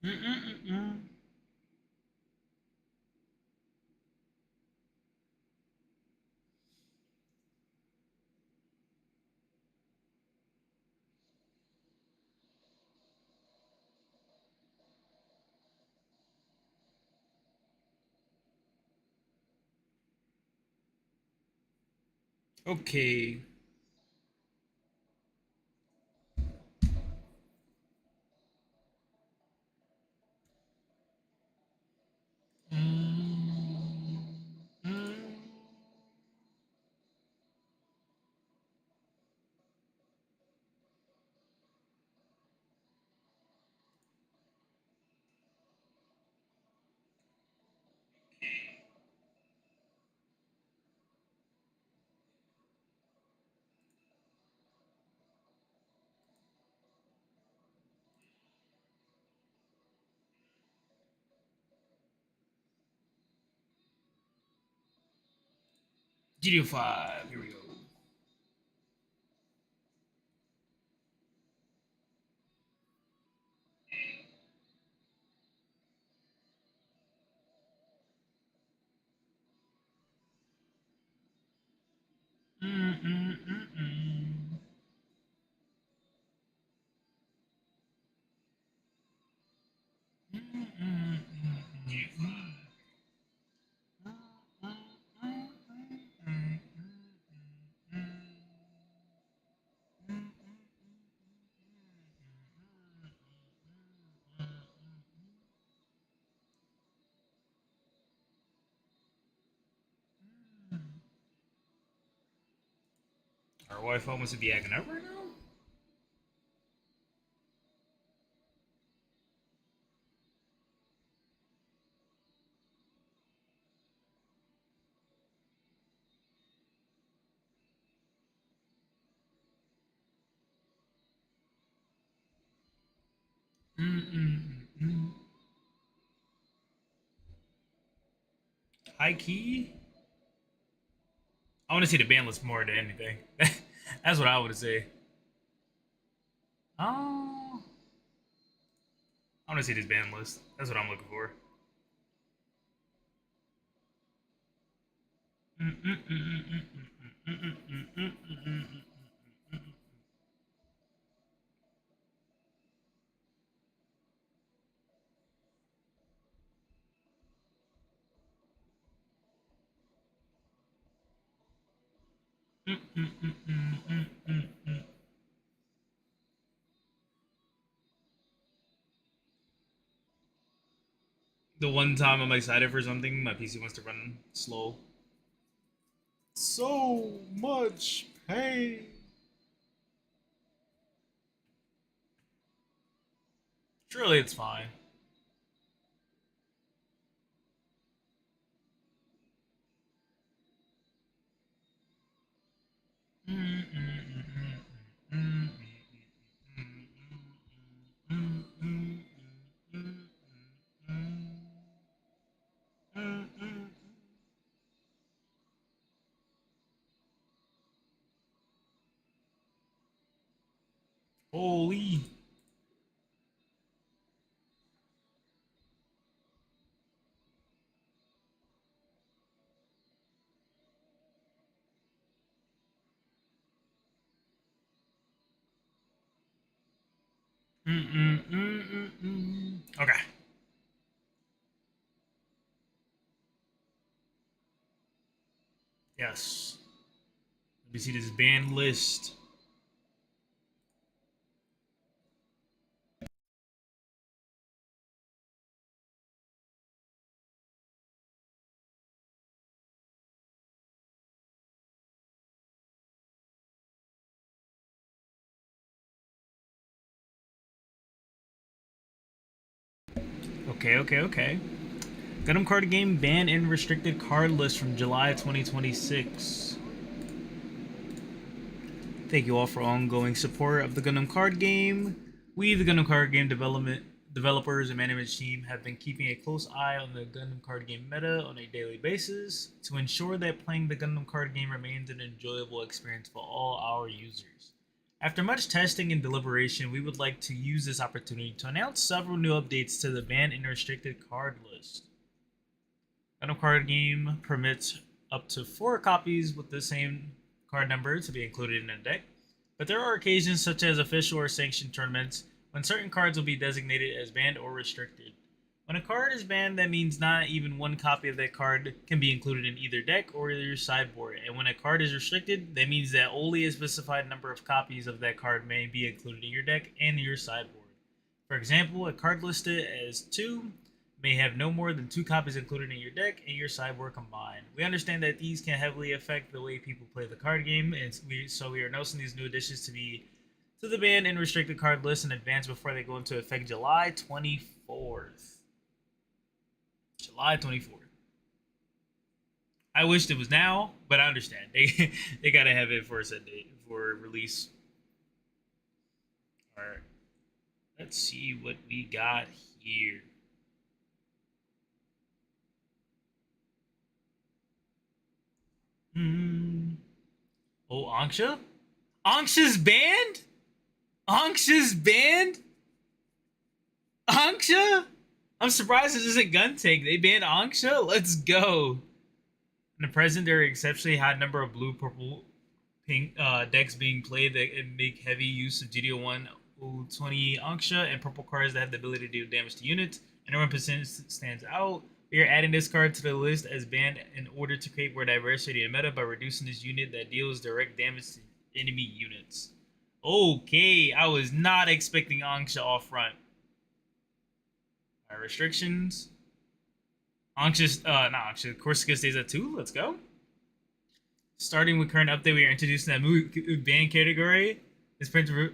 Mm-mm-mm-mm. Okay. Mm-mm. GD05. Here we go. Mm-mm-mm-mm. Our Wi-Fi must be acting up right now. Mm-mm-mm-mm. High key. I want to see the ban list more than anything. That's what I would say. Oh, I want to see this ban list. That's what I'm looking for. The one time I'm excited for something, my PC wants to run slow. So much pain. Surely it's fine. Holy. Okay. Yes. Let me see this band list. Okay, okay, okay. Gundam card game banned and restricted card list from July 2026. Thank you all for ongoing support of the Gundam card game. We, the Gundam card game developers and management team, have been keeping a close eye on the Gundam card game meta on a daily basis to ensure that playing the Gundam card game remains an enjoyable experience for all our users. After much testing and deliberation, we would like to use this opportunity to announce several new updates to the banned and restricted card list. Gundam card game permits up to 4 copies with the same card number to be included in a deck, but there are occasions such as official or sanctioned tournaments when certain cards will be designated as banned or restricted. When a card is banned, that means not even 1 copy of that card can be included in either deck or your sideboard, and when a card is restricted, that means that only a specified number of copies of that card may be included in your deck and your sideboard. For example, a card listed as 2 may have no more than 2 copies included in your deck and your sideboard combined. We understand that these can heavily affect the way people play the card game, and so we are noticing these new additions to the banned and restricted card list in advance before they go into effect July 24th. July 24th. I wished it was now, but I understand. They gotta have it for a set date for release. Alright. Let's see what we got here. Oh, Anksha? Anksha's banned? Anksha's banned? Anksha? I'm surprised it isn't Gun-Take. They banned Anksha? Let's go. In the present, there are exceptionally high number of blue, purple, pink decks being played that make heavy use of GD01 20 Anksha and purple cards that have the ability to do damage to units. And 1% stands out. We are adding this card to the list as banned in order to create more diversity in meta by reducing this unit that deals direct damage to enemy units. Okay, I was not expecting Anksha off front. Restrictions. Anxious, not Anxious. Corsica stays at 2. Let's go. Starting with current update, we are introducing that band category. This printed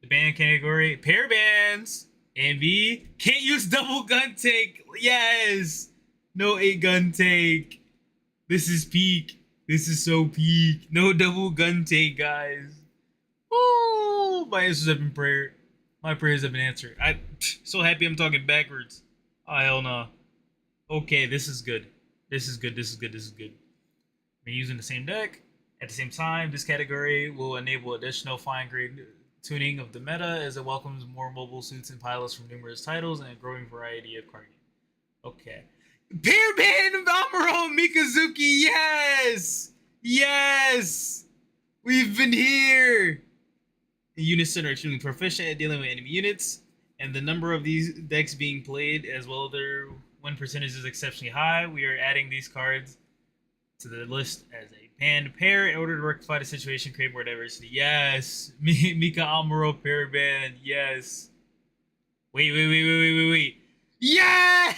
the band category. Pair bands. And B. Can't use double gun take. Yes. No 8 gun take. This is peak. This is so peak. No double gun take, guys. Oh, my answers have been prayer. My prayers have been answered. I'm so happy I'm talking backwards. Oh, hell no. Okay, this is good. This is good. This is good. This is good. We're using the same deck. At the same time, this category will enable additional fine-grained tuning of the meta as it welcomes more mobile suits and pilots from numerous titles and a growing variety of card games. Okay. Pair band Amuro Mikazuki, yes! Yes! We've been here! The units are extremely proficient at dealing with enemy units, and the number of these decks being played, as well as their win percentage, is exceptionally high. We are adding these cards to the list as a banned pair in order to rectify the situation, create more diversity. Yes! Mika Amuro pair band, yes! Wait. Yes!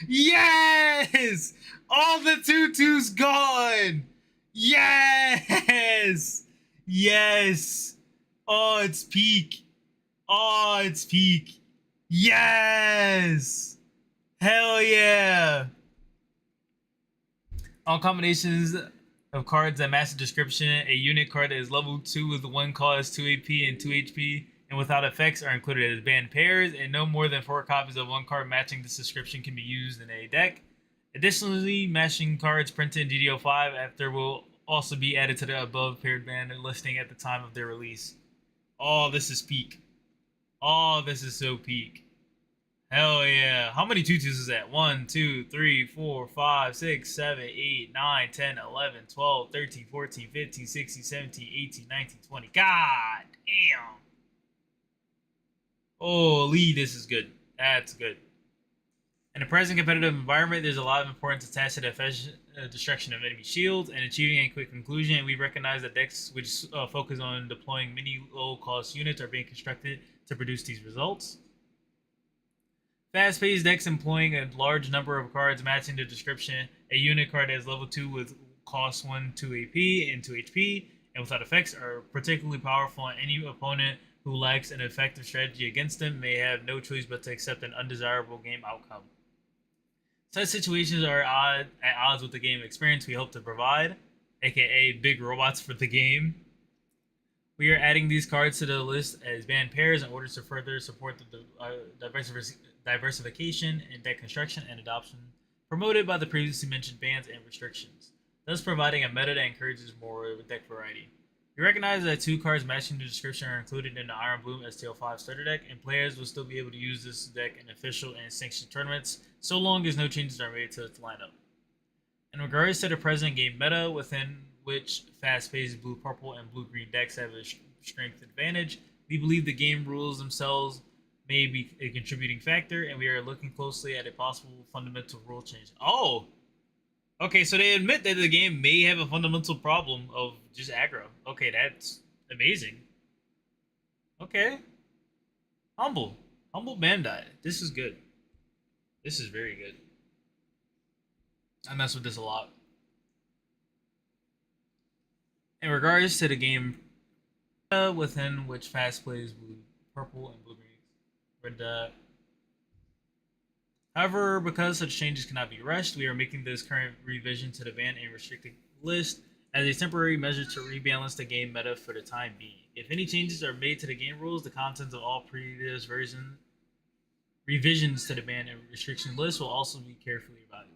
Yes! All the tutus gone! Yes! Yes! Oh, it's peak. Oh, it's peak. Yes! Hell yeah! All combinations of cards that match the description, a unit card that is level 2 with 1 cost, 2 AP, and 2 HP, and without effects are included as banned pairs, and no more than 4 copies of 1 card matching this description can be used in a deck. Additionally, matching cards printed in GD05 after will also be added to the above paired band listing at the time of their release. Oh, this is peak. Oh, this is so peak. Hell yeah. How many tutus is that? 1, 2, 3, 4, 5, 6, 7, 8, 9, 10, 11, 12, 13, 14, 15, 16, 17, 18, 19, 20. God damn. Holy, this is good. That's good. In the present competitive environment, there's a lot of importance attached to the destruction of enemy shields and achieving a quick conclusion, and we recognize that decks which focus on deploying many low-cost units are being constructed to produce these results. Fast-paced decks employing a large number of cards matching the description, a unit card that is level 2 with cost 1, 2 AP, and 2 HP, and without effects are particularly powerful, and any opponent who lacks an effective strategy against them may have no choice but to accept an undesirable game outcome. Such situations are at odds with the game experience we hope to provide, aka big robots for the game. We are adding these cards to the list as banned pairs in order to further support the diversification in deck construction and adoption promoted by the previously mentioned bans and restrictions, thus providing a meta that encourages more deck variety. We recognize that 2 cards matching the description are included in the Iron Bloom STL5 starter deck, and players will still be able to use this deck in official and sanctioned tournaments, so long as no changes are made to its lineup. In regards to the present game meta, within which fast-paced blue-purple and blue-green decks have a strength advantage, we believe the game rules themselves may be a contributing factor, and we are looking closely at a possible fundamental rule change. Oh, okay, so they admit that the game may have a fundamental problem of just aggro. Okay, that's amazing. Okay, humble, humble Bandai. This is good. This is very good. I mess with this a lot. In regards to the game within which fast plays blue, purple, and blue greens. However, because such changes cannot be rushed, we are making this current revision to the ban and restricted list as a temporary measure to rebalance the game meta for the time being. If any changes are made to the game rules, the contents of all previous revisions to the ban and restriction list will also be carefully evaluated.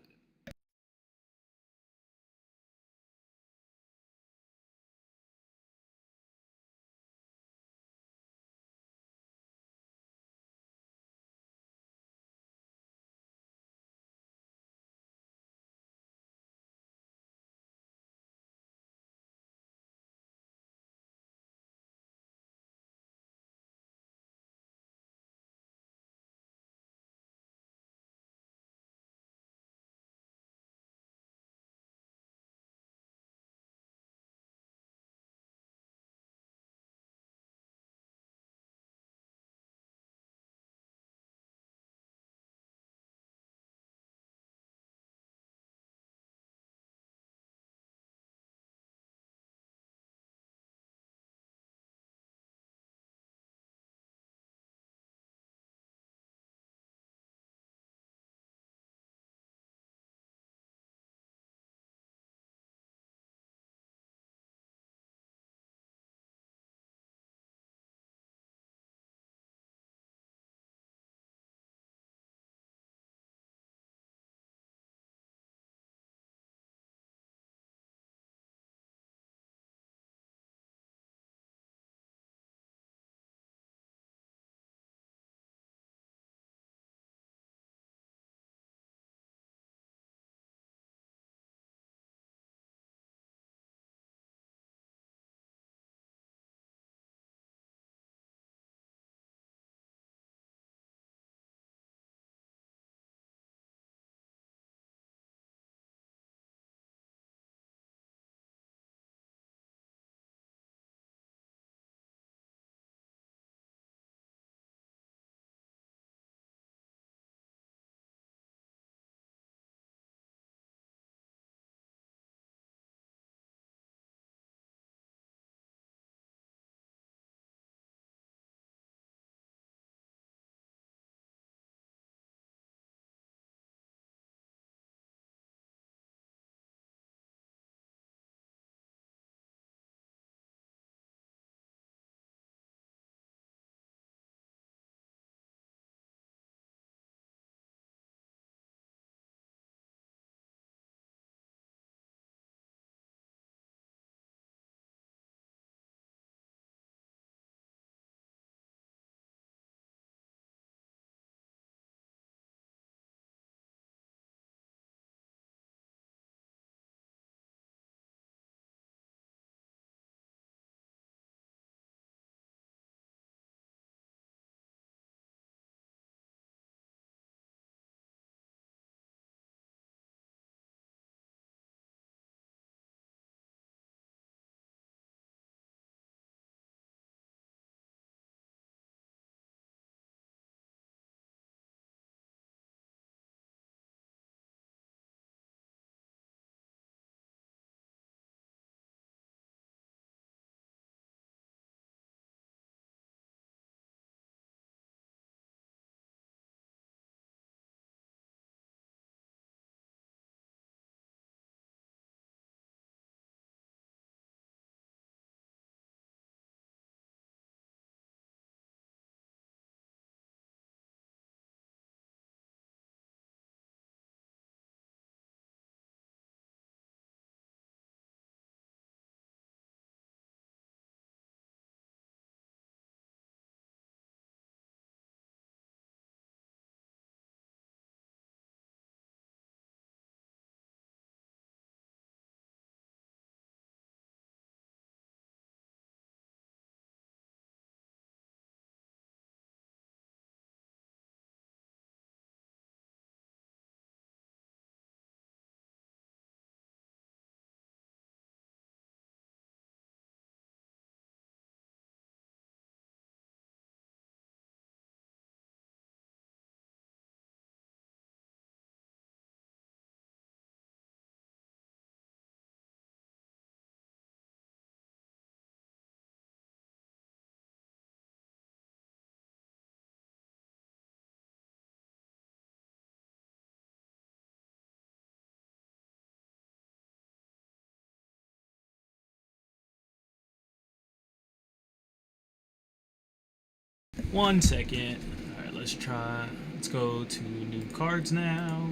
1 second. All right, let's try. Let's go to new cards now.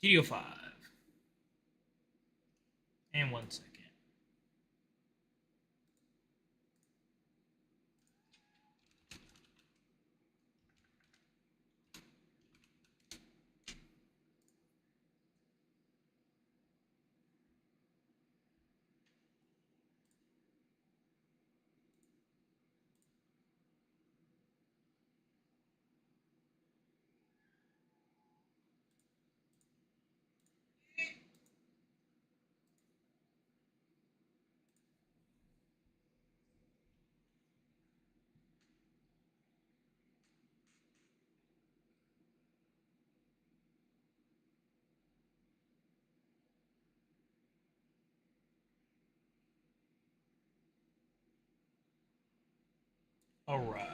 GD05. And 1 second. All right.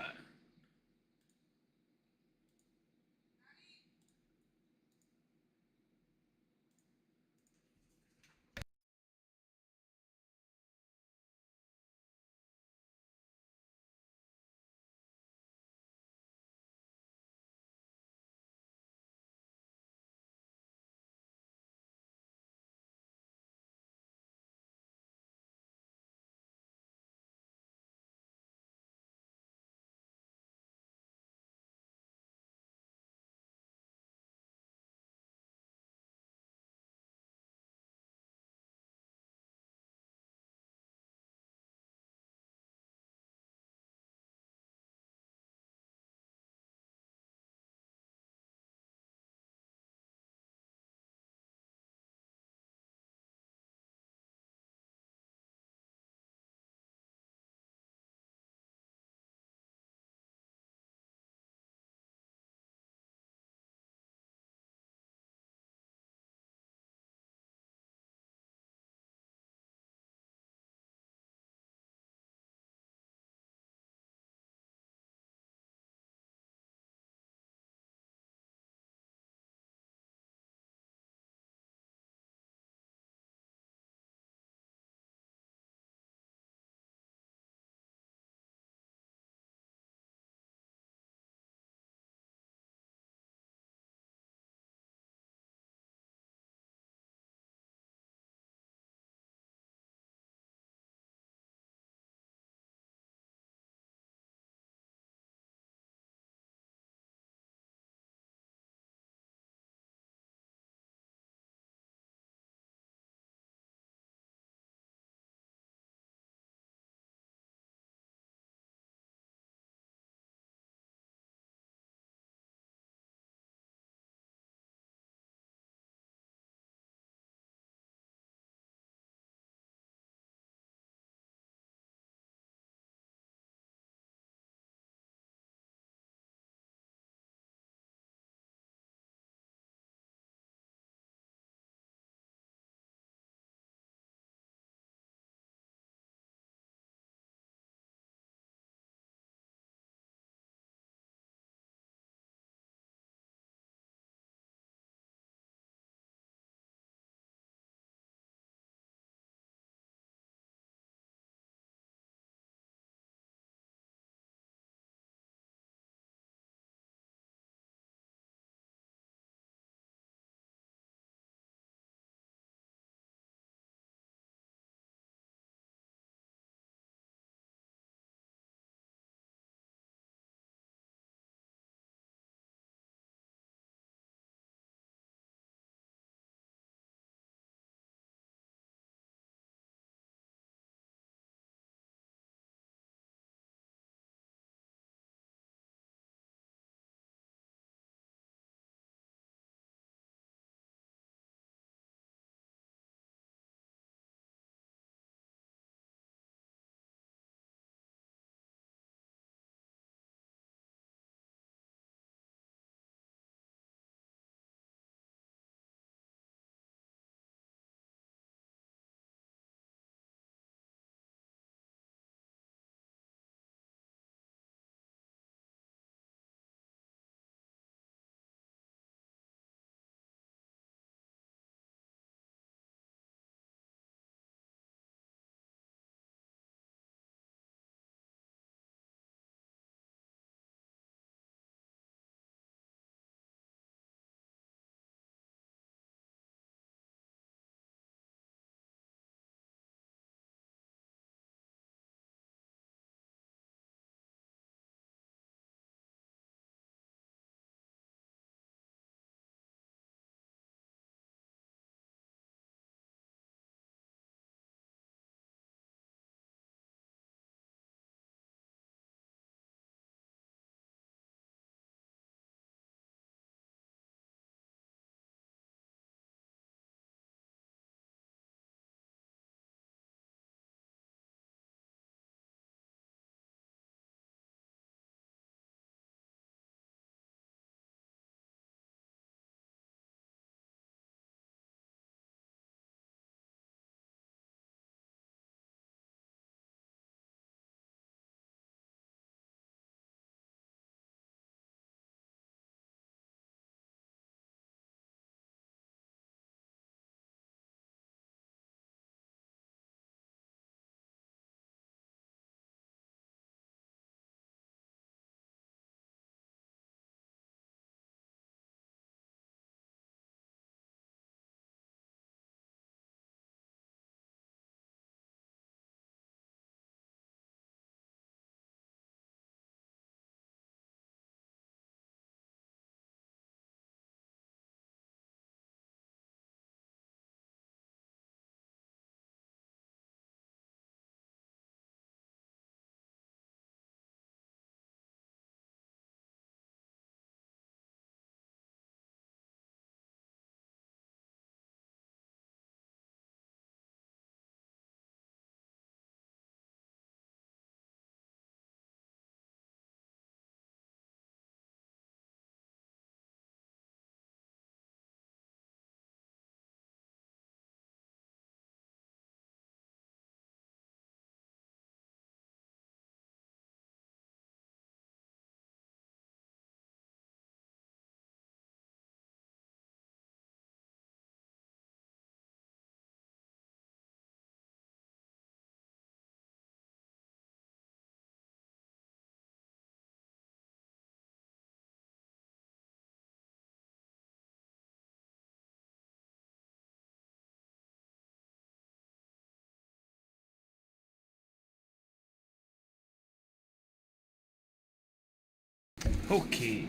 Okay.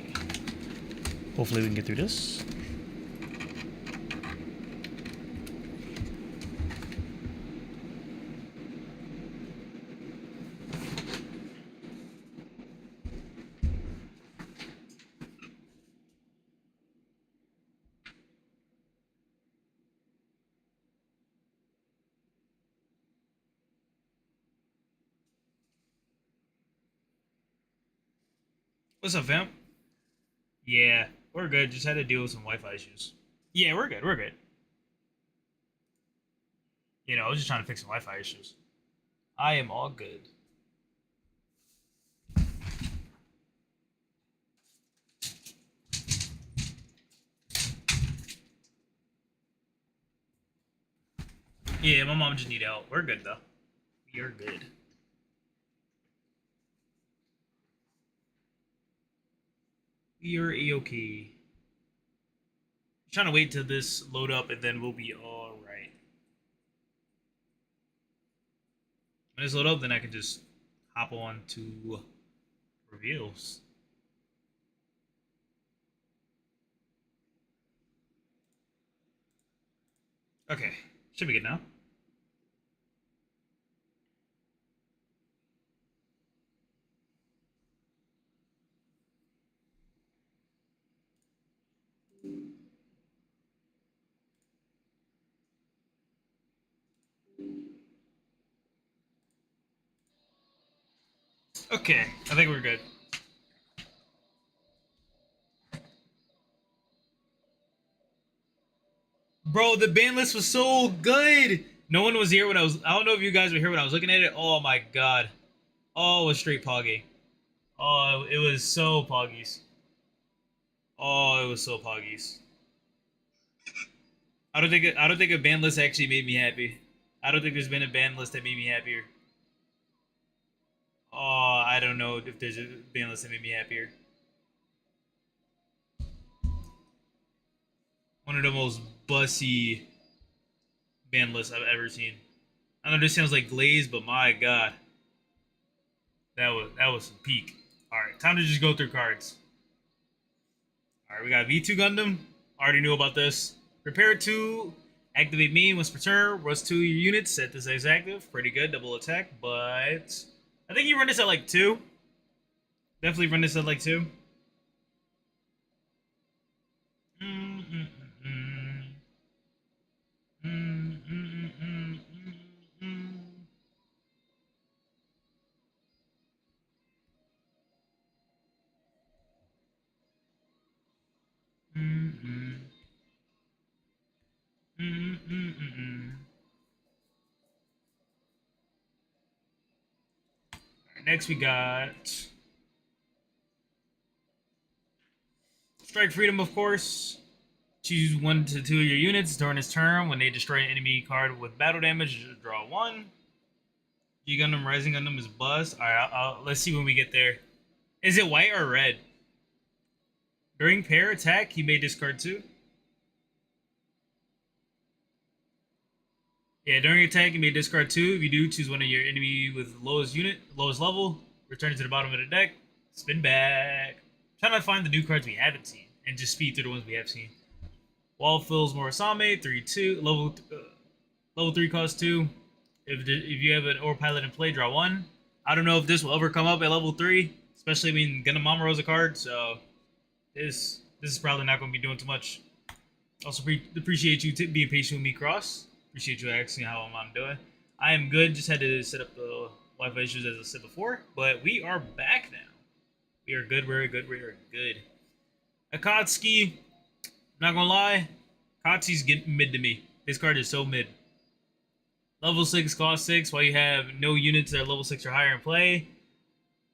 Hopefully we can get through this. What's up, fam? Yeah, we're good. Just had to deal with some Wi-Fi issues. Yeah, we're good. We're good. You know, I was just trying to fix some Wi-Fi issues. I am all good. Yeah, my mom just need help. We're good though. You're good. You're a-okay. Trying to wait till this load up and then we'll be all right. When this load up, then I can just hop on to reveals. Okay, should be good now. Okay, I think we're good. Bro, the ban list was so good. No one was here when I was. I don't know if you guys were here when I was looking at it. Oh my god. Oh, it was straight poggy. Oh, it was so poggies. Oh, it was so poggies. I don't think a ban list actually made me happy. I don't think there's been a ban list that made me happier. Oh, I don't know if there's a ban list that made me happier. One of the most bussy ban lists I've ever seen. I know this sounds like Glaze, but my god, that was some peak. All right, time to just go through cards. All right, we got V2 Gundam. Already knew about this. Prepare 2, activate main once per turn. Rust 2 your units. Set this as active. Pretty good, double attack. But I think you run this at like 2. Definitely run this at like 2. Next we got Strike Freedom, of course. Choose 1 to 2 of your units during this turn. When they destroy an enemy card with battle damage, just draw 1. G Gundam Rising Gundam is bust. Alright, let's see when we get there. Is it white or red? During pair attack, he may discard 2. Yeah, during attack, you may discard 2. If you do, choose one of your enemy with lowest level. Return it to the bottom of the deck. Spin back. Trying to find the new cards we haven't seen and just speed through the ones we have seen. Wall fills Morisame, 3/2. Level 3 cost 2. If you have an Ore Pilot in play, draw 1. I don't know if this will ever come up at level 3, especially when Gundam Amuro is a card, so this is probably not going to be doing too much. Also, appreciate you being patient with me, Cross. Appreciate you asking how I'm doing. I am good. Just had to set up the Wi-Fi issues as I said before, but we are back now. We are good. We're good. We are good. Akatsuki, not gonna lie, Akatsuki's getting mid to me. This card is so mid. Level 6 cost 6 while you have no units that are level 6 or higher in play.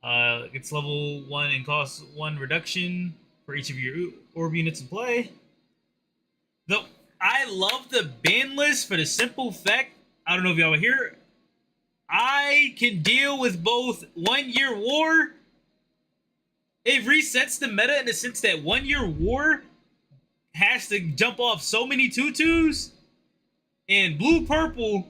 It's level 1 and cost 1 reduction for each of your orb units in play. Though I love the ban list for the simple fact, I don't know if y'all were here, I can deal with both 1 year war. It resets the meta in the sense that 1 year war has to jump off so many tutus, and blue purple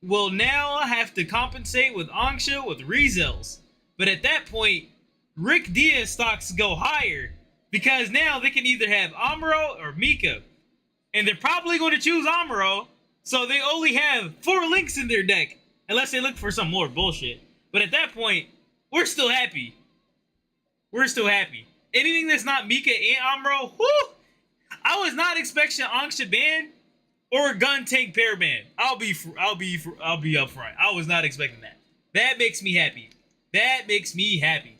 will now have to compensate with Angsha with Rezels. But at that point, Rick Diaz stocks go higher because now they can either have Amuro or Mika, and they're probably going to choose Amuro, so they only have 4 links in their deck, unless they look for some more bullshit. But at that point, we're still happy. We're still happy. Anything that's not Mika and Amuro, whoo! I was not expecting Angsha ban or Gun Tank pair ban. I'll be upfront. I was not expecting that. That makes me happy. That makes me happy.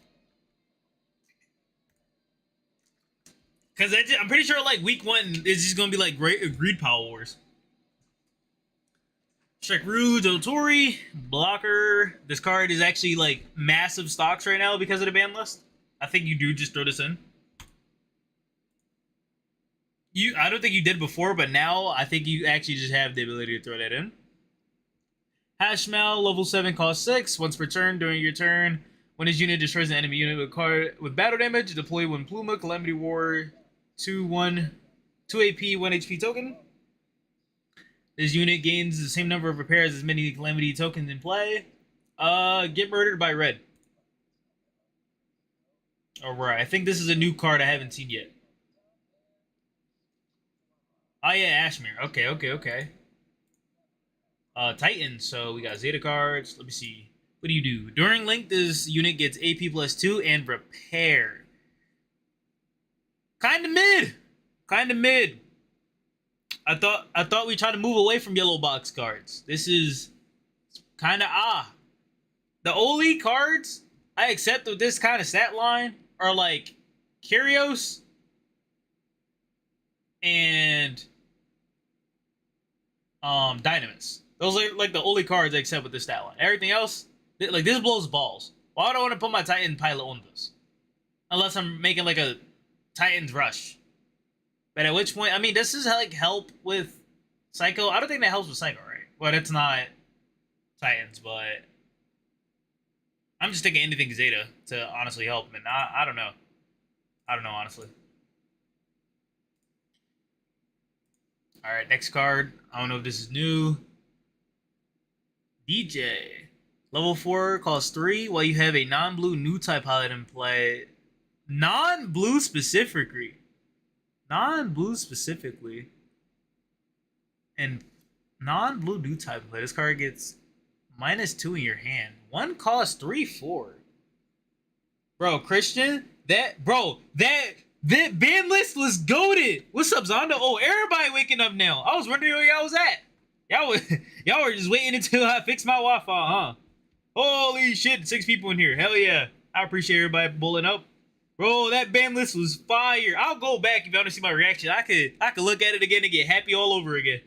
Because I'm pretty sure like week 1 is just going to be like Greed Power Wars. Strike Rouge, Otori, Blocker. This card is actually like massive stocks right now because of the ban list. I think you do just throw this in. I don't think you did before, but now I think you actually just have the ability to throw that in. Hashmal, level 7, cost 6. Once per turn, during your turn, when his unit destroys an enemy unit with a card with battle damage, deploy 1 Pluma, Calamity War, 2 AP, 1 HP token. This unit gains the same number of repairs as many Calamity tokens in play. Get murdered by red. Alright, I think this is a new card I haven't seen yet. Oh yeah, Ashmere. Okay. Titan. So we got Zeta cards. Let me see. What do you do? During Link, this unit gets AP plus 2 and repair. Kinda mid. I thought we tried to move away from yellow box cards. This is kinda The only cards I accept with this kind of stat line are like Kyrios and Dynamis. Those are like the only cards I accept with this stat line. Everything else, like this blows balls. Why would I want to put my Titan pilot on this? Unless I'm making like a Titan's Rush. But at which point, I mean, does this like help with Psycho? I don't think that helps with Psycho, right? Well, it's not Titans, but I'm just thinking anything Zeta to honestly help him. And I don't know. I don't know, honestly. Alright, next card. I don't know if this is new. DJ. Level 4 costs 3 while you have a non-blue new type pilot in play. Non-blue specifically. And non-blue new type play. This card gets -2 in your hand. 1 costs 3/4. Bro, Christian, that Banlist was goated. What's up, Zonda? Oh, everybody waking up now. I was wondering where y'all was at. Y'all were just waiting until I fix my Wi-Fi, huh? Holy shit, 6 people in here. Hell yeah. I appreciate everybody pulling up. Bro, that Banlist was fire. I'll go back if y'all want to see my reaction. I could look at it again and get happy all over again.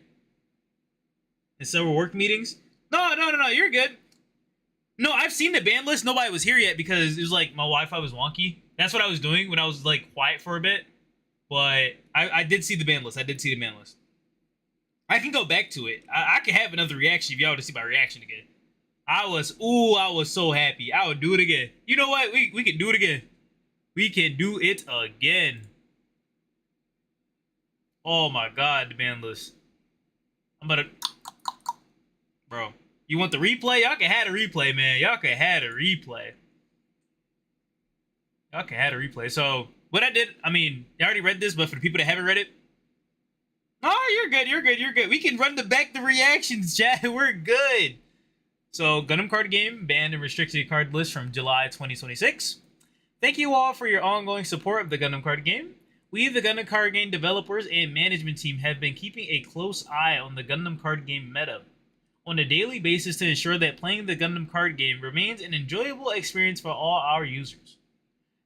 In several work meetings. No, you're good. No, I've seen the ban list. Nobody was here yet because it was like my Wi-Fi was wonky. That's what I was doing when I was like quiet for a bit. But I did see the ban list. I can go back to it. I can have another reaction if y'all want to see my reaction again. I was so happy. I would do it again. You know what? We can do it again. We can do it again. Oh my god, the ban list. I'm about to... Bro. You want the replay? Y'all can have a replay, man. Y'all can have a replay. So, what I did, I mean, I already read this, but for the people that haven't read it, oh, you're good. We can run the reactions, chat. We're good. So, Gundam card game, banned and restricted card list from July 2026. Thank you all for your ongoing support of the Gundam card game. We, the Gundam card game developers and management team, have been keeping a close eye on the Gundam card game meta on a daily basis to ensure that playing the Gundam card game remains an enjoyable experience for all our users.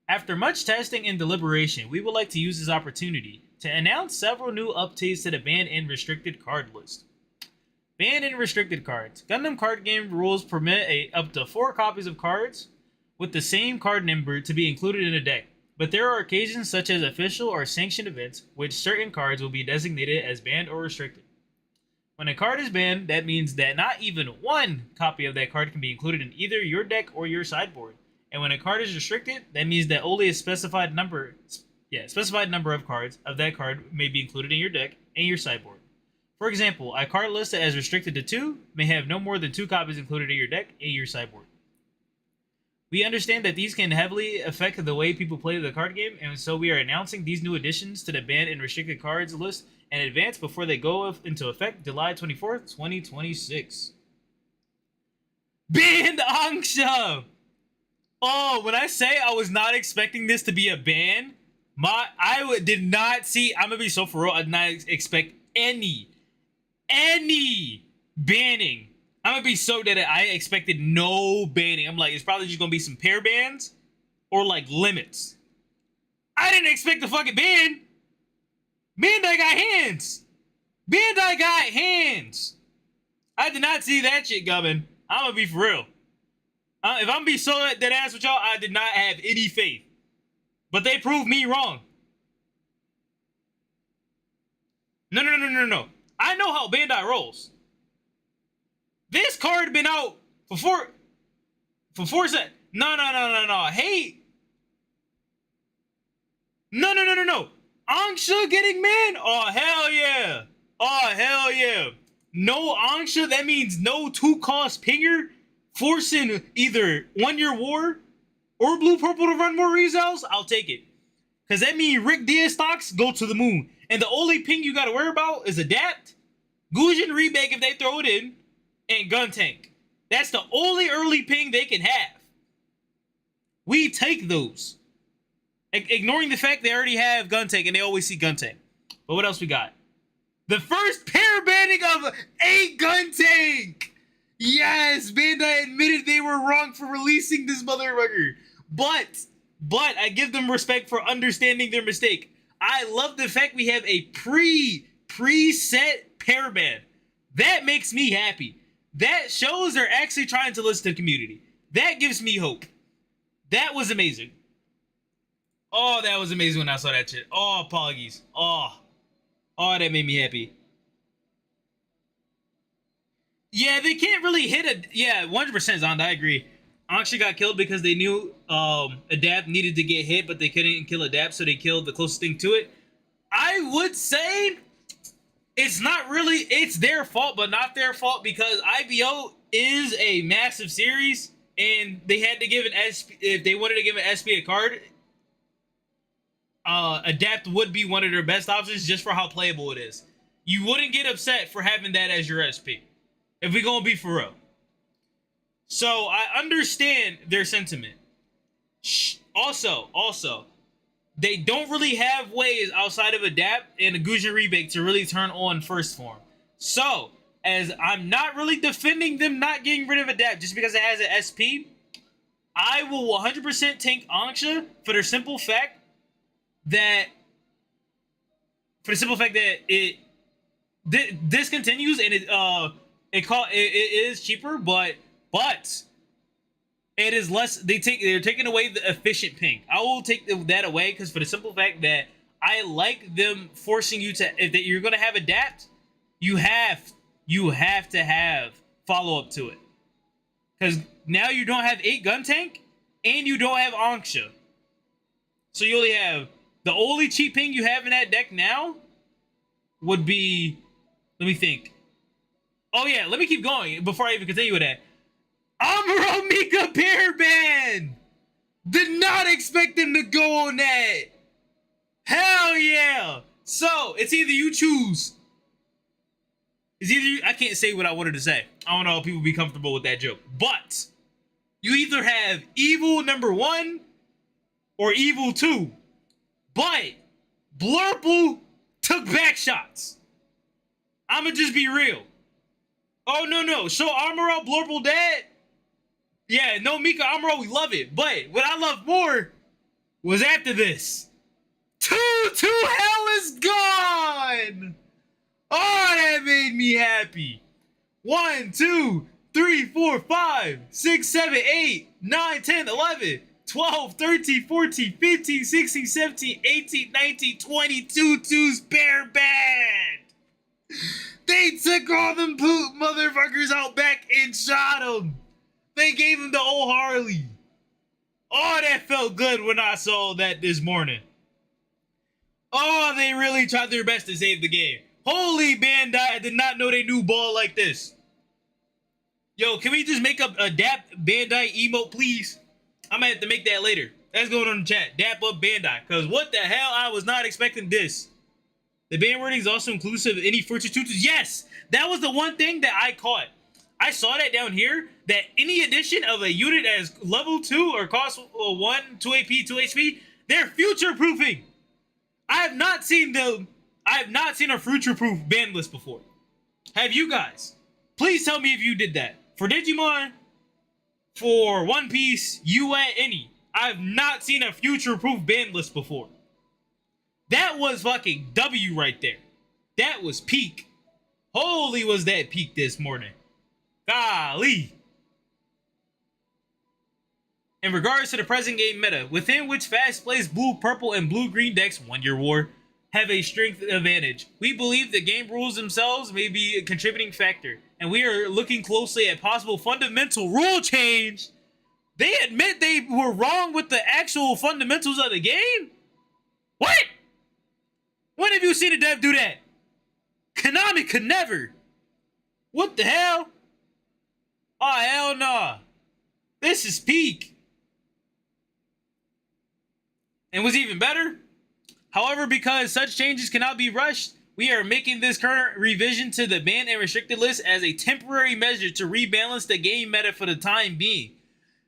After much testing and deliberation, we would like to use this opportunity to announce several new updates to the banned and restricted card list. Banned and restricted cards. Gundam card game rules permit up to 4 copies of cards with the same card number to be included in a deck, but there are occasions such as official or sanctioned events which certain cards will be designated as banned or restricted. When a card is banned, that means that not even 1 copy of that card can be included in either your deck or your sideboard. And when a card is restricted, that means that only a specified number of cards of that card may be included in your deck and your sideboard. For example, a card listed as restricted to 2 may have no more than 2 copies included in your deck and your sideboard. We understand that these can heavily affect the way people play the card game, and so we are announcing these new additions to the banned and restricted cards list in advance before they go into effect July 24th, 2026. Banned Angsha! Oh, when I say I was not expecting this to be a ban, did not see. I'm gonna be so for real. I did not expect any banning. I'm gonna be so dead. I expected no banning. I'm like, it's probably just gonna be some pair bans or like limits. I didn't expect the fucking ban. Bandai got hands. Bandai got hands. I did not see that shit coming. I'm gonna be for real. If I'm gonna be so dead ass with y'all, I did not have any faith. But they proved me wrong. No. I know how Bandai rolls. This card been out for four sets. No. Hey. No. Angsha getting man? Oh, hell yeah. Oh, hell yeah. No Angsha, that means no 2-cost pinger forcing either 1-year war or blue purple to run more rezels. I'll take it. Because that means Rick Diaz stocks go to the moon. And the only ping you got to worry about is Adapt, Gujin Rebake if they throw it in, and Gun Tank. That's the only early ping they can have. We take those. Ignoring the fact they already have Gun Tank and they always see Gun Tank. But what else we got? The first pair banning of a Gun Tank! Yes, Bandai admitted they were wrong for releasing this motherfucker. But I give them respect for understanding their mistake. I love the fact we have a preset pair ban. That makes me happy. That shows they're actually trying to listen to the community. That gives me hope. That was amazing. Oh, that was amazing when I saw that shit. Oh, apologies. Oh, that made me happy. Yeah, they can't really hit a... Yeah, 100% Zonda, I agree. Angsha got killed because they knew Adapt needed to get hit, but they couldn't kill Adapt, so they killed the closest thing to it. I would say it's not really... It's their fault, but not their fault because IBO is a massive series, and they had to give an SP... If they wanted to give an SP a card, Adapt would be one of their best options just for how playable it is. You wouldn't get upset for having that as your SP. If we gonna be for real. So, I understand their sentiment. Also, they don't really have ways outside of Adapt and a Gujin Rebake to really turn on first form. So, as I'm not really defending them not getting rid of Adapt just because it has an SP, I will 100% tank Angsha for the simple fact that it discontinues and it is cheaper, but it is less. They're taking away the efficient ping. I will take that away because for the simple fact that I like them forcing you to, if you're gonna have Adapt, you have to have follow up to it because now you don't have 8 Gun Tank and you don't have Angsha, so you only have the only cheap ping you have in that deck now would be. Let me think. Oh yeah, let me keep going before I even continue with that. Amuro Mika pair ban! Did not expect them to go on that! Hell yeah! So, it's either you choose. I can't say what I wanted to say. I don't know if people be comfortable with that joke. But, you either have Evil number 1 or Evil 2. But, Blurple took back shots. I'ma just be real. Oh, no. So, Amuro, Blurple dead? Yeah, no Mika Amuro, we love it. But what I love more was after this. 2 hell is gone! Oh, that made me happy. 1, 2, 3, 4, 5, 6, 7, 8, 9, 10, 11, 12, 13, 14, 15, 16, 17, 18, 19, 22 twos bear band. They took all them poop motherfuckers out back and shot them. They gave him the old Harley. Oh, that felt good when I saw that this morning. Oh, they really tried their best to save the game. Holy Bandai, I did not know they knew ball like this. Yo, can we just make up Adapt Bandai emote, please? I might have to make that later. That's going on in the chat. Dap up Bandai. Because what the hell? I was not expecting this. The band wording is also inclusive of any future tutus. Yes! That was the one thing that I caught. I saw that down here, that any addition of a unit as level 2 or cost 1, 2 AP, 2 HP, they're future-proofing. I have not seen a future-proof band list before. Have you guys? Please tell me if you did that. For Digimon, for One Piece, UA, any. I have not seen a future-proof band list before. That was fucking W right there. That was peak. Holy was that peak this morning. Golly. In regards to the present game meta, within which fast-placed blue, purple, and blue-green decks, 1-year war, have a strength advantage. We believe the game rules themselves may be a contributing factor, and we are looking closely at possible fundamental rule change. They admit they were wrong with the actual fundamentals of the game? What? When have you seen a dev do that? Konami could never. What the hell? Oh, hell nah. This is peak. And what's even better? However, because such changes cannot be rushed, we are making this current revision to the banned and restricted list as a temporary measure to rebalance the game meta for the time being.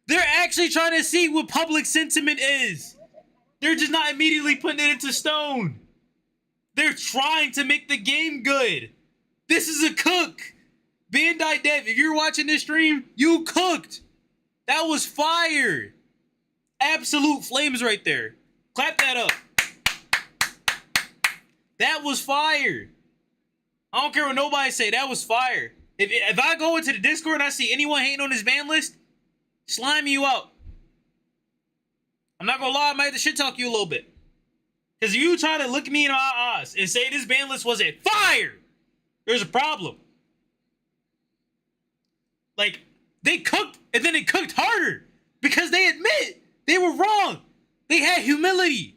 They're actually trying to see what public sentiment is. They're just not immediately putting it into stone. They're trying to make the game good. This is a cook. Bandai Dev, if you're watching this stream, you cooked. That was fire. Absolute flames right there. Clap that up. That was fire. I don't care what nobody say. That was fire. If I go into the Discord and I see anyone hating on this ban list, slime you out. I'm not gonna lie, I might have to shit talk you a little bit. Because you try to look me in my eyes and say this ban list wasn't fire, there's a problem. Like, they cooked, and then they cooked harder. Because they admit they were wrong. They had humility.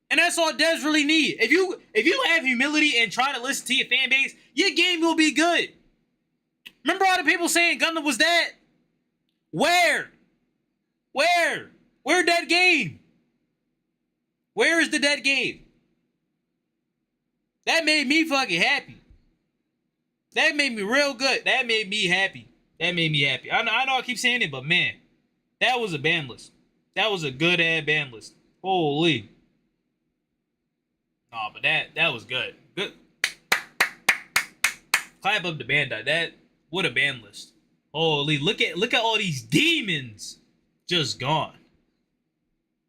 And that's all devs really need. If you have humility and try to listen to your fan base, your game will be good. Remember all the people saying Gundam was that? Where? Where's that game? Where is the dead game? That made me fucking happy. That made me real good. That made me happy. I know I keep saying it, but man, that was a ban list. That was a good ass ban list. Holy. Oh, but that was good. Good. Clap up the Bandai. What a ban list. Holy, look at all these demons just gone.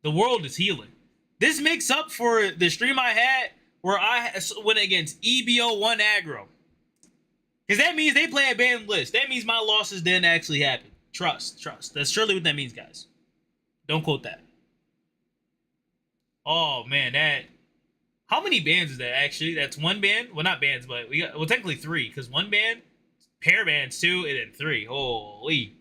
The world is healing. This makes up for the stream I had where I went against EBO1 aggro. Because that means they play a banned list. That means my losses didn't actually happen. Trust. That's surely what that means, guys. Don't quote that. Oh, man, how many bans is that, actually? That's one ban? Well, not bans, but we got, well, technically 3. Because one ban, pair bans 2, and then 3. Holy.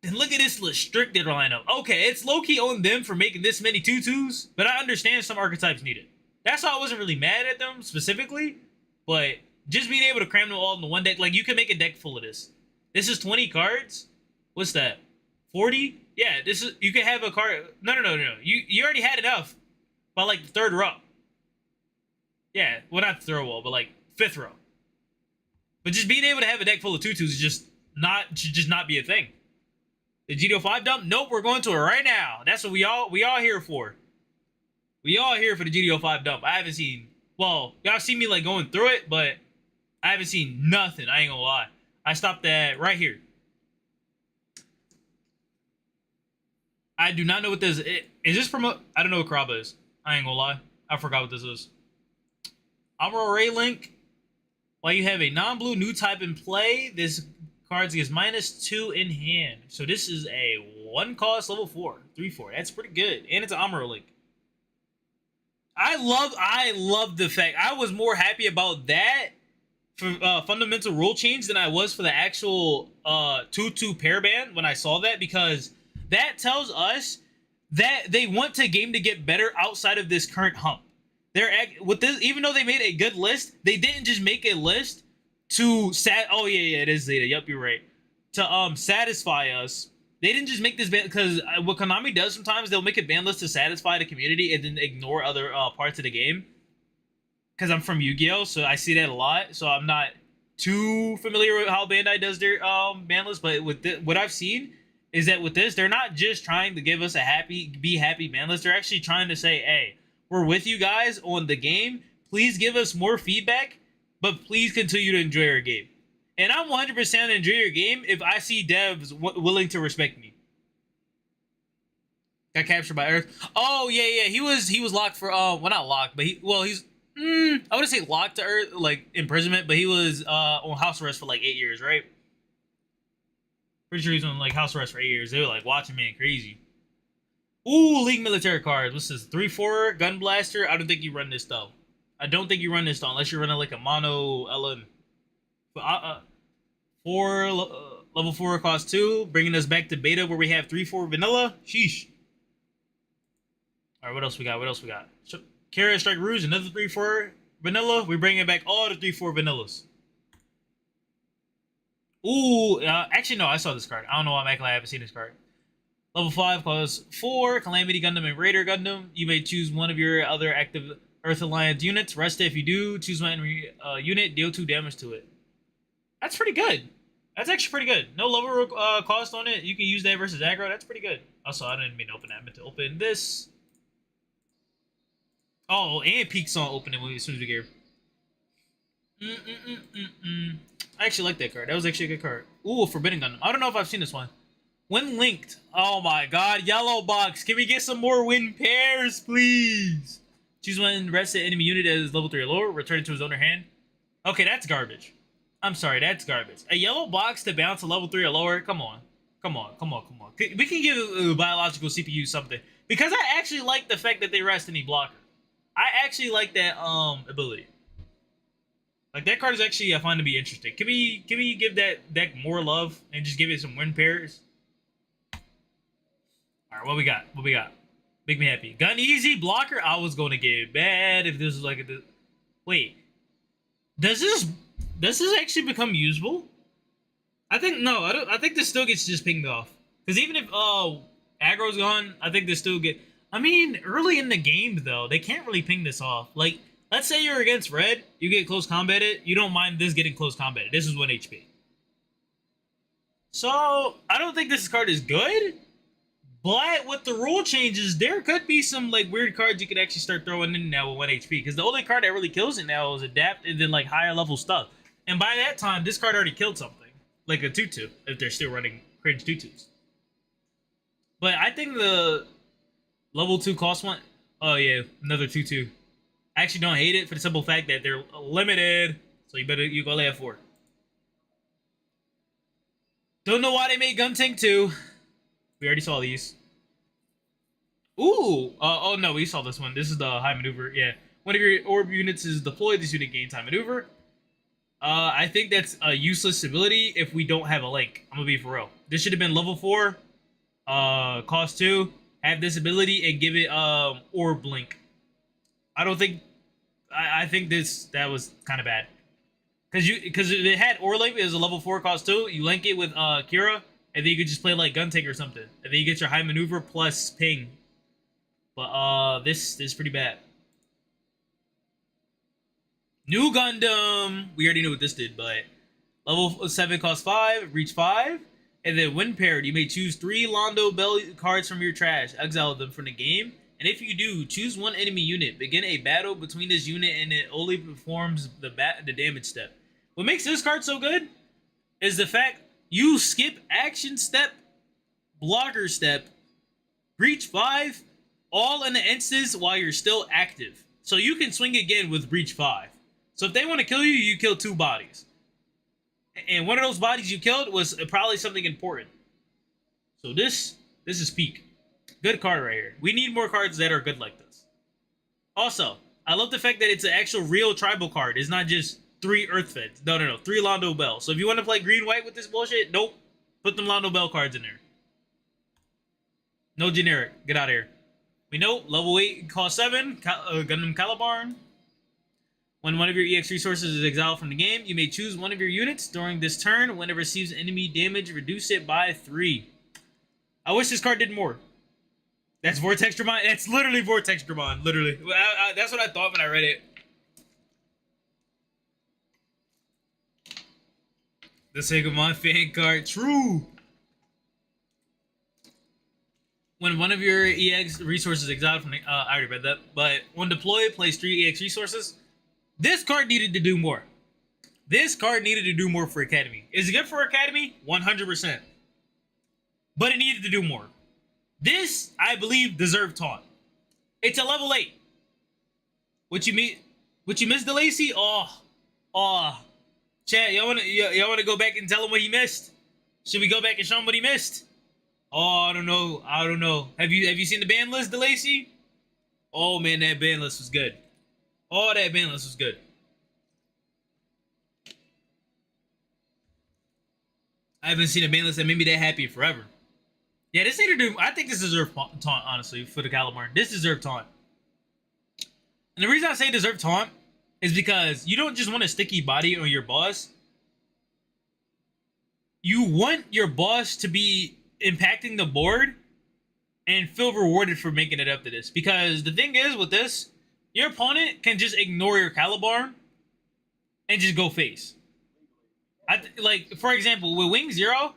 And look at this restricted lineup. Okay, it's low-key on them for making this many tutus, but I understand some archetypes need it. That's why I wasn't really mad at them specifically, but just being able to cram them all into one deck, like, you can make a deck full of this. This is 20 cards? What's that? 40? Yeah, this is, you can have a card. No. You already had enough by, like, the 3rd row. Yeah, well, not the 3rd row, but, like, 5th row. But just being able to have a deck full of tutus should just not be a thing. The GD05 dump? Nope, we're going to it right now. That's what we all here for. We all here for the GD05 dump. I haven't seen, well, y'all see me like going through it, but I haven't seen nothing. I ain't gonna lie. I stopped at right here. I do not know what this is. Is this from I don't know what Kraba is. I ain't gonna lie. I forgot what this is. Amuro Ray Link. While you have a non-blue new type in play, this cards gets -2 in hand. So this is a 1 cost level 4, 3/4. That's pretty good. And it's an Amuro Link. I love the fact I was more happy about that for fundamental rule change than I was for the actual 2/2 pair ban when I saw that, because that tells us that they want the game to get better outside of this current hump. They're with this, even though they made a good list, they didn't just make a list to oh yeah, it is Zeta. Yep, you're right. To satisfy us They didn't just make this ban because what Konami does sometimes, they'll make a ban list to satisfy the community and then ignore other parts of the game. Because I'm from Yu-Gi-Oh, so I see that a lot. So I'm not too familiar with how Bandai does their ban list, but with what I've seen is that with this, they're not just trying to give us a be happy ban list. They're actually trying to say, hey, we're with you guys on the game. Please give us more feedback, but please continue to enjoy your game. And I'm 100% enjoy your game if I see devs willing to respect me. Got captured by Earth. Oh yeah. He was locked for well, not locked, but he's I wouldn't say locked to Earth, like imprisonment, but he was on house arrest for like 8 years, right? Pretty sure he's on like house arrest for 8 years. They were like watching me crazy. Ooh, League military cards. What's this? 3/4 gun blaster. I don't think you run this though. I don't think you run this though, unless you're running like a mono LM. But level 4 cost 2, bringing us back to beta where we have 3/4 vanilla. Sheesh. All right, what else we got? Kara Strike Rouge, another 3/4 vanilla. We're bringing back all the 3/4 vanillas. Ooh, actually no, I saw this card. I don't know why I'm acting like I haven't seen this card. Level 5 costs 4, Calamity Gundam and Raider Gundam. You may choose one of your other active Earth Alliance units. Rest it if you do. Choose one enemy unit, deal 2 damage to it. That's pretty good. That's actually pretty good. No level cost on it. You can use that versus aggro. That's pretty good. Also, I didn't mean to open that. I meant to open this. Oh, and Peak Song open it as soon as we get here. I actually like that card. That was actually a good card. Ooh, Forbidden Gundam. I don't know if I've seen this one. When linked. Oh my god, yellow box. Can we get some more win pairs, please? Choose one rested enemy unit that is level 3 or lower. Return it to his owner hand. Okay, that's garbage. I'm sorry, that's garbage. A yellow box to bounce to level 3 or lower? Come on. We can give biological CPU something. Because I actually like the fact that they rest any blocker. I actually like that ability. Like, that card is actually, I find to be interesting. Can we give that deck more love and just give it some win pairs? Alright, what we got? Make me happy. Gun easy, blocker. I was going to get bad if this was like a... Wait. Does this actually become usable? I think, no. I think this still gets just pinged off. Because even if aggro's gone, I think this still get... I mean, early in the game, though, they can't really ping this off. Like, let's say you're against red, you get close combated, you don't mind this getting close combated. This is 1 HP. So, I don't think this card is good, but with the rule changes, there could be some, like, weird cards you could actually start throwing in now with 1 HP, because the only card that really kills it now is Adapt and then, like, higher level stuff. And by that time, this card already killed something, like a Tutu, if they're still running cringe Tutus. But I think the... Level 2 cost 1. Oh, yeah. Another 2/2. I actually don't hate it for the simple fact that they're limited. So you go lay at 4. Don't know why they made Gun Tank 2. We already saw these. Ooh. Oh, no. We saw this one. This is the high maneuver. Yeah. One of your orb units is deployed. This unit gains high maneuver. I think that's a useless ability if we don't have a link. I'm going to be for real. This should have been level 4. Cost 2. Have this ability and give it orb blink. I don't think I think that was kind of bad. Because if it had orb link, it was a level 4 cost 2. You link it with Kira, and then you could just play like Gun Tank or something. And then you get your high maneuver plus ping. But this is pretty bad. New Gundam. We already knew what this did, but level 7 cost 5, reach 5. And then when paired, you may choose 3 Londo Bell cards from your trash, exile them from the game, and if you do, choose 1 enemy unit. Begin a battle between this unit and it only performs the damage step. What makes this card so good is the fact you skip action step, blocker step, breach 5, all in the instance while you're still active. So you can swing again with breach 5. So if they want to kill you, you kill 2 bodies. And one of those bodies you killed was probably something important. So this is peak. Good card right here. We need more cards that are good like this. Also, I love the fact that it's an actual real tribal card. It's not just 3 Earth Feds. No. 3 Londo Bell. So if you want to play green-white with this bullshit, nope. Put them Londo Bell cards in there. No generic. Get out of here. We know level 8 cost 7. Gundam Calibarn. When one of your EX resources is exiled from the game, you may choose one of your units during this turn. When it receives enemy damage, reduce it by 3. I wish this card did more. That's Vortex Dramon. That's literally Vortex Dramon. Literally. That's what I thought when I read it. The Sagamon fan card. True. When one of your EX resources exiled from the... I already read that. But when deployed, place 3 EX resources. This card needed to do more. This card needed to do more for Academy. Is it good for Academy? 100%. But it needed to do more. This, I believe, deserved taunt. It's a level 8. What you missed, DeLacy? Oh. Chat, y'all wanna go back and tell him what he missed? Should we go back and show him what he missed? Oh, I don't know. Have you seen the ban list, DeLacy? Oh man, that ban list was good. Oh, that ban list was good. I haven't seen a ban list that made me that happy forever. Yeah, this needed to do... I think this deserves taunt, honestly, for the Caliburn. This deserves taunt. And the reason I say deserve taunt is because you don't just want a sticky body on your boss. You want your boss to be impacting the board and feel rewarded for making it up to this. Because the thing is with this, your opponent can just ignore your Caliburn and just go face. Like, for example, with Wing Zero,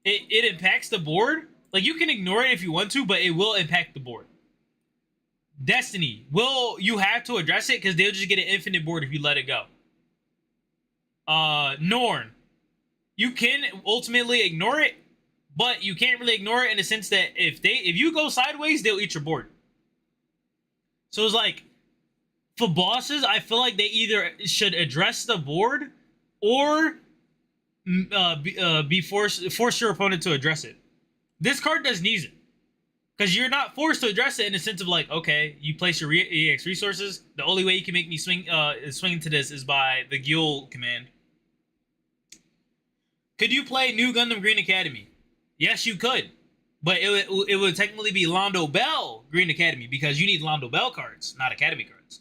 it impacts the board. Like, you can ignore it if you want to, but it will impact the board. Destiny, you have to address it because they'll just get an infinite board if you let it go. Norn, you can ultimately ignore it, but you can't really ignore it in the sense that if you go sideways, they'll eat your board. So it's like, for bosses, I feel like they either should address the board or force your opponent to address it. This card does neither. Because you're not forced to address it in the sense of like, okay, you place your EX resources. The only way you can make me swing into this is by the Gil command. Could you play New Gundam Green Academy? Yes, you could. But it would technically be Londo Bell Green Academy because you need Londo Bell cards, not Academy cards.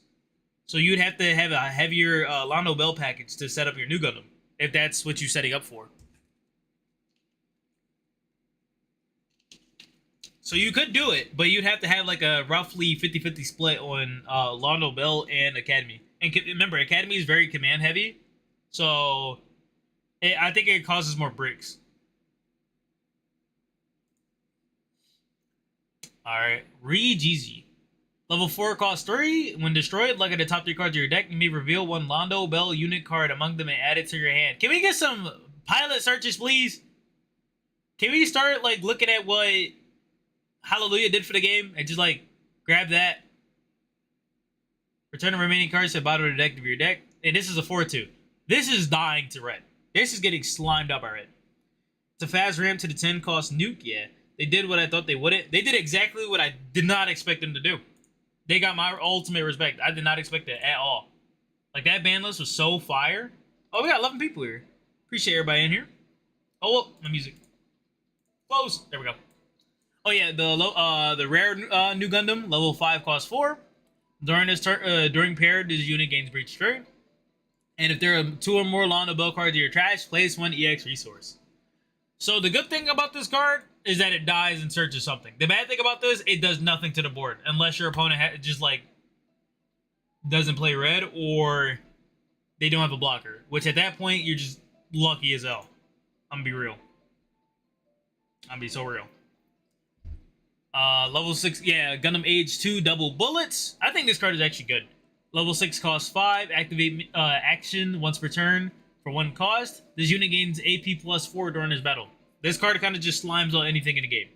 So you'd have to have a heavier Londo Bell package to set up your New Gundam, if that's what you're setting up for. So you could do it, but you'd have to have like a roughly 50-50 split on Londo Bell and Academy. And remember, Academy is very command heavy, so I think it causes more bricks. Alright, Re-Jeezy. Level 4 cost 3. When destroyed, look at the top 3 cards of your deck. You may reveal one Londo Bell unit card among them and add it to your hand. Can we get some pilot searches, please? Can we start like looking at what Hallelujah did for the game and just like grab that? Return the remaining cards to the bottom of the deck of your deck. And this is a 4-2. This is dying to red. This is getting slimed up by red. It's a fast ramp to the 10 cost nuke. Yeah, they did what I thought they wouldn't. They did exactly what I did not expect them to do. They got my ultimate respect. I did not expect it at all. Like, that ban list was so fire. Oh, we got 11 people here. Appreciate everybody in here. Oh, well, the music. Close. There we go. Oh yeah, the rare New Gundam level 5 costs 4. During this during paired, this unit gains breach strength. And if there are 2 or more Londo Bell cards in your trash, place 1 EX resource. So the good thing about this card is that it dies in search of something. The bad thing about this, it does nothing to the board unless your opponent just like doesn't play red or they don't have a blocker. Which at that point you're just lucky as hell. I'm gonna be real. I'm gonna be so real. Level 6, yeah, Gundam Age 2 double bullets. I think this card is actually good. Level 6 costs 5. Activate action once per turn for 1 cost. This unit gains AP plus 4 during this battle. This card kind of just slimes out anything in the game.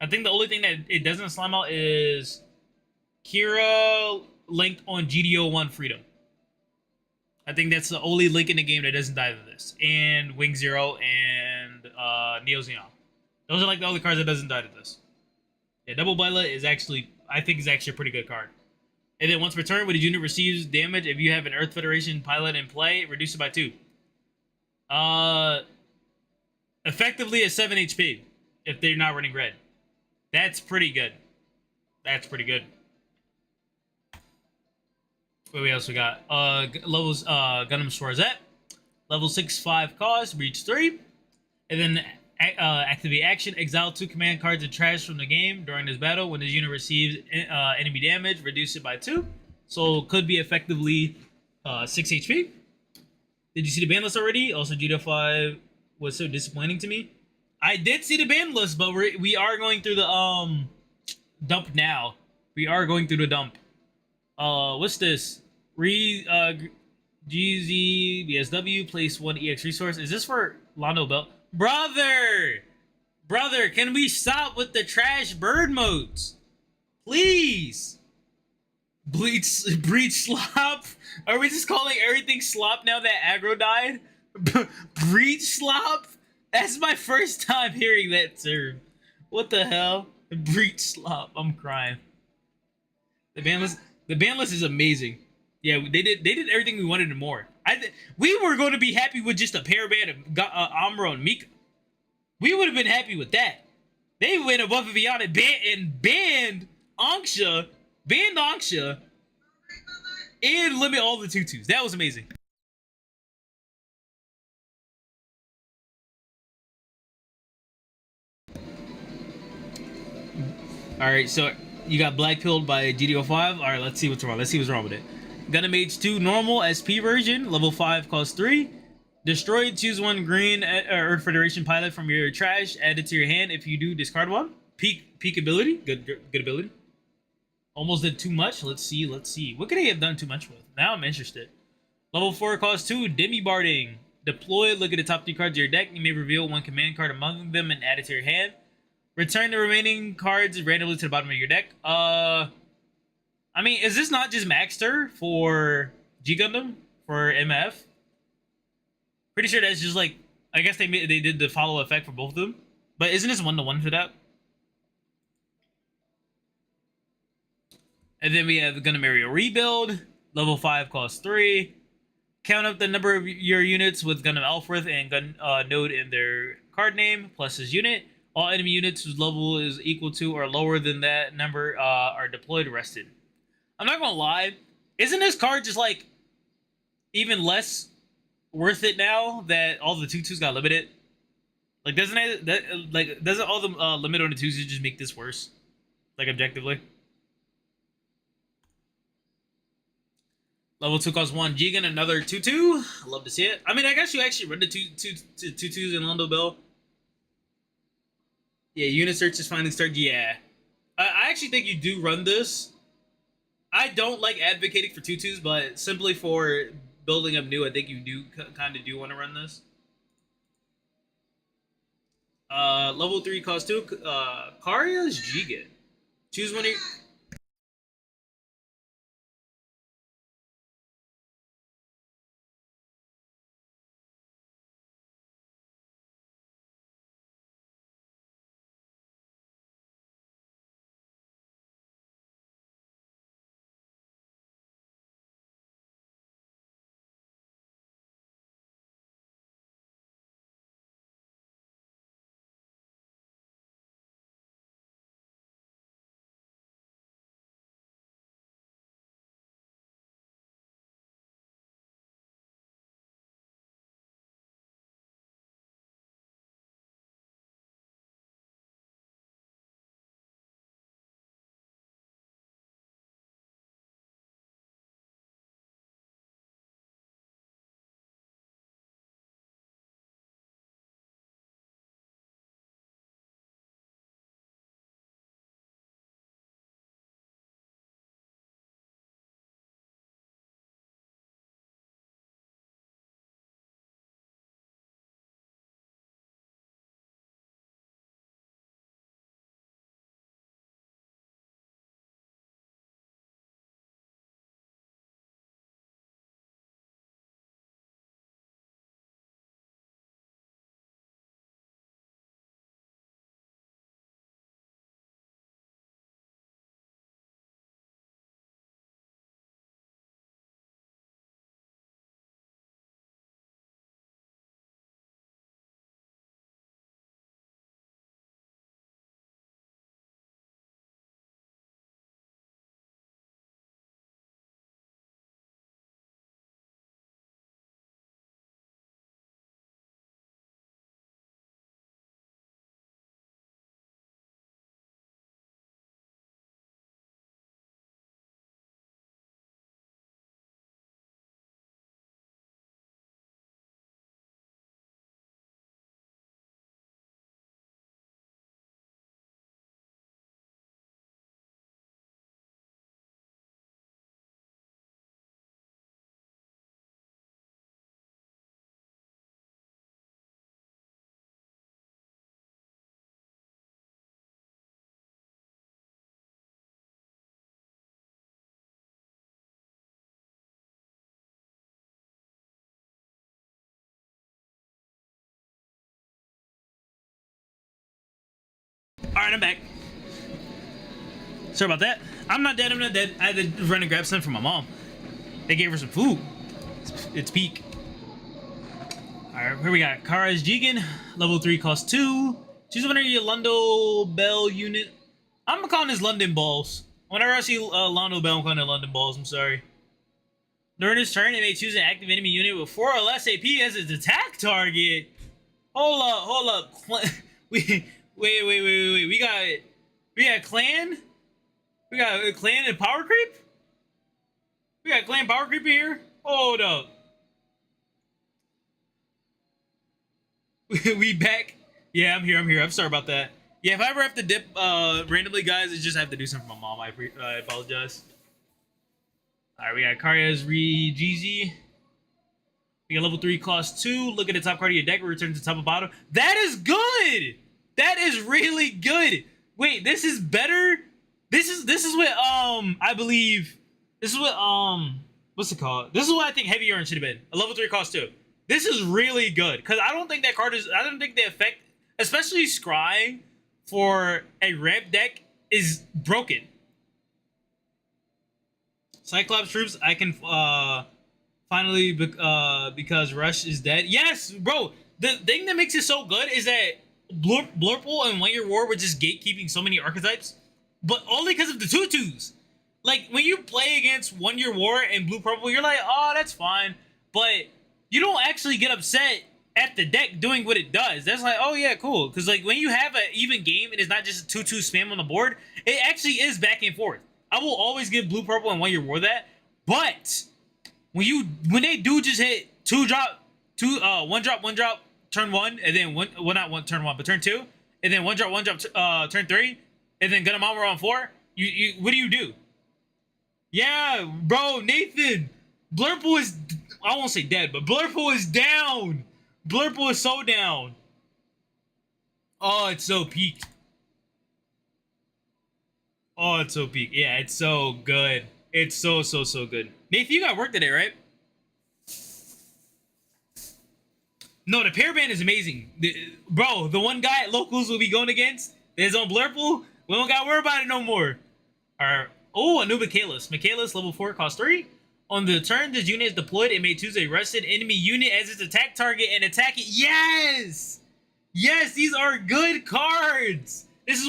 I think the only thing that it doesn't slime out is Kira linked on GD01 Freedom. I think that's the only link in the game that doesn't die to this. And Wing Zero and Neo Xeon. Those are like the only cards that doesn't die to this. Yeah, Double Bella is actually, I think, is actually a pretty good card. And then once per turn, when the unit receives damage, if you have an Earth Federation pilot in play, reduce it by 2. Effectively at 7 HP if they're not running red. That's pretty good. That's pretty good. What else we got? Levels, Gundam Schwarzette. Level 6, 5 cost, breach 3. And then Activate action. Exile 2 command cards and trash from the game during this battle. When this unit receives enemy damage, reduce it by 2. So could be effectively 6 HP. Did you see the ban list already? Also, GD05 was so disappointing to me. I did see the ban list, but we are going through the dump now. We are going through the dump. What's this? GZ BSW place 1 EX resource. Is this for Londo Belt? Brother, can we stop with the trash bird modes? Please. Breach slop? Are we just calling everything slop now that aggro died? Breach slop? That's my first time hearing that term. What the hell? Breach slop. I'm crying. The ban list is amazing. Yeah, they did everything we wanted and more. We were going to be happy with just a pair band of Amuro and Mika. We would have been happy with that. They went above and beyond and banned Anksha, and limit all the tutus. That was amazing. All right, so you got black pilled by GD05. All right, let's see what's wrong. Let's see what's wrong with it. Gundam Age 2 normal SP version, level 5, cost 3. Destroyed, choose 1 green Earth Federation pilot from your trash, add it to your hand. If you do, discard 1. Peak ability, good ability. Almost did too much. Let's see. What could he have done too much with? Now I'm interested. Level 4, cost 2, Demi Barding. Deploy, look at the top 3 cards of your deck. You may reveal 1 command card among them and add it to your hand. Return the remaining cards randomly to the bottom of your deck. I mean, is this not just Maxter for G Gundam for MF? Pretty sure that's just like, I guess they did the follow effect for both of them. But isn't this 1-to-1 for that? And then we have the Gundam Area Rebuild. Level 5 costs 3. Count up the number of your units with Gundam Alfred and Gun node in their card name plus his unit. All enemy units whose level is equal to or lower than that number are deployed rested. I'm not gonna lie, isn't this card just like even less worth it now that all the tutus got limited? Like, doesn't all the limit on the tutus just make this worse? Like, objectively. Level 2 costs 1 Gigan, another tutu. I love to see it. I mean, I guess you actually run the tutus in Londo Bell. Yeah, unit search is finding start. Yeah. I actually think you do run this. I don't like advocating for tutus, but simply for building up new, I think you do kind of do want to run this. Level 3 cost 2. Karya's Gigan. Choose one of your... Alright, I'm back. Sorry about that. I'm not dead, I'm not dead. I had to run and grab something from my mom. They gave her some food. It's peak. Alright, here we got Kara's Jigen. Level 3 cost 2. Choose one of your Lundo Bell unit. I'm calling this London Balls. Whenever I see Londo Bell, I'm calling it London Balls. I'm sorry. During his turn, it may choose an active enemy unit with 4 or less AP as its attack target. Hold up. Wait. We got clan? We got a clan and power creep? We got clan power creep in here? Hold up. We back? Yeah, I'm here. I'm sorry about that. Yeah, if I ever have to dip randomly, guys, I just have to do something for my mom. I apologize. Alright, we got Karya's Jeezy. We got level 3 cost 2. Look at the top card of your deck. Return to top of bottom. That is good! That is really good! Wait, this is better? This is what I believe. This is what what's it called? This is what I think Heavy Urn should have been. A level 3 cost 2. This is really good. Because I don't think that card is, I don't think the effect, especially scrying for a ramp deck, is broken. Cyclops troops, I can finally because Rush is dead. Yes, bro. The thing that makes it so good is that Blurple and 1 Year War were just gatekeeping so many archetypes, but only because of the tutus. Like when you play against 1 Year War and Blue Purple, you're like, oh, that's fine, but you don't actually get upset at the deck doing what it does. That's like, oh yeah, cool. Because like when you have an even game and it's not just a 2-2 spam on the board, it actually is back and forth. I will always give Blue Purple and 1 Year War that, but when they do just hit 1 drop turn 1, and then turn 1 but turn 2, and then 1 drop turn 3, and then Gundam Armor on 4, you what do? Yeah, bro, Nathan, Blurple is, I won't say dead, but Blurple is down. Blurple is so down. Oh, it's so peaked. Oh, it's so peak. Yeah, it's so good. It's so good. Nathan, you got work today, right? No, the pair band is amazing. Bro, the one guy at locals will be going against is on Blurple. We don't got to worry about it no more. Alright. Oh, a new Michaelis. Michaelis, level 4, cost 3. On the turn this unit is deployed, it may choose a rested enemy unit as its attack target and attack it. Yes! Yes, these are good cards! This is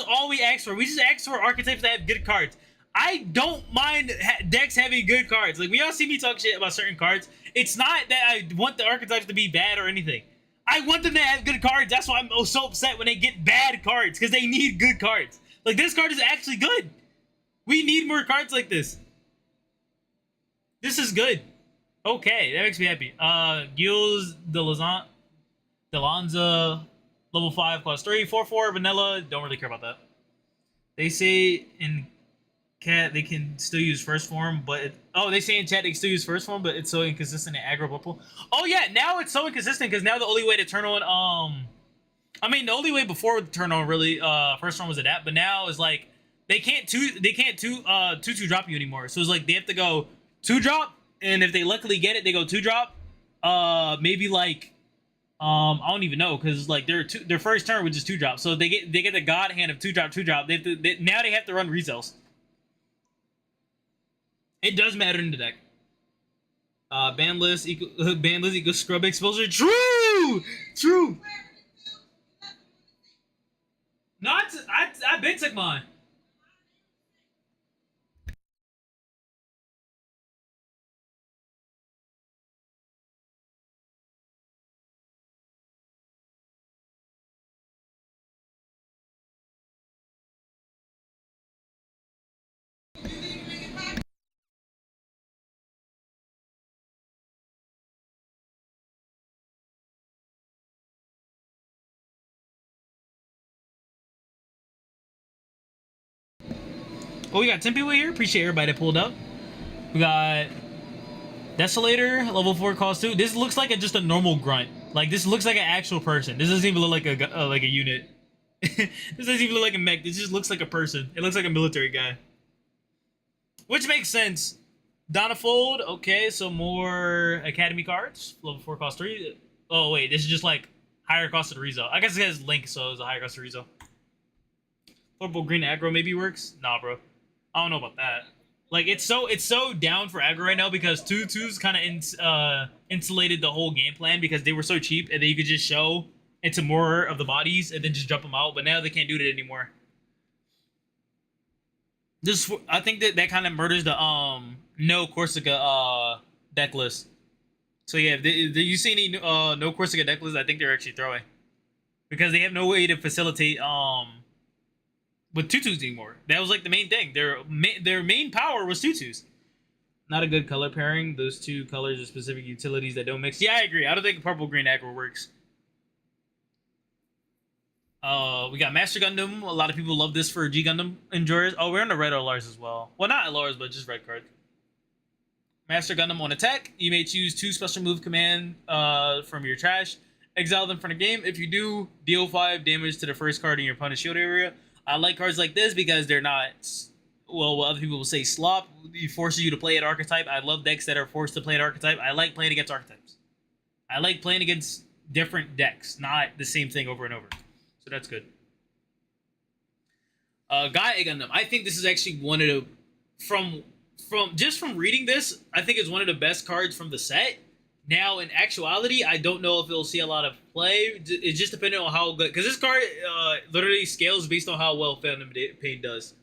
all we ask for. We just ask for archetypes that have good cards. I don't mind decks having good cards. Like, when y'all see me talk shit about certain cards, it's not that I want the archetypes to be bad or anything. I want them to have good cards. That's why I'm so upset when they get bad cards, because they need good cards. Like, this card is actually good. We need more cards like this. This is good. Okay, that makes me happy. Gilles Delanza, level 5, cost 3, 4/4, vanilla. Don't really care about that. They say in cat they can still use first form, but they say in chat they can still use first form, but it's so inconsistent in aggro purple. Oh yeah, now it's so inconsistent because now the only way to turn on the only way before to turn on really first form was adapt, but now is like they can't two drop you anymore. So it's like they have to go 2 drop, and if they luckily get it, they go 2 drop. Maybe like I don't even know, because like their first turn was just 2 drop, so they get the god hand of 2 drop. Now they have to run resells. It does matter in the deck. Banlist equals scrub exposure. True. No, I been took mine. Oh, we got 10 people here. Appreciate everybody that pulled up. We got Desolator, level 4, cost 2. This looks like just a normal grunt. Like, this looks like an actual person. This doesn't even look like a unit. This doesn't even look like a mech. This just looks like a person. It looks like a military guy. Which makes sense. Donafold. Okay, so more Academy cards. Level 4, cost 3. Oh, wait. This is just like higher cost of the rezo. I guess it has Link, so it's a higher cost of rezo. Purple green aggro maybe works. Nah, bro. I don't know about that. Like it's so down for aggro right now because twos kind of insulated the whole game plan because they were so cheap and then you could just show into more of the bodies and then just jump them out. But now they can't do that anymore. This I think that kind of murders the no Corsica deck list. So yeah, if you see any no Corsica deck list, I think they're actually throwing because they have no way to facilitate with tutus anymore. That was like the main thing. Their main power was tutus. Not a good color pairing. Those two colors are specific utilities that don't mix. Yeah, I agree. I don't think purple green aggro works. We got Master Gundam. A lot of people love this for G Gundam enjoyers. Oh, we're on the red LRs as well. Well, not LRs, but just red card. Master Gundam on attack. You may choose 2 special move command from your trash. Exile them from the game. If you do, deal 5 damage to the first card in your opponent's shield area. I like cards like this because they're not, well, what other people will say slop. It forces you to play an archetype. I love decks that are forced to play an archetype. I like playing against archetypes. I like playing against different decks, not the same thing over and over. So that's good. Gaia Gundam. I think this is actually one of the, from reading this, I think it's one of the best cards from the set. Now, in actuality, I don't know if it'll see a lot of play. It's just depending on how good... Because this card literally scales based on how well Phantom Pain does.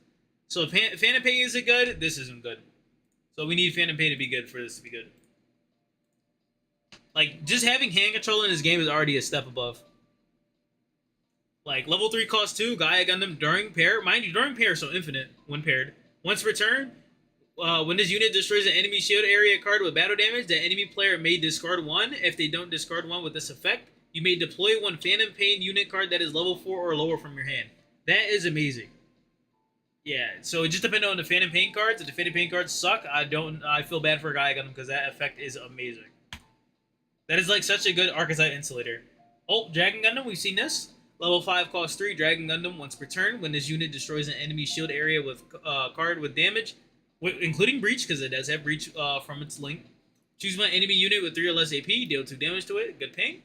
So if Phantom Pain isn't good, this isn't good. So we need Phantom Pain to be good for this to be good. Like, just having hand control in this game is already a step above. Like, level 3 cost 2, Gaia Gundam during pair. Mind you, during pair, so infinite when paired. Once returned... when this unit destroys an enemy shield area card with battle damage, the enemy player may discard 1. If they don't discard 1 with this effect, you may deploy 1 Phantom Pain unit card that is level 4 or lower from your hand. That is amazing. Yeah, so it just depends on the Phantom Pain cards. If the Phantom Pain cards suck, I feel bad for Gaia Gundam because that effect is amazing. That is like such a good archetype insulator. Oh, Dragon Gundam, we've seen this. Level 5 cost 3, Dragon Gundam. Once per turn, when this unit destroys an enemy shield area with card with damage, including Breach, because it does have Breach from its link. Choose my enemy unit with 3 or less AP, deal 2 damage to it, good ping.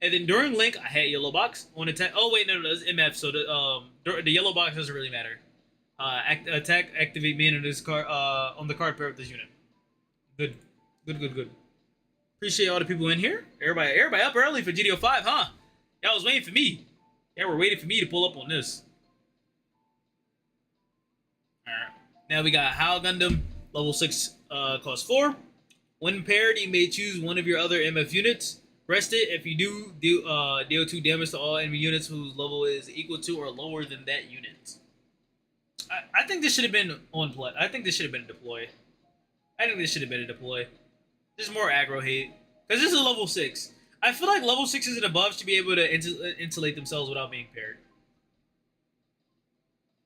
And then during link, I had yellow box. On attack, oh wait, no, that's MF, so the yellow box doesn't really matter. Attack, activate main on this card, on the card pair with this unit. Good. Appreciate all the people in here. Everybody up early for GD05, huh? Y'all was waiting for me. Y'all were waiting for me to pull up on this. Alright. Now we got Hal Gundam, level 6, cost 4. When paired, you may choose one of your other MF units. Rest it. If you do, deal 2 damage to all enemy units whose level is equal to or lower than that unit. I think this should have been on play. I think this should have been a deploy. There's more aggro hate. Because this is level 6. I feel like level 6s and above should be able to insulate themselves without being paired.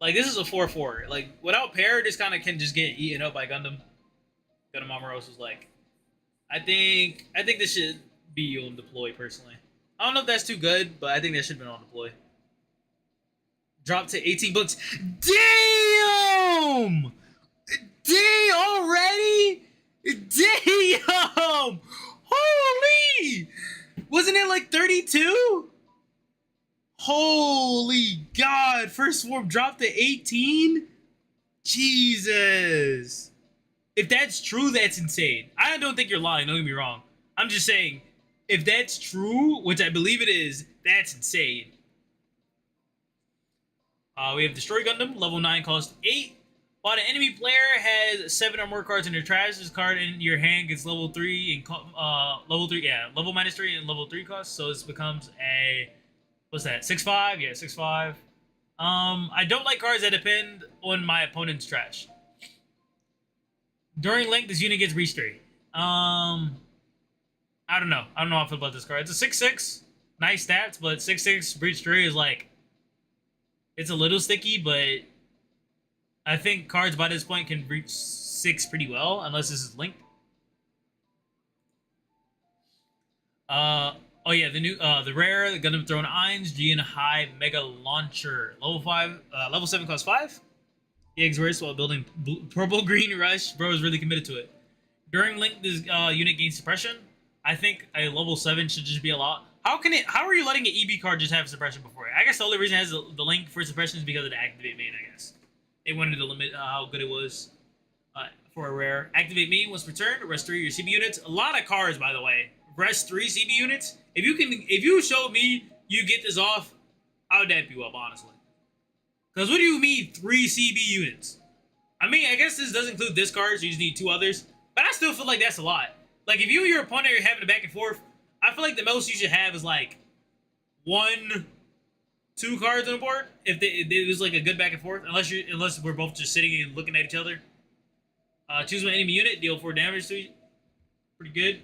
Like, this is a 4-4. Like, without pair, this kind of can just get eaten up by Gundam. Gundam Amoros was like, I think this should be on deploy, personally. I don't know if that's too good, but I think that should have been on deploy. Drop to 18 books. Damn! Damn, already? Damn! Holy! Wasn't it like 32? Holy God! First swarm dropped to 18? Jesus. If that's true, that's insane. I don't think you're lying, don't get me wrong. I'm just saying, if that's true, which I believe it is, that's insane. We have Destroy Gundam, level 9, cost 8. While the enemy player has 7 or more cards in their trash, this card in your hand gets level 3 and level -3 and level 3 cost. So this becomes a, what's that? 6/5? Yeah, 6/5. I don't like cards that depend on my opponent's trash. During link, this unit gets Breach 3. I don't know. I don't know how I feel about this card. It's a 6/6. Nice stats, but 6/6 Breach 3 is like, it's a little sticky, but I think cards by this point can reach 6 pretty well, unless this is linked. Oh yeah, the new, the rare, the Gundam Throne Eins, GD05 Mega Launcher. Level 7 cost 5. The eggs worse while building Purple Green Rush. Bro is really committed to it. During link, this unit gains suppression. I think a level 7 should just be a lot. How are you letting an EB card just have suppression before it? I guess the only reason it has the link for suppression is because of the activate main. I guess they wanted to limit how good it was for a rare. Activate main once returned. Rest 3 of your CB units. A lot of cards, by the way. Rest 3 CB units. If you show me you get this off, I would dap you up, honestly. Because what do you mean 3 CB units? I mean, I guess this does include this card, so you just need 2 others. But I still feel like that's a lot. Like, if you and your opponent are having a back and forth, I feel like the most you should have is like 1, 2 cards on the board. If it was like a good back and forth, unless we're both just sitting and looking at each other. Choose one enemy unit, deal 4 damage to you. Pretty good.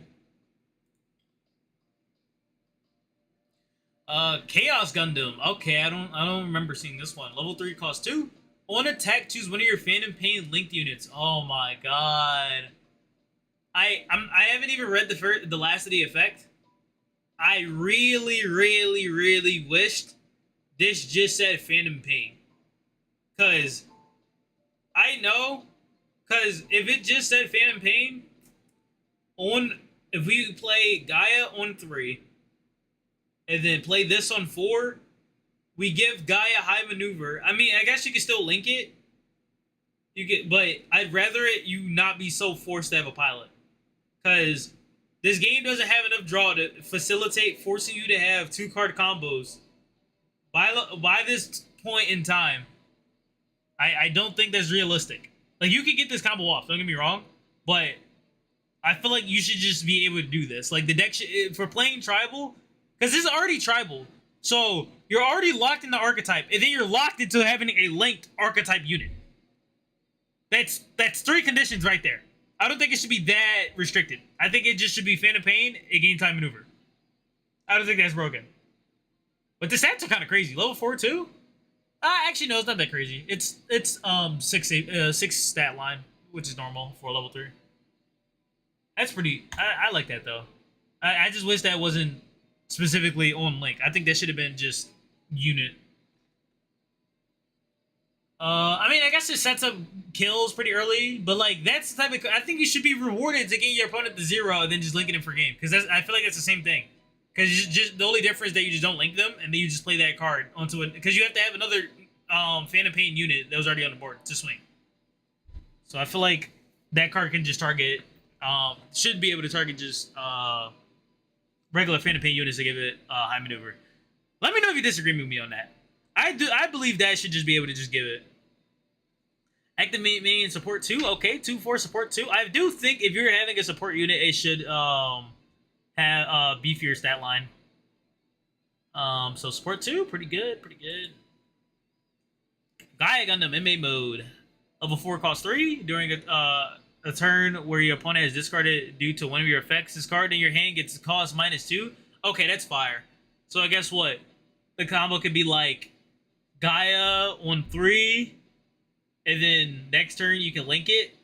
Chaos Gundam. Okay, I don't remember seeing this one. Level 3 cost 2. On attack, choose one of your Phantom Pain linked units. Oh my god. I haven't even read the last of the effect. I really, really, really wished this just said Phantom Pain. Cause if it just said Phantom Pain, if we play Gaia on 3, and then play this on 4, we give Gaia high maneuver. I mean, I guess you can still link it. But I'd rather you not be so forced to have a pilot. Because this game doesn't have enough draw to facilitate forcing you to have 2 card combos. By this point in time, I don't think that's realistic. Like, you can get this combo off, don't get me wrong. But I feel like you should just be able to do this. Like, the deck for playing tribal, because this is already tribal. So you're already locked in the archetype, and then you're locked into having a linked archetype unit. That's 3 conditions right there. I don't think it should be that restricted. I think it just should be Phantom Pain and Game Time Maneuver. I don't think that's broken. But the stats are kind of crazy. Level 4 too? Actually no, it's not that crazy. It's 6 stat line, which is normal for level 3. That's pretty. I like that though. I just wish that wasn't specifically on link. I think that should have been just unit. I mean, I guess it sets up kills pretty early, but like that's the type of. I think you should be rewarded to get your opponent to 0 and then just linking him for game, because I feel like it's the same thing. Because just the only difference is that you just don't link them and then you just play that card onto it, because you have to have another Phantom Pain unit that was already on the board to swing. So I feel like that card can just target. Should be able to target just regular Phantom Pain units to give it high maneuver. Let me know if you disagree with me on that. I believe that should just be able to just give it. Activate main support 2. Okay, 2/4 support 2. I do think if you're having a support unit, it should have beefier stat line. So support 2, pretty good, pretty good. Gaia Gundam MA mode. Level 4 cost 3. During a turn where your opponent has discarded due to one of your effects, this card in your hand gets cost -2. Okay, that's fire. So I guess what? The combo could be like Gaia on 3, and then next turn you can link it.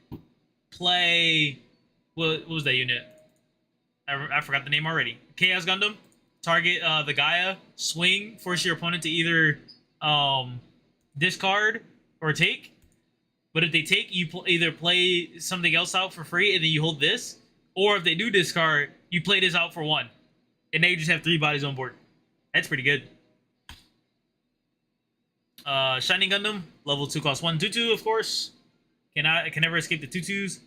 Play what was that unit? I forgot the name already. Chaos Gundam. Target the Gaia. Swing. Force your opponent to either discard or take. But if they take, you either play something else out for free and then you hold this. Or if they do discard, you play this out for 1. And now you just have 3 bodies on board. That's pretty good. Shining Gundam. Level 2 cost 1. 2/2, of course. Can never escape the 2/2s.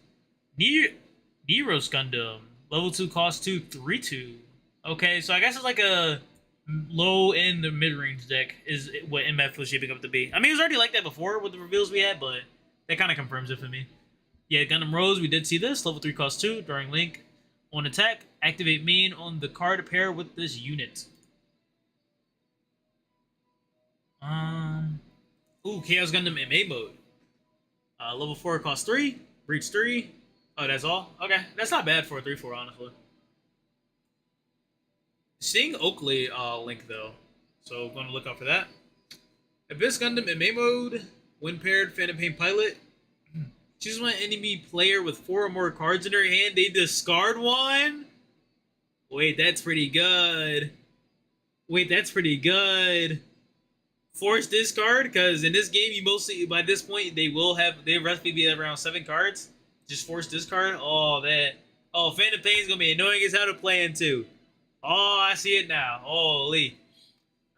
Neros Gundam. Level 2 cost 2. 3/2. Okay, so I guess it's like a low end mid-range deck is what MF was shaping up to be. I mean, it was already like that before with the reveals we had, but that kind of confirms it for me. Yeah, Gundam Rose, we did see this. Level 3 cost 2. During link, on attack, activate main on the card pair with this unit. Ooh, Chaos Gundam MA mode. Level 4 cost 3. Breach 3. Oh, that's all? Okay, that's not bad for a 3/4, honestly. Seeing Oakley link though, so I'm gonna look out for that. Abyss Gundam MA mode. When paired Phantom Pain Pilot. Choose one enemy player with 4 or more cards in their hand. They discard 1. Wait, that's pretty good. Wait, that's pretty good. Force discard, because in this game you mostly by this point they roughly be around 7 cards. Just force discard. Oh, Phantom Pain's gonna be annoying as hell to play into. Oh, I see it now. Holy.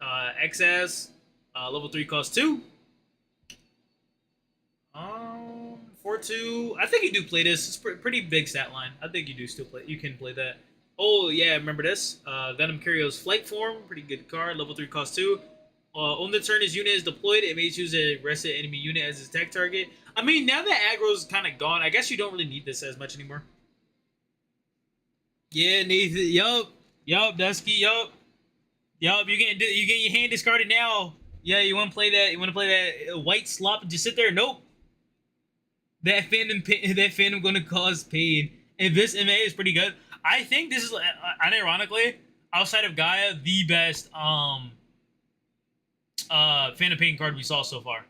XS, level 3 cost 2. 4-2. I think you do play this. It's pretty big stat line. I think you do still play. You can play that. Oh, yeah, remember this. Venom Curio's Flight Form. Pretty good card. Level 3 cost 2. On the turn his unit is deployed, it may choose a rested enemy unit as its attack target. I mean, now that aggro's kind of gone, I guess you don't really need this as much anymore. Yeah, Nathan. Yup, Dusky. Yup. You getting your hand discarded now. Yeah, you want to play that? You want to play that white slop and just sit there? Nope. That phantom going to cause pain. And this MA is pretty good. I think this is, unironically, outside of Gaia, the best Phantom Pain card we saw so far.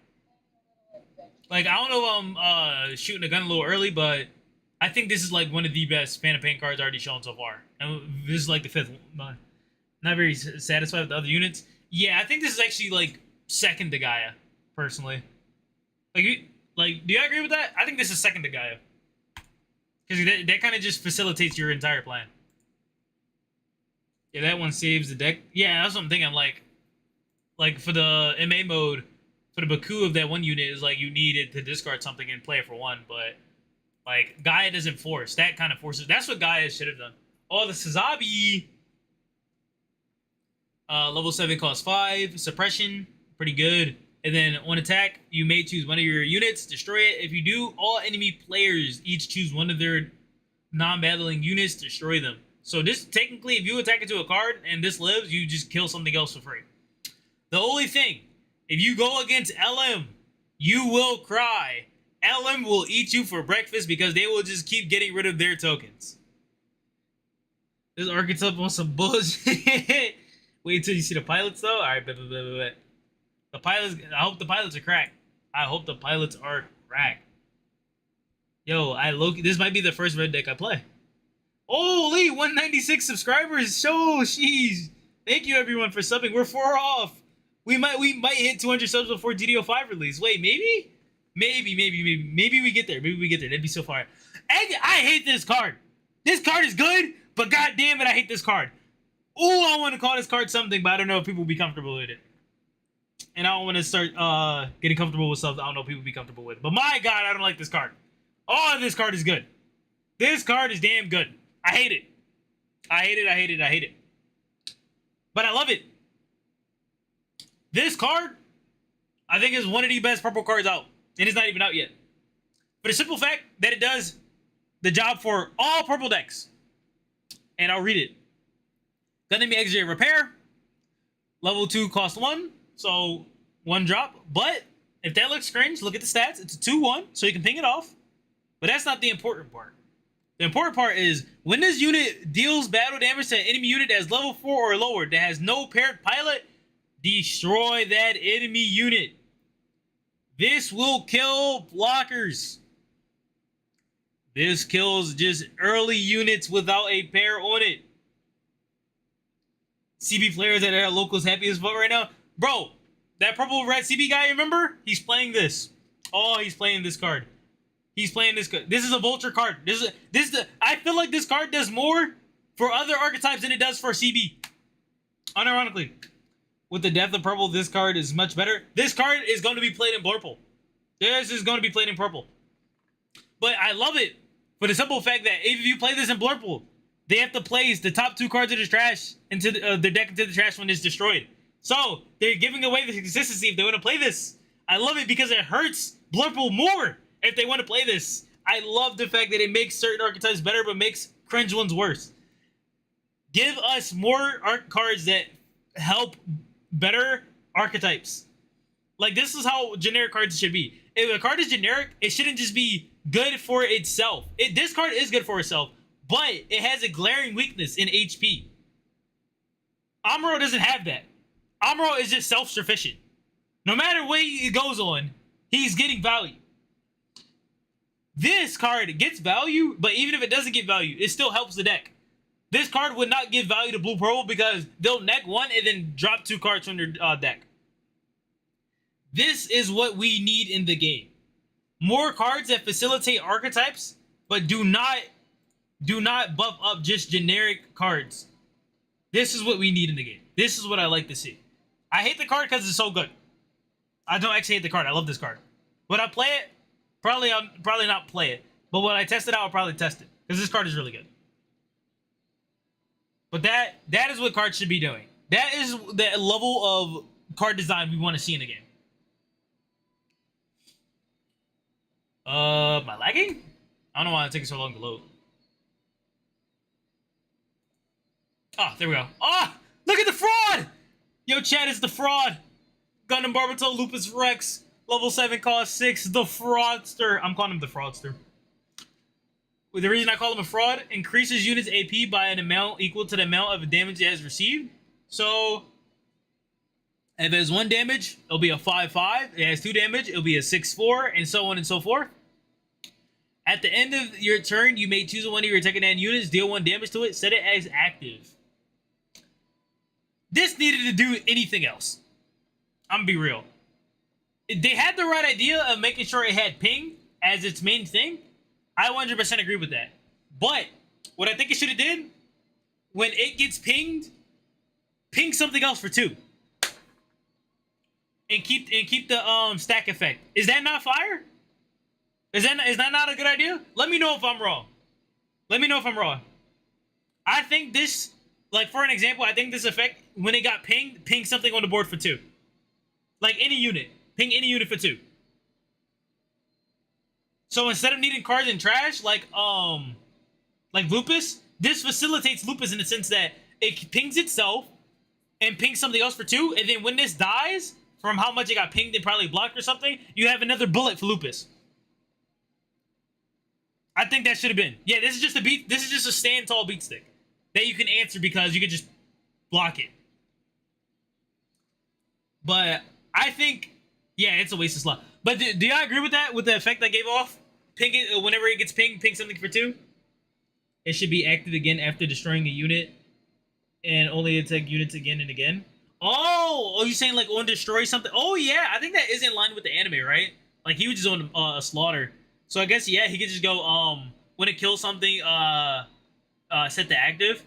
Like, I don't know if I'm shooting the gun a little early, but I think this is like one of the best Phantom Pain cards already shown so far. And this is like the 5th one. Not very satisfied with the other units. Yeah, I think this is actually like second to Gaia, personally. Like, do you agree with that? I think this is second to Gaia. Because that kind of just facilitates your entire plan. Yeah, that one saves the deck. Yeah, that's what I'm thinking. I'm like for the MA mode, for the Baku of that one unit is like you needed to discard something and play it for one, but like Gaia doesn't force. That kind of forces. That's what Gaia should have done. Oh, the Sazabi. Level 7 costs 5. Suppression, pretty good. And then on attack, you may choose one of your units, destroy it. If you do, all enemy players each choose one of their non-battling units, destroy them. So this, technically, if you attack into a card and this lives, you just kill something else for free. The only thing, if you go against LM, you will cry. LM will eat you for breakfast because they will just keep getting rid of their tokens. This archetype on some bullshit. Wait until you see the pilots, though. All right, bet. The pilots. I hope the pilots are cracked. I hope the pilots are cracked. Yo, this might be the first red deck I play. Holy, 196 subscribers. So, jeez. Thank you everyone for subbing. We're 4 off. We might hit 200 subs before GD05 release. Wait, maybe? Maybe we get there. Maybe we get there. That'd be so far. And I hate this card. This card is good, but god damn it, I hate this card. Oh, I want to call this card something, but I don't know if people will be comfortable with it. And I don't want to start getting comfortable with stuff I don't know if people will be comfortable with. But my god, I don't like this card. Oh, this card is good. This card is damn good. I hate it. I hate it. But I love it. This card, I think, is one of the best purple cards out. And it's not even out yet. For the simple fact that it does the job for all purple decks. And I'll read it. Gundam XJ Repair. Level 2 cost 1. So 1 drop. But if that looks cringe, look at the stats. It's a 2-1, so you can ping it off. But that's not the important part. The important part is when this unit deals battle damage to an enemy unit that is level 4 or lower that has no paired pilot, destroy that enemy unit. This will kill blockers. This kills just early units without a pair on it. CB players that are locals happy as fuck right now. Bro, that purple red CB guy, remember? He's playing this. Oh, he's playing this card. He's playing this card. This is a vulture card. I feel like this card does more for other archetypes than it does for CB. Unironically. With the depth of purple, this card is much better. This card is going to be played in purple. This is going to be played in purple. But I love it for the simple fact that if you play this in purple, they have to place the top 2 cards of the trash into their deck into the trash when it's destroyed. So they're giving away the consistency if they want to play this. I love it because it hurts Blurple more if they want to play this. I love the fact that it makes certain archetypes better but makes cringe ones worse. Give us more art cards that help better archetypes. Like, this is how generic cards should be. If a card is generic, it shouldn't just be good for itself. This card is good for itself, but it has a glaring weakness in HP. Amuro doesn't have that. Amuro is just self-sufficient. No matter what he goes on, he's getting value. This card gets value, but even if it doesn't get value, it still helps the deck. This card would not give value to Blue Purple because they'll neck 1 and then drop 2 cards from their deck. This is what we need in the game. More cards that facilitate archetypes, but do not buff up just generic cards. This is what we need in the game. This is what I like to see. I hate the card because it's so good. I don't actually hate the card. I love this card. Would I play it? I'll probably not play it. But when I test it out, I'll probably test it. Because this card is really good. But that is what cards should be doing. That is the level of card design we want to see in the game. Am I lagging? I don't know why it's taking so long to load. Ah, there we go. Ah, look at the fraud! Yo, chat, is the fraud. Gundam Barbato, Lupus Rex, level 7, cost 6, the fraudster. I'm calling him the fraudster. The reason I call him a fraud, increases units AP by an amount equal to the amount of damage it has received. So, if it has 1 damage, it'll be a 5-5. It has 2 damage, it'll be a 6-4, and so on and so forth. At the end of your turn, you may choose one of your attacking end units, deal 1 damage to it, set it as active. This needed to do anything else. I'm gonna be real. They had the right idea of making sure it had ping as its main thing. I 100% agree with that. But what I think it should have did, when it gets pinged, ping something else for 2. And keep the stack effect. Is that not fire? Is that not a good idea? Let me know if I'm wrong. Let me know if I'm wrong. I think this, like for an example, I think this effect, when it got pinged, ping something on the board for 2. Like any unit. Ping any unit for 2. So instead of needing cards in trash, like Lupus, this facilitates Lupus in the sense that it pings itself and pings something else for 2, and then when this dies, from how much it got pinged and probably blocked or something, you have another bullet for Lupus. I think that should have been. Yeah, this is just a stand tall beat stick that you can answer because you can just block it. But I think, yeah, it's a waste of slot. But do y'all agree with that? With the effect I gave off? Ping it whenever it gets pinged, ping something for 2. It should be active again after destroying a unit, and only attack units again and again. Oh, you saying like on destroy something? Oh yeah, I think that is in line with the anime, right? Like he was just on a slaughter. So I guess yeah, he could just go when it kills something, set to active.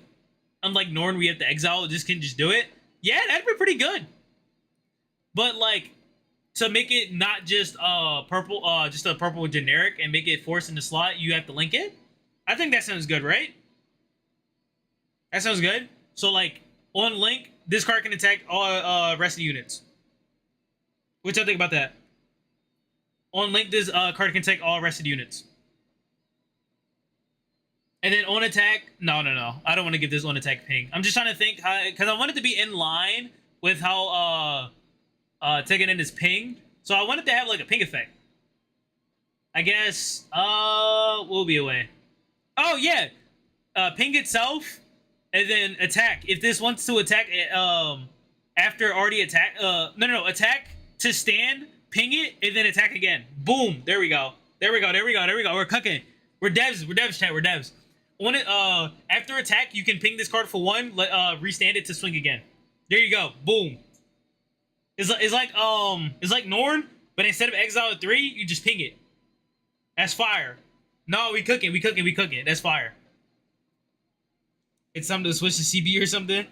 Unlike Norn, we have to exile. It just can just do it. Yeah, that'd be pretty good. But like, to make it not just purple, just a purple generic, and make it force in the slot, you have to link it. I think that sounds good, right? That sounds good. So like on link, this card can attack all rest of the units. What y'all think about that? On link, this card can take all rest of the units. And then on attack, no. I don't want to give this on attack ping. I'm just trying to think how, because I want it to be in line with how taking in is pinged. So I wanted to have like a ping effect. I guess we'll be away. Oh yeah, ping itself and then attack. If this wants to attack after already attack, no, attack to stand, ping it, and then attack again. Boom, there we go. We're cooking. We're devs, chat, we're devs. On it, after attack, you can ping this card for 1, restand it to swing again. There you go, boom. It's like Norn, but instead of exile at 3, you just ping it. That's fire. No, we cooking. That's fire. It's something to switch to CB or something.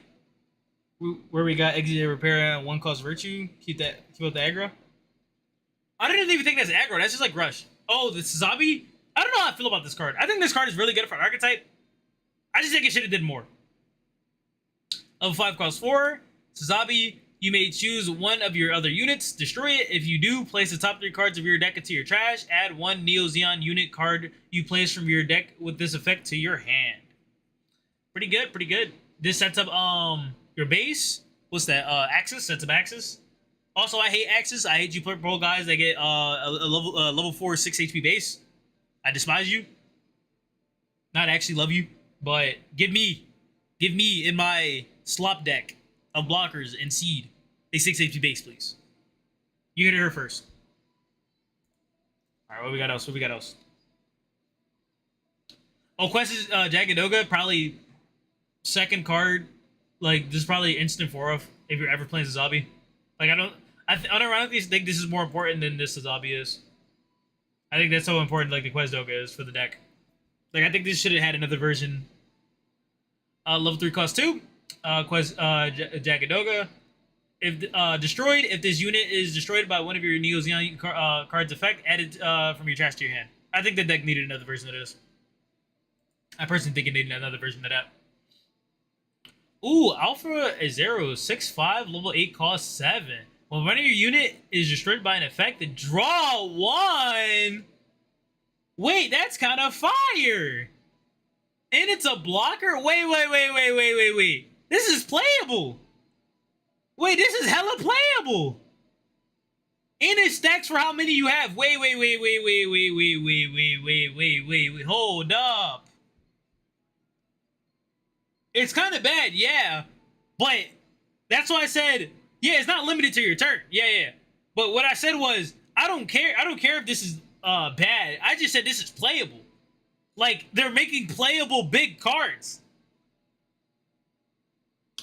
Where we got exit repair and 1 cost virtue. Keep up the aggro. I don't even think that's aggro. That's just like rush. Oh, the Suzabi. I don't know how I feel about this card. I think this card is really good for an archetype. I just think it should have did more. Level 5 cost 4. Suzabi. You may choose one of your other units, destroy it. If you do, place the top 3 cards of your deck into your trash. Add 1 Neo Zeon unit card you place from your deck with this effect to your hand. Pretty good. This sets up your base. What's that? Axis. Sets up Axis. Also, I hate Axis. I hate you pro guys that get a level 4 6 HP base. I despise you. Not actually love you, but give me in my slop deck of blockers and seed a 6 HP base, please. You heard it here first. All right, what we got else? Oh, Quest is Jagadoga, probably second card. Like, this is probably instant 4-of if you're ever playing Zabi. Like, I don't ironically think this is more important than this Zabi is. I think that's so important, like the Quest Doga is for the deck. Like, I think this should have had another version. Level 3 cost 2. Jagadoga. If destroyed, if this unit is destroyed by one of your Neo Zeon cards effect, add it from your trash to your hand. I think the deck needed another version of this. I personally think it needed another version of that. Ooh, Alpha Zero 6/5, level 8, cost 7. When one of your unit is destroyed by an effect, draw 1. Wait, that's kind of fire. And it's a blocker? Wait. This is playable. Wait, this is hella playable. And it stacks for how many you have. Wait. Hold up. It's kind of bad, yeah. But that's why I said, yeah, it's not limited to your turn. Yeah. But what I said was, I don't care. I don't care if this is bad. I just said this is playable. Like, they're making playable big cards.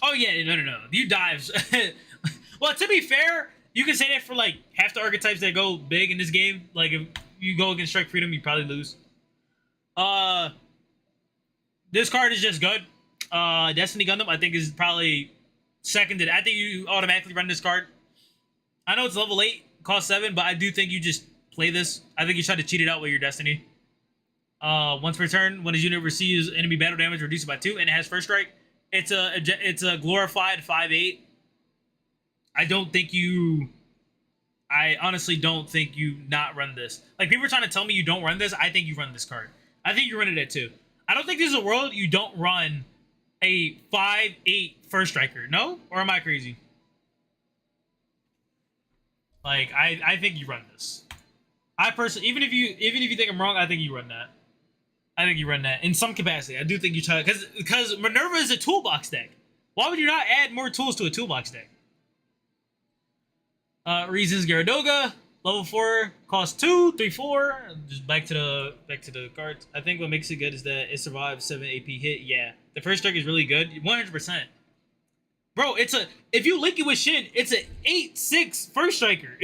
Oh, yeah, no. You dives. Well, to be fair, you can say that for, like, half the archetypes that go big in this game. Like, if you go against Strike Freedom, you probably lose. This card is just good. Destiny Gundam, I think, is probably seconded. I think you automatically run this card. I know it's level 8, cost 7, but I do think you just play this. I think you try to cheat it out with your Destiny. Once per turn, when a unit receives enemy battle damage, reduce it by 2, and it has first strike. It's a glorified 5/8. I honestly don't think you not run this. Like, people are trying to tell me you don't run this. I think you run this card. I think you run it at 2. I don't think there's a world you don't run a 5/8 first striker. No? Or am I crazy? Like, I think you run this. I personally, even if you think I'm wrong, I think you run that. I think you run that in some capacity. I do think you try, because Minerva is a toolbox deck. Why would you not add more tools to a toolbox deck? Reasons Gyaradoga, level 4, cost 2, 3, 4. Just back to the cards. I think what makes it good is that it survives 7 AP hit. Yeah, the first strike is really good, 100%. Bro, if you link it with Shin, it's an 8/6 first striker.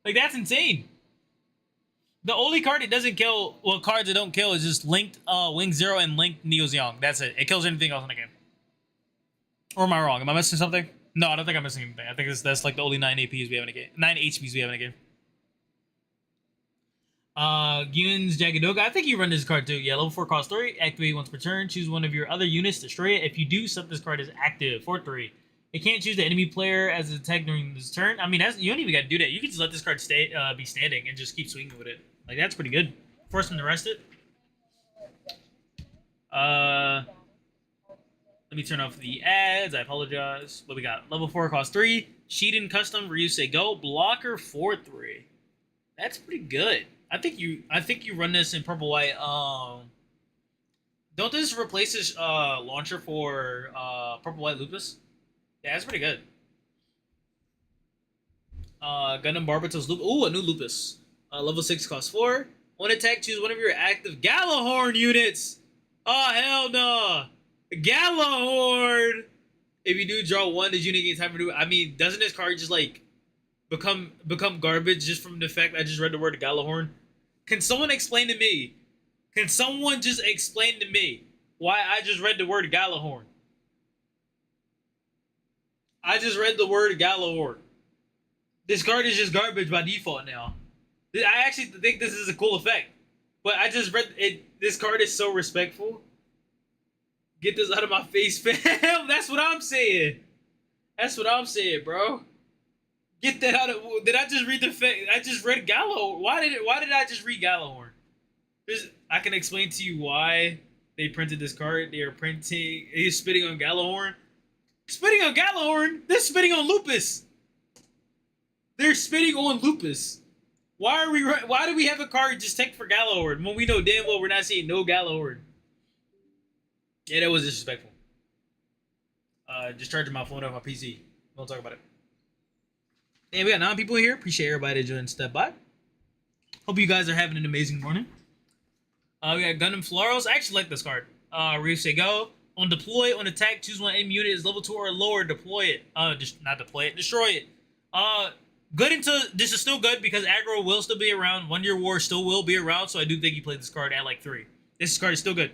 Like, that's insane. The only card it doesn't kill, well, cards it don't kill is just linked Wing Zero and linked Neo Zeon. That's it. It kills anything else in the game. Or am I wrong? Am I missing something? No, I don't think I'm missing anything. I think that's like the only 9 APs we have in a game. 9 HPs we have in a game. Gyun's Jagadoga. I think you run this card too. Yeah, level 4 cost 3. Activate once per turn. Choose one of your other units, destroy it. If you do, set this card as active. 4/3. It can't choose the enemy player as an attack during this turn. I mean, you don't even got to do that. You can just let this card be standing and just keep swinging with it. Like, that's pretty good. Force them to rest it. Let me turn off the ads. I apologize. What we got? Level 4 cost 3. Shiden Custom Ryusei Go. Blocker 4/3. That's pretty good. I think you run this in purple white. Don't this replace this launcher for purple white Lupus? Yeah, that's pretty good. Gundam Barbatos Lupus. Ooh, a new Lupus. Level 6 costs 4. One attack, choose one of your active Galahorn units. Oh, hell no. Galahorn. If you do draw 1, this unit gains time for do. I mean, doesn't this card just, like, become garbage just from the fact I just read the word Galahorn? Can someone explain to me? Can someone just explain to me why I just read the word Galahorn? I just read the word Galahorn. This card is just garbage by default now. I actually think this is a cool effect. But I just read it. This card is so respectful. Get this out of my face, fam. That's what I'm saying. That's what I'm saying, bro. Get that out of. Did I just read the fact? I just read Galahorn. Why did I just read Galahorn? I can explain to you why they printed this card. They are printing. He's spitting on Galahorn. Spitting on Galahorn. They're spitting on Lupus. They're spitting on Lupus. Why do we have a card just take for Galahorn when we know damn well we're not seeing no Galahorn? Yeah, that was disrespectful. Just charging my phone off my PC. We'll talk about it. And we got 9 people here. Appreciate everybody that joined step by. Hope you guys are having an amazing morning. We got Gundam Floros. I actually like this card. Ryusei Go. On deploy, on attack, choose one enemy unit is level 2 or lower. Deploy it. Not deploy it. Destroy it. Good into this is still good because aggro will still be around. 1-year war still will be around. So I do think you play this card at like 3. This card is still good.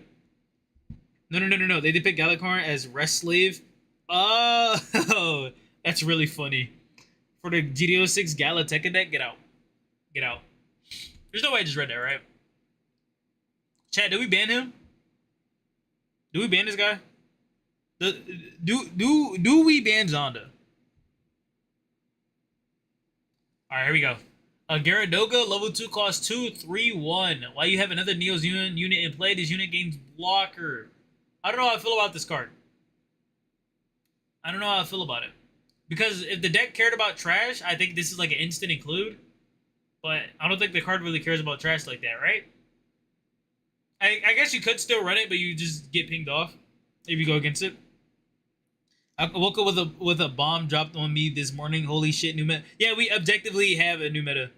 No. They depict Galakarn as rest slave. Oh, that's really funny. For the GD06 Gala Tech deck, get out. Get out. There's no way I just read that, right? Chad, did we ban him? Do we ban this guy? Do we ban Zonda? Alright, here we go. Gyaradoga, level 2, cost 2, 3-1. While you have another Neo's unit in play, this unit gains blocker. I don't know how I feel about this card. I don't know how I feel about it. Because if the deck cared about trash, I think this is like an instant include. But I don't think the card really cares about trash like that, right? I guess you could still run it, but you just get pinged off if you go against it. I woke up with a bomb dropped on me this morning. Holy shit, new meta. Yeah, we objectively have a new meta.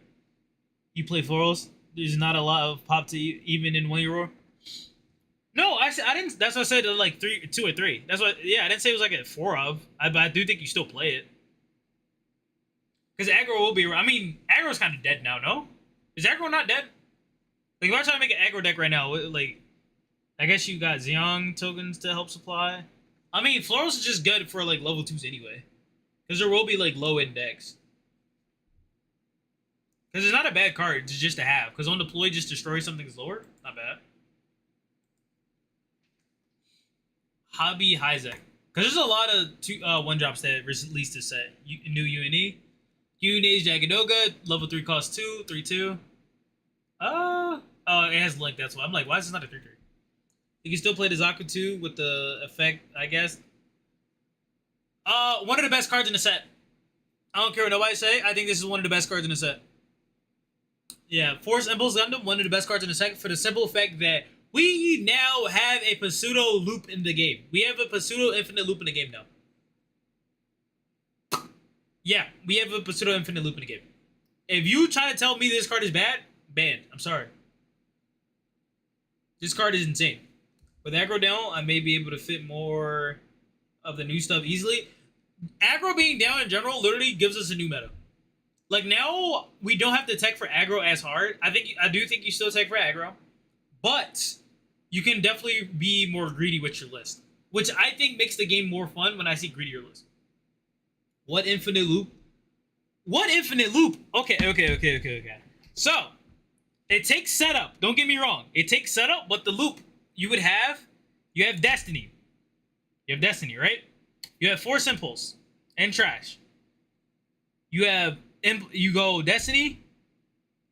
You play florals. There's not a lot of pop to even in 1-year-old. No, actually, I didn't. That's what I said. Like 2 or 3. That's what. Yeah, I didn't say it was like a 4 of. But I do think you still play it. Because aggro will be. I mean, aggro's kind of dead now. No, is aggro not dead? Like if I try to make an aggro deck right now, like, I guess you got Xiong tokens to help supply. I mean, Florals is just good for like level 2s anyway. Because there will be like low end decks. Because it's not a bad card to just to have. Because on deploy, just destroy something lower. Not bad. Hobby Hyzek. Because there's a lot of one drops that released this set. New UNE. UNE's Jagadoga. Level 3 cost 2. 3-2. Oh, it has Link. That's why. I'm like, why is this not a 3-3? You can still play the Zaku 2 with the effect, I guess. One of the best cards in the set. I don't care what nobody say. I think this is one of the best cards in the set. Yeah, Force Impulse Gundam, one of the best cards in the set for the simple fact that we now have a pseudo loop in the game. We have a pseudo infinite loop in the game now. Yeah, we have a pseudo infinite loop in the game. If you try to tell me this card is bad, banned. I'm sorry. This card is insane. With aggro down, I may be able to fit more of the new stuff easily. Aggro being down in general literally gives us a new meta. Like now, we don't have to tech for aggro as hard. I do think you still tech for aggro, but you can definitely be more greedy with your list, which I think makes the game more fun when I see greedier lists. What infinite loop? What infinite loop? Okay. So, it takes setup. Don't get me wrong. It takes setup, but the loop you have Destiny. You have Destiny, right? You have Force Impulse and Trash. You go Destiny.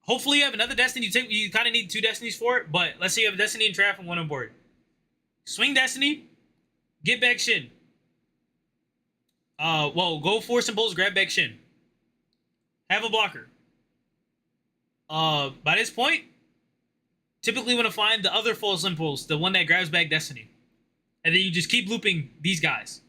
Hopefully you have another Destiny. You kind of need 2 Destinies for it, but let's say you have Destiny and Trash and 1 on board. Swing Destiny. Get back Shin. Go Force Impulse, grab back Shin. Have a blocker. By this point, typically want to find the other Force Impulse, the one that grabs back Destiny. And then you just keep looping these guys.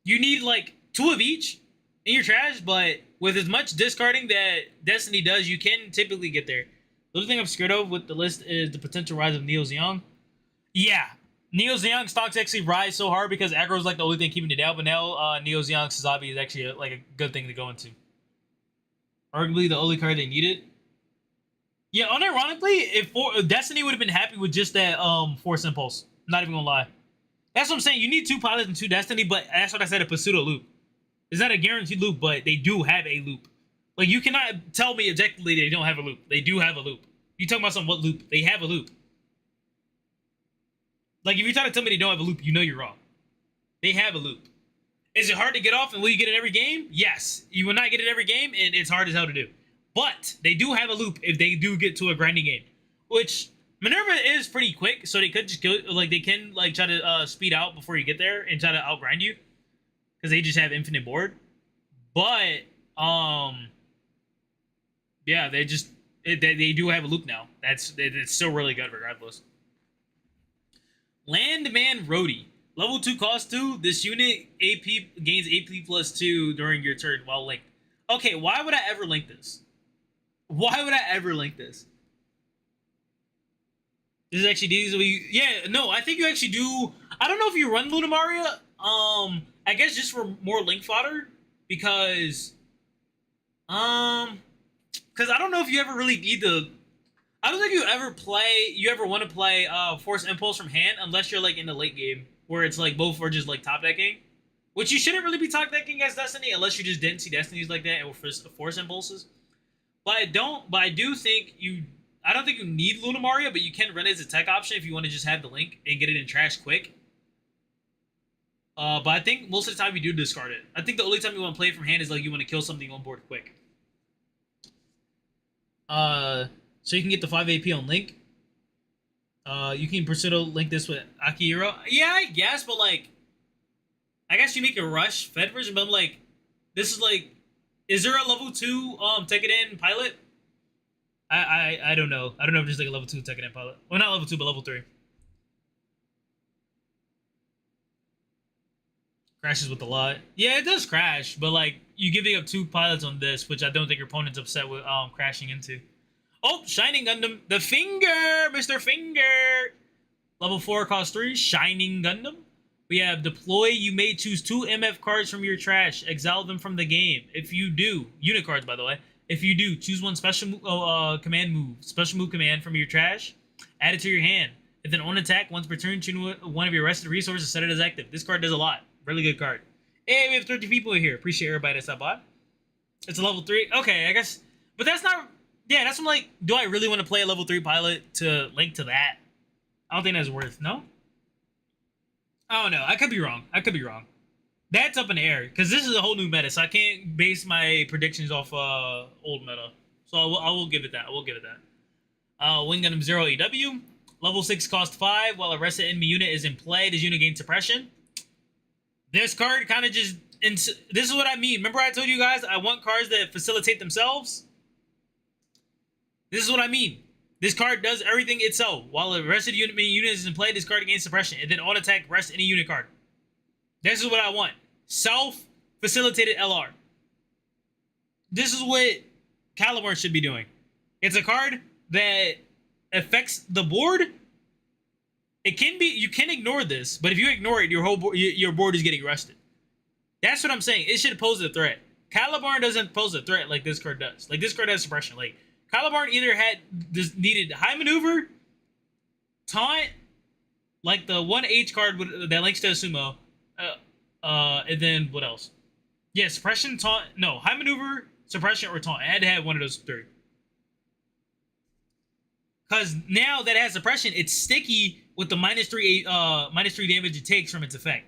You need like 2 of each in your trash, but with as much discarding that Destiny does, you can typically get there. The other thing I'm scared of with the list is the potential rise of Neo Xiong. Yeah, Neo Xiong stocks actually rise so hard because aggro is like the only thing keeping it down, but now Neo Xiong Sazabi is actually like a good thing to go into. Arguably the only card they needed. Yeah, unironically, if Destiny would have been happy with just that Force Impulse. I'm not even gonna lie. That's what I'm saying. You need 2 pilots and 2 Destiny, but that's what I said, a pseudo loop. It's not a guaranteed loop, but they do have a loop. Like, you cannot tell me objectively they don't have a loop. They do have a loop. You talking about what loop? They have a loop. Like, if you try to tell me they don't have a loop, you know you're wrong. They have a loop. Is it hard to get off and will you get it every game? Yes. You will not get it every game, and it's hard as hell to do. But they do have a loop if they do get to a grinding game. Which, Minerva is pretty quick, so they could just go, like, they can, like, try to speed out before you get there and try to outgrind you. Because they just have infinite board. But, yeah, they do have a loop now. That's still really good regardless. Landman Rhodey. Level 2 cost 2. This unit AP gains AP plus 2 during your turn while linked. Okay, why would I ever link this? Why would I ever link this? This is actually easily... Yeah, no, I think you actually do... I don't know if you run Lunamaria. I guess just for more link fodder. Because I don't know if you ever really need the... I I don't think you ever want to play Force Impulse from hand unless you're like in the late game where it's like both are just like top decking, which you shouldn't really be top decking as Destiny unless you just didn't see Destinies like that or Force Impulses. But I do think you. I don't think you need Luna Mario, but you can run it as a tech option if you want to just have the link and get it in trash quick. But I think most of the time you do discard it. I think the only time you want to play it from hand is like you want to kill something on board quick. So you can get the 5 AP on Link. You can Pursuit link this with Akihiro. Yeah, I guess, but like, I guess you make a rush Fed version, but I'm like, this is like, is there a level 2 take it in pilot? I don't know. I don't know if there's like a level 2 take it in pilot. Well, not level 2, but level 3. Crashes with a lot. Yeah, it does crash, but like you giving up 2 pilots on this, which I don't think your opponent's upset with crashing into. Oh, Shining Gundam, the Finger, Mr. Finger. Level 4 cost 3, Shining Gundam. We have Deploy. You may choose 2 MF cards from your trash. Exile them from the game. If you do, unit cards by the way. If you do, choose one special command move, special move command from your trash. Add it to your hand. And then on attack, once per turn, choose one of your rested resources, set it as active. This card does a lot. Really good card. Hey, we have 30 people in here. Appreciate everybody that's up by. It's a level 3. Okay, I guess. But that's not... Yeah, that's what I'm like, do I really want to play a level 3 pilot to link to that? I don't think that's worth, no? I don't know. I could be wrong. That's up in the air, because this is a whole new meta, so I can't base my predictions off old meta. So I will give it that. Wing Gundam 0 AW. Level 6 cost 5. While a rested enemy unit is in play, this unit gains suppression. This card kind of just... This is what I mean. Remember I told you guys I want cards that facilitate themselves? This is what I mean. This card does everything itself. While a rested unit is in play, this card gains suppression. And then on attack, rest any unit card. This is what I want. Self-facilitated LR. This is what Caliburn should be doing. It's a card that affects the board. It can be, you can ignore this, but if you ignore it, your board is getting rested. That's what I'm saying. It should pose a threat. Caliburn doesn't pose a threat like this card does. Like this card has suppression. Like Caliburn either needed high maneuver, taunt, like the 1H card that links to a sumo, and then what else? Yeah, suppression, taunt, no, high maneuver, suppression, or taunt. I had to have one of those 3. Because now that it has suppression, it's sticky with the -3 damage it takes from its effect.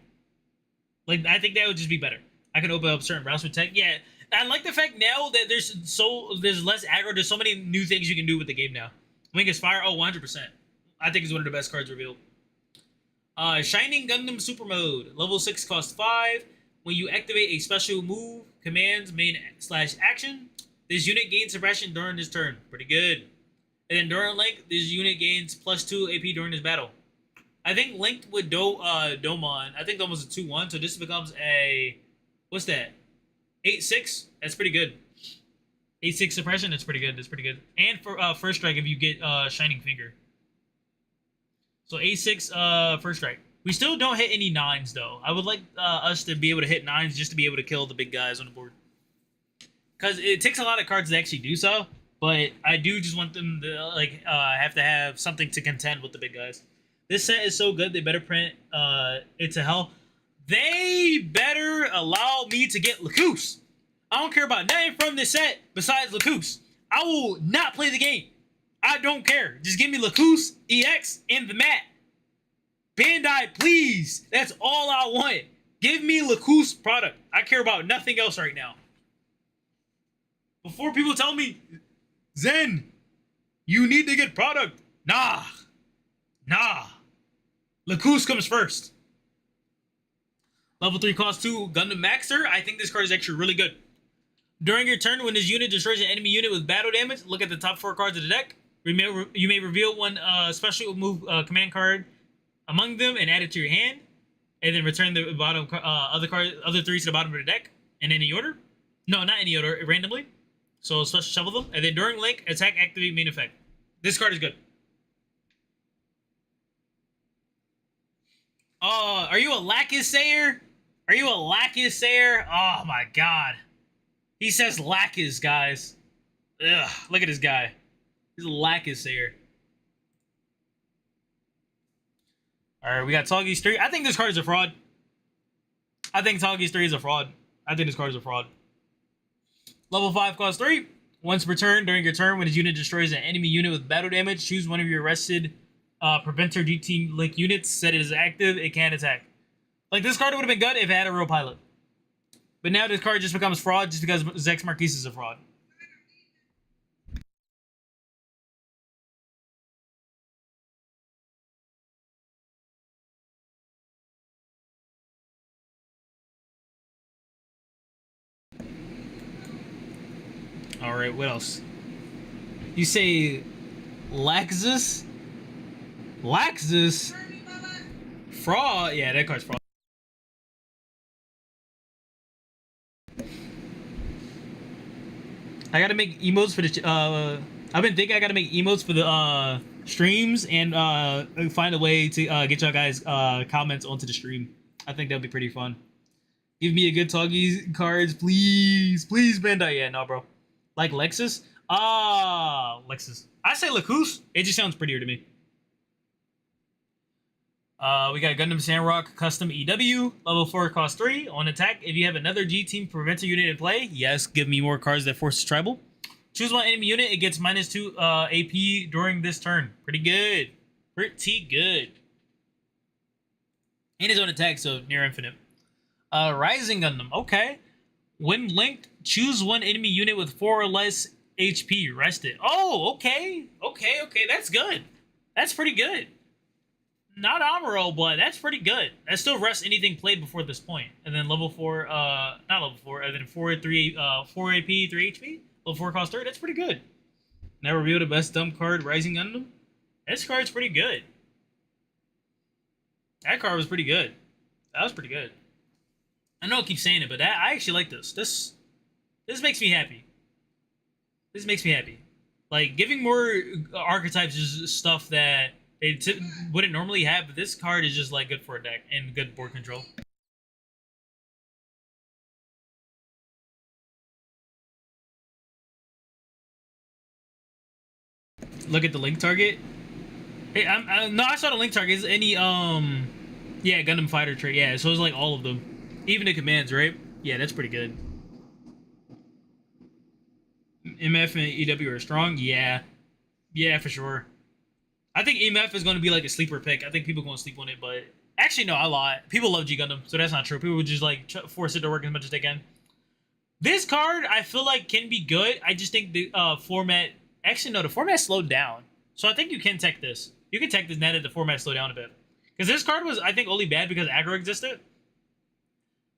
Like, I think that would just be better. I can open up certain routes with tech. Yeah, I like the fact now that there's less aggro. There's so many new things you can do with the game now. Wing is fire. Oh, 100%. I think it's one of the best cards revealed. Shining Gundam Super Mode. Level 6 costs 5. When you activate a special move, commands, main/action, this unit gains suppression during this turn. Pretty good. And then during Link, this unit gains +2 AP during this battle. I think linked with Domon, I think Domon's a 2-1, so this becomes a... What's that? 8-6? That's pretty good. 8-6 suppression? That's pretty good. And for first strike if you get Shining Finger. So 8-6 first strike. We still don't hit any 9s, though. I would like us to be able to hit 9s just to be able to kill the big guys on the board. Because it takes a lot of cards to actually do so. But I do just want them to have to have something to contend with the big guys. This set is so good, they better print it to hell. They better allow me to get Lacus. I don't care about nothing from this set besides Lacus. I will not play the game. I don't care. Just give me Lacus, EX, and the mat. Bandai, please. That's all I want. Give me Lacus product. I care about nothing else right now. Before people tell me, Zen, you need to get product. Nah. Lacus comes first. Level 3 cost 2, Gundam Maxer. I think this card is actually really good. During your turn, when this unit destroys an enemy unit with battle damage, look at the top 4 cards of the deck. You may reveal one special move command card among them and add it to your hand. And then return the bottom other 3 to the bottom of the deck. In any order. No, not any order, randomly. So special shuffle them. And then during Link, attack, activate, main effect. This card is good. Are you a Lacus Sayer? Oh my god. He says Lacus, guys. Ugh, look at this guy. He's a Lacus here. Alright, we got Toggy's 3. I think this card is a fraud. I think Toggy's 3 is a fraud. I think this card is a fraud. Level 5 cost 3. Once per turn, during your turn, when his unit destroys an enemy unit with battle damage, choose one of your arrested Preventer GT Link units, set it as active, it can't attack. Like, this card would have been good if it had a real pilot. But now this card just becomes fraud just because Zex Marquise is a fraud. Alright, what else? You say Laxus? Laxus? Fraud? Yeah, that card's fraud. I gotta make emotes for the I've been thinking I gotta make emotes for the streams and find a way to get y'all guys comments onto the stream. I think that'd be pretty fun. Give me a good Toggy cards, please. Please, Bandai. Yeah, no, bro. Like Lexus? Lexus. I say Lacus. It just sounds prettier to me. We got Gundam Sandrock Custom EW. Level 4 cost 3. On attack, if you have another G-Team Preventer unit in play, yes, give me more cards that forces tribal. Choose one enemy unit. It gets -2 AP during this turn. Pretty good. Pretty good. And his own attack, so near infinite. Rising Gundam. Okay. When linked, choose one enemy unit with 4 or less HP. Rest it. Oh, okay. Okay. That's good. That's pretty good. Not Amuro, but that's pretty good. That still rests anything played before this point. And then level 4, not level 4, and then 4 AP, 3 HP. Level 4 cost 3. That's pretty good. Now reveal the best dumb card, Rising Gundam. This card's pretty good. That card was pretty good. That was pretty good. I know I keep saying it, but I actually like this. This makes me happy. This makes me happy. Like, giving more archetypes is stuff that it wouldn't normally have, but this card is just, like, good for a deck and good board control. Look at the link target. Hey, no, I saw the link target. Is any, yeah, Gundam Fighter trait. Yeah, so it's like all of them. Even the commands, right? Yeah, that's pretty good. MF and EW are strong? Yeah. Yeah, for sure. I think MF is going to be like a sleeper pick. I think people are going to sleep on it, but... Actually, no, I lie. People love G Gundam, so that's not true. People would just, like, force it to work as much as they can. This card, I feel like, can be good. I just think the format... Actually, no, the format slowed down. So I think you can tech this. You can tech this now that the format slowed down a bit. Because this card was, I think, only bad because aggro existed.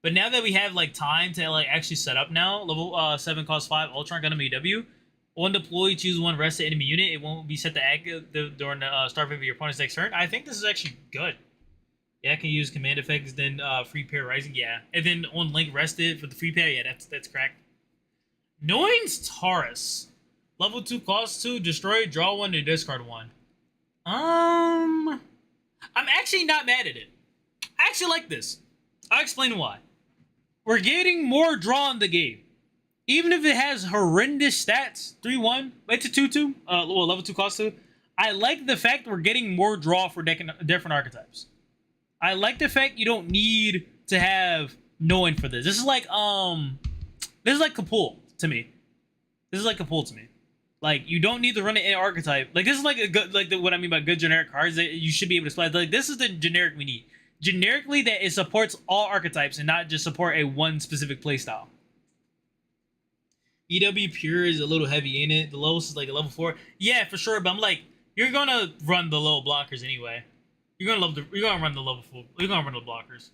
But now that we have, like, time to, like, actually set up now, level 7 cost 5, Ultron Gundam EW, on deploy, choose one rested enemy unit. It won't be set to active during the start of your opponent's next turn. I think this is actually good. Yeah, I can use command effects, then free pair Rising, yeah. And then on link rested for the free pair, yeah, that's cracked. Noin's Taurus. Level 2 cost 2, destroy, draw 1, to discard 1. I'm actually not mad at it. I actually like this. I'll explain why. We're getting more draw in the game. Even if it has horrendous stats, 3-1, it's a 2-2, well, level 2 cost 2. I like the fact we're getting more draw for different archetypes. I like the fact you don't need to have Noin for this. This is like Kapul to me. This is like Kapul to me. Like, you don't need to run an archetype. Like, this is like a good, like what I mean by good generic cards that you should be able to play. Like, this is the generic we need. Generically, that it supports all archetypes and not just support a one specific playstyle. EW Pure is a little heavy in it. The lowest is like a level 4. Yeah, for sure. But I'm like, you're gonna run the low blockers anyway. You're gonna run the level 4. You're gonna run the blockers.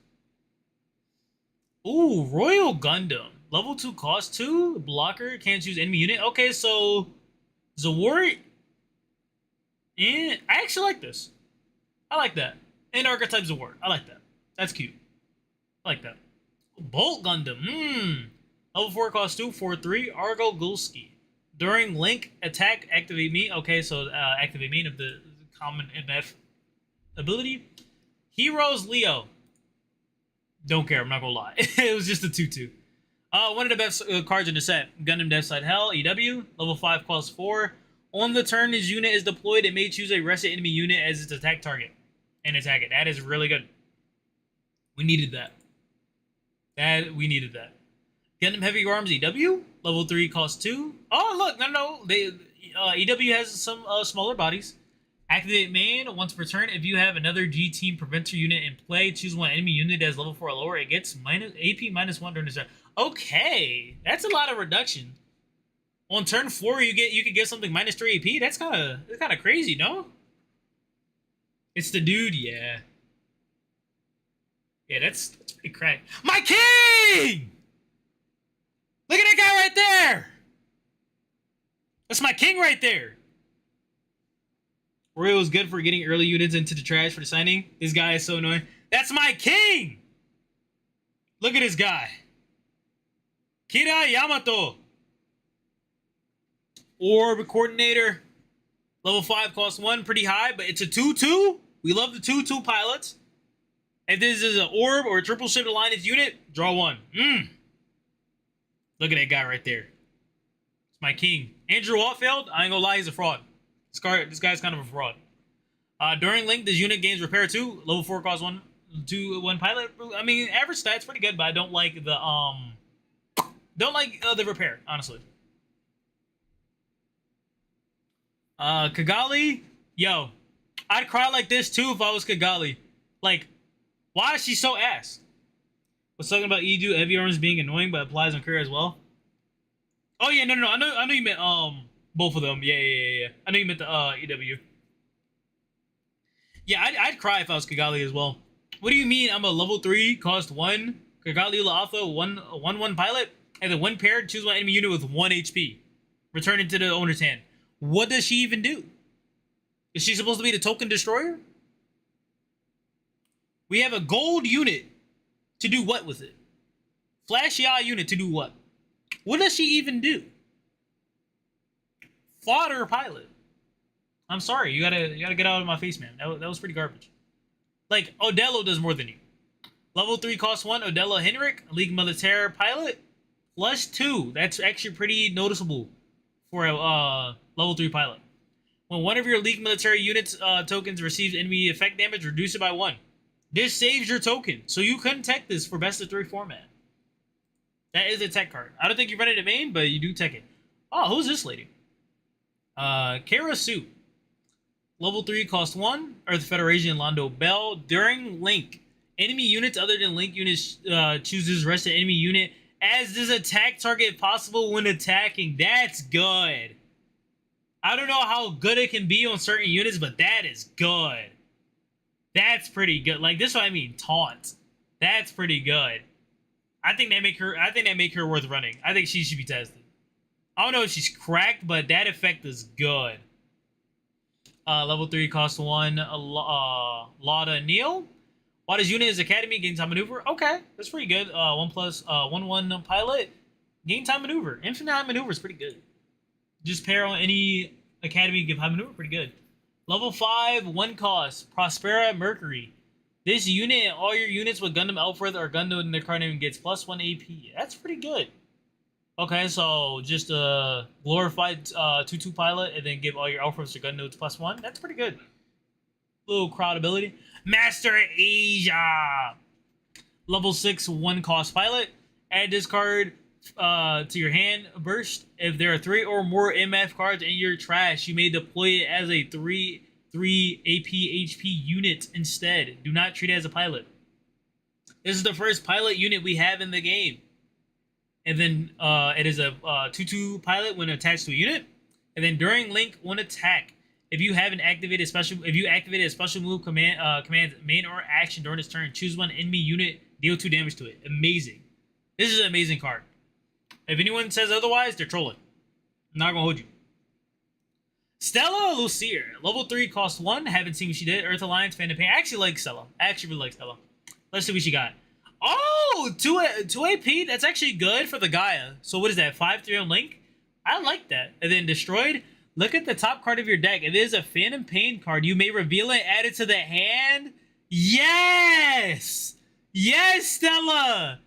Ooh, Royal Gundam. Level 2 cost 2. Blocker, can't choose enemy unit. Okay, so Zawari. And I actually like this. I like that. And archetype Zawar. I like that. That's cute. I like that. Bolt Gundam. Level 4 cost 2, 4-3. Argo Gulski. During link attack, activate me. Okay, so activate me of the common MF ability. Heroes Leo. Don't care, I'm not gonna lie. It was just a 2-2. One of the best cards in the set. Gundam Death Side Hell, EW. Level 5 cost 4. On the turn this unit is deployed, it may choose a rested enemy unit as its attack target and attack it. That is really good. We needed that. We needed that. Gundam Heavy Arms EW, level 3, cost 2. Oh, look, no. EW has some smaller bodies. Activate main once per turn. If you have another G Team Preventer unit in play, choose one enemy unit that is level 4 or lower. It gets AP -1 during the turn. Okay, that's a lot of reduction. On turn 4, you could get something -3 AP. That's kind of crazy, no? It's the dude, yeah. Yeah, that's pretty crack. My king! Look at that guy right there! That's my king right there. Royal is good for getting early units into the trash for the signing. This guy is so annoying. That's my king! Look at this guy. Kira Yamato. Orb Coordinator. Level 5 costs 1. Pretty high, but it's a 2-2. We love the 2-2 pilots. If this is an orb or a triple ship alliance unit, draw 1. Look at that guy right there. It's my king. Andrew Altfeld, I ain't gonna lie, he's a fraud. This guy's kind of a fraud. During Link, this unit gains Repair 2. Level 4 costs 1 pilot. I mean, average stats pretty good, but I don't like the repair, honestly. Kigali, yo, I'd cry like this too if I was Kigali. Like, why is she so ass? Was talking about Edu Heavy Arms being annoying, but applies on career as well. Oh yeah, no. I know you meant both of them. Yeah. I know you meant the EW. Yeah, I'd cry if I was Kigali as well. What do you mean? I'm a level 3, cost 1 Kigali Alpha 1/1 pilot, and then 1 paired, choose one enemy unit with 1 HP. Return it to the owner's hand. What does she even do? Is she supposed to be the token destroyer? We have a gold unit to do what with it? Flashy eye unit to do what? What does she even do? Fodder pilot. I'm sorry, you gotta get out of my face, man. That was pretty garbage. Like, Odello does more than you. Level 3 cost 1, Odello Henrik, League Militaire pilot, plus 2. That's actually pretty noticeable for a level 3 pilot. When one of your League Military units tokens receives enemy effect damage, reduce it by 1. This saves your token, so you couldn't tech this for best of 3 format. That is a tech card. I don't think you run it in main, but you do tech it. Oh, who's this lady? Kara Su. Level 3 cost 1. Earth Federation Londo Bell. During Link, enemy units other than Link units chooses rest of enemy unit as this attack target possible when attacking. That's good. I don't know how good it can be on certain units, but that is good. That's pretty good. Like, this is what I mean, taunt. That's pretty good. I think that make her worth running. I think she should be tested. I don't know if she's cracked, but that effect is good. Level 3 cost 1. Lada Neil. While this unit is Academy, gain time maneuver. Okay, that's pretty good. 1/1 pilot. Gain time maneuver. Infinite high maneuver is pretty good. Just pair on any Academy, give high maneuver, pretty good. Level 5, 1 cost. Prospera Mercury. This unit and all your units with Gundam Alfred or Gundam in their card name gets plus 1 AP. That's pretty good. Okay, so just a glorified 2/2 pilot and then give all your Alfreds to Gundams plus 1. That's pretty good. Little crowd ability. Master Asia. Level 6, 1 cost pilot. Add this card to your hand burst. If there are 3 or more MF cards in your trash, you may deploy it as a 3 AP HP unit instead. Do not treat it as a pilot. This is the first pilot unit we have in the game. And then it is a 2/2 pilot when attached to a unit. And then during Link, when attack, if you activate a special move command main or action during this turn, choose one enemy unit, deal 2 damage to it. Amazing. This is an amazing card. If anyone says otherwise, they're trolling. I'm not gonna hold you. Stella Lucier, level 3, cost 1. Haven't seen what she did. Earth Alliance, Fan of Pain. I actually like Stella. I actually really like Stella. Let's see what she got. Oh, 2 AP. That's actually good for the Gaia. So what is that? 5/3 on Link. I like that. And then Destroyed. Look at the top card of your deck. It is a Phantom Pain card. You may reveal it, add it to the hand. Yes! Yes, Stella!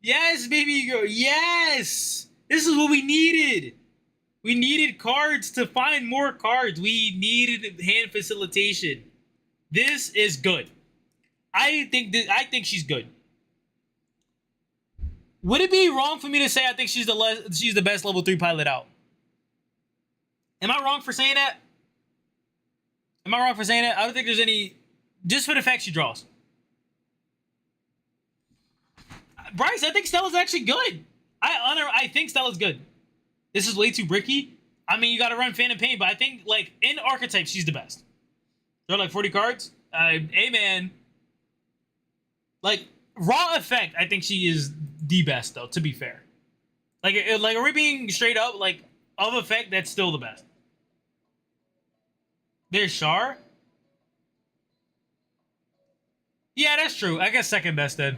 Yes, baby girl. Yes! This is what we needed. We needed cards to find more cards. We needed hand facilitation. This is good. I think she's good. Would it be wrong for me to say I think she's the best level 3 pilot out? Am I wrong for saying that? Am I wrong for saying that? I don't think there's any, just for the fact she draws. Bryce, I think Stella's actually good. I think Stella's good. This is way too bricky. I mean, you got to run Phantom Pain, but I think, like, in archetype, she's the best. They're like 40 cards. Amen. Like, raw effect, I think she is the best, though, to be fair. Like, are we being straight up, like, of effect, that's still the best. There's Char. Yeah, that's true. I guess second best, then.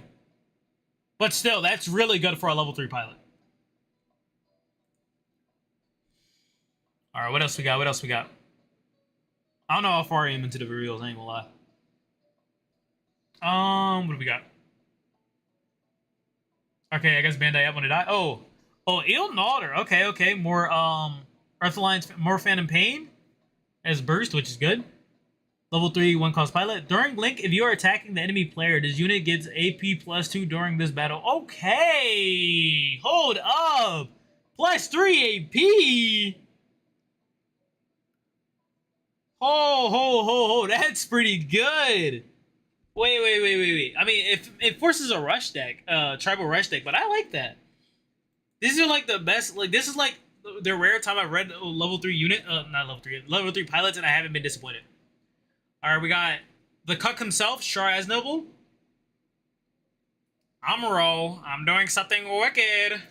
But still, that's really good for a level 3 pilot. All right, what else we got? What else we got? I don't know how far I am into the reveals, I ain't gonna lie. What do we got? Okay, I guess Bandai App when it die. Oh, Ilnaughter. Okay. More Earth Alliance, more Phantom Pain as burst, which is good. Level 3, 1 cost pilot. During Link, if you are attacking the enemy player, this unit gets AP +2 during this battle. Okay, hold up. +3 AP. Ho, that's pretty good. Wait. I mean, if it forces a rush deck, tribal rush deck, but I like that. These are like the best, like, this is like the rare time I've read level 3 unit, not level 3 pilots, and I haven't been disappointed. Alright, we got the Cuck himself, Char Aznavour. Amuro, I'm doing something wicked.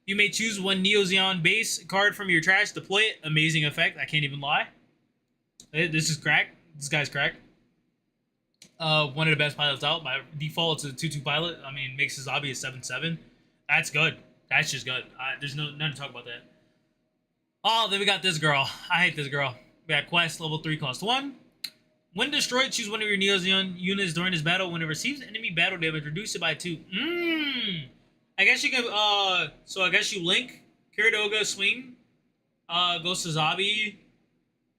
You may choose one Neo Zeon base card from your trash, deploy it. Amazing effect, I can't even lie. This is crack. This guy's crack. One of the best pilots out. By default, it's a 2-2 pilot. I mean, makes his Zabi a 7-7. That's good. That's just good. There's nothing to talk about that. Oh, then we got this girl. I hate this girl. We got Quest, level 3, cost 1. When destroyed, choose one of your Neo Zeon units during this battle. When it receives enemy battle damage, reduce it by 2. I guess you can, so I guess you link Kiridoga swing, go Sazabi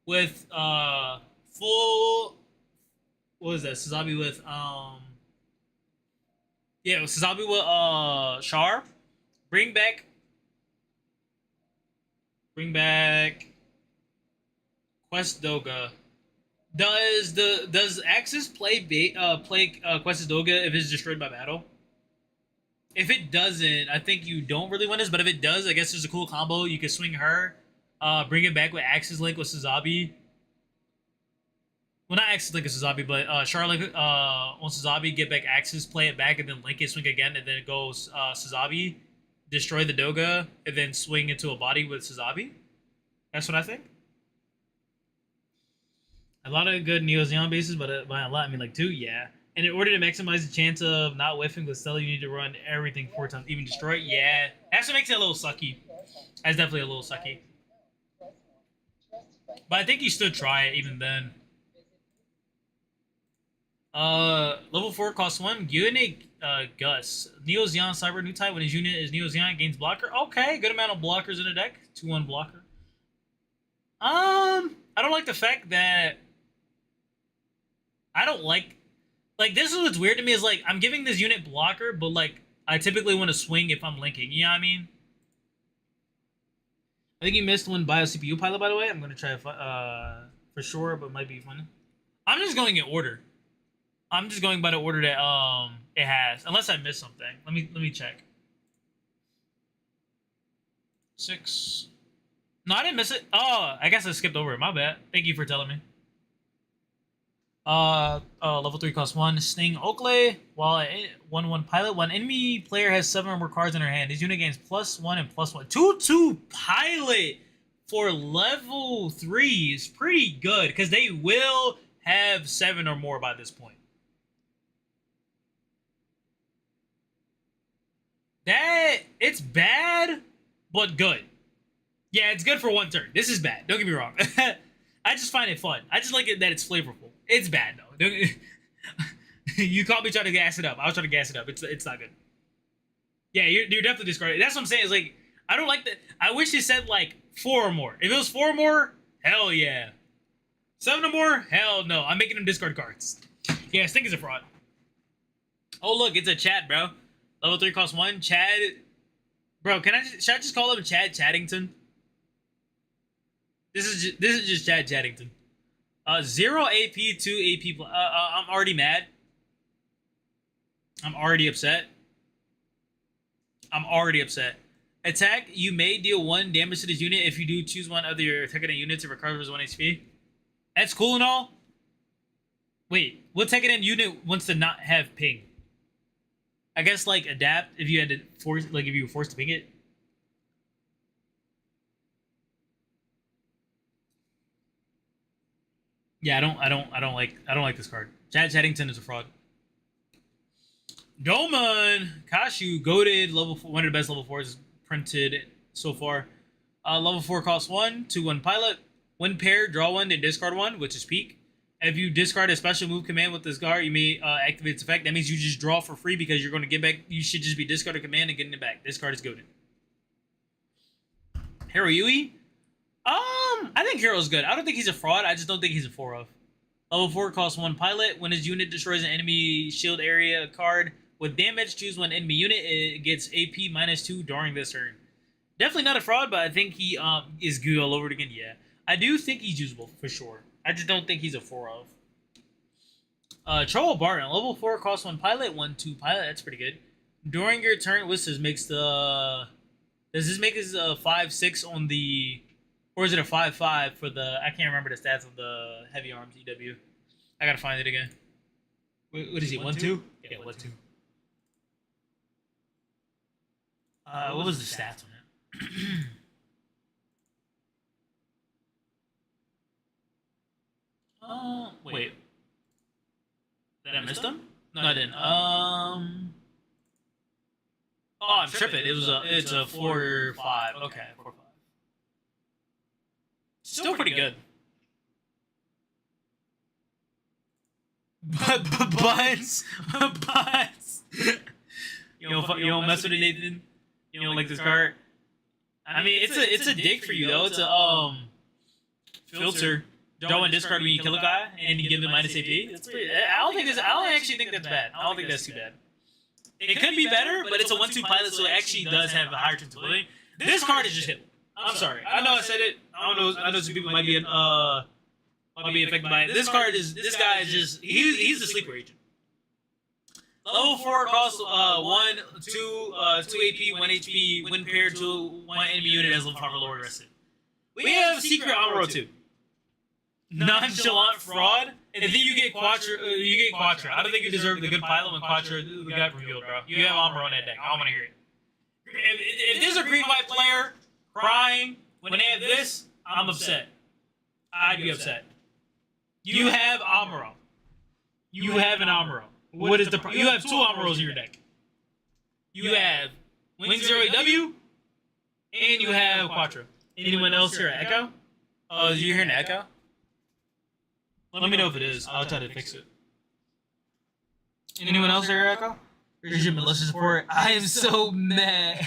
with, full, what is that? Sazabi with, yeah, Sazabi with, Char. Bring back Quest Doga. Does Axis play Quest Doga if it's destroyed by battle? If it doesn't, I think you don't really win this, but if it does, I guess there's a cool combo. You can swing her, bring it back with Axis Link with Sazabi. Well, not Axis Link with Sazabi, but Charlotte on Sazabi, get back Axis, play it back, and then link it, swing again, and then it goes Sazabi, destroy the Doga, and then swing into a body with Sazabi. That's what I think. A lot of good Neo Zeon bases, but by a lot, I mean like 2, yeah. And in order to maximize the chance of not whiffing with Stella, you need to run everything 4 times. Even destroy it, yeah. That's what makes it a little sucky. That's definitely a little sucky. But I think you still try it even then. Level 4 costs 1. Unique Gus. Neo Zeon Cyber new type. When his unit is Neo Zeon, gains blocker. Okay, good amount of blockers in the deck. 2-1 blocker. I don't like the fact that I don't like this is what's weird to me is like I'm giving this unit blocker, but like I typically want to swing if I'm linking. You know what I mean? I think you missed one bio CPU pilot, by the way. I'm gonna try for sure, but it might be fun. I'm just going in order. I'm just going by the order that it has, unless I missed something. Let me check. 6. No, I didn't miss it. Oh, I guess I skipped over it. My bad. Thank you for telling me. Level 3 costs 1. Sting Oakley. While 1-1 pilot. When enemy player has 7 or more cards in their hand, his unit gains +1 and +1. 2-2 pilot for level 3 is pretty good because they will have 7 or more by this point. It's bad, but good. Yeah, it's good for 1 turn. This is bad. Don't get me wrong. I just find it fun. I just like it that it's flavorful. It's bad though. You caught me trying to gas it up. I was trying to gas it up. It's not good. Yeah, you're definitely discarding. That's what I'm saying. Is like I don't like that. I wish it said like 4 or more. If it was 4 or more, hell yeah. 7 or more, hell no. I'm making them discard cards. Yeah, Stink is a fraud. Oh look, it's a Chad, bro. Level 3 costs 1. Chad. Bro, should I just call him Chad Chaddington? This is just Chad Chaddington. 0 AP, 2 AP. I'm already mad. I'm already upset. Attack, you may deal 1 damage to this unit. If you do, choose one of your attacking units. It recovers 1 HP. That's cool and all. Wait, what attacking unit wants to not have ping? I guess like adapt if you had to force, like if you were forced to ping it. Yeah, I don't like this card. Chad Chaddington is a fraud. Doman Kashu goated level 4, one of the best level 4s printed so far. Level 4 costs 1, 2/1 pilot. When paired, draw 1 and discard 1, which is peak. If you discard a special move command with this card, you may activate its effect. That means you just draw for free because you're going to get back. You should just be discard a command and getting it back. This card is goated. Hero Yui? I think Hero's good. I don't think he's a fraud. I just don't think he's a 4 of. Level 4 costs 1 pilot. When his unit destroys an enemy shield area card with damage, choose 1 enemy unit. It gets AP -2 during this turn. Definitely not a fraud, but I think he is good all over it again. Yeah. I do think he's usable for sure. I just don't think he's a 4 of. Troll Barton, level 4 costs 1 pilot, 1/2 pilot. That's pretty good. During your turn, what's this makes the? Does this make us a 5/6 on the, or is it a 5/5 for the? I can't remember the stats of the heavy arms EW. I gotta find it again. What is he? 1/2? Yeah, 1/2. What was the stats on it? Wait. Did I miss them? No, I didn't. Oh, I'm tripping. It's a 4/5. Okay, 4/5. Still pretty good. Buns. You don't mess with it, Nathan. You don't like this card. I mean, it's a dig for you though. It's a filter. Draw and discard when you kill a guy, and you give them minus AP. That's pretty, I don't actually think that's bad. I don't think that's too bad. It could be better, but it's a 1/2 pilot, so it actually does have a higher chance of winning. This card is just hit. I'm sorry. I know I said it. I don't know. I know some people might be affected by it. This guy is just he's the sleeper agent. Level 4 costs 1, 2 AP, 1 HP. When paired to 1 enemy unit as level 5 or lower rested. We have Secret Amuro too. Nonchalant fraud, and then you get Quattro. I don't think you deserve the good pilot when Quattro got revealed, bro. You have Amuro on that deck. I don't want to hear it. If there's a green-white player crying when they have this, I'm upset. I'd be upset. You have Amuro. You have an Amuro. What is the? You have 2 Amuros in your deck. You have Wing 0AW, and you have Quattro. Anyone else hear an echo? Oh, you hear an echo? Let me know if it is. I'll try to fix it. Anyone else hear an echo? Here's your malicious support. I am so mad.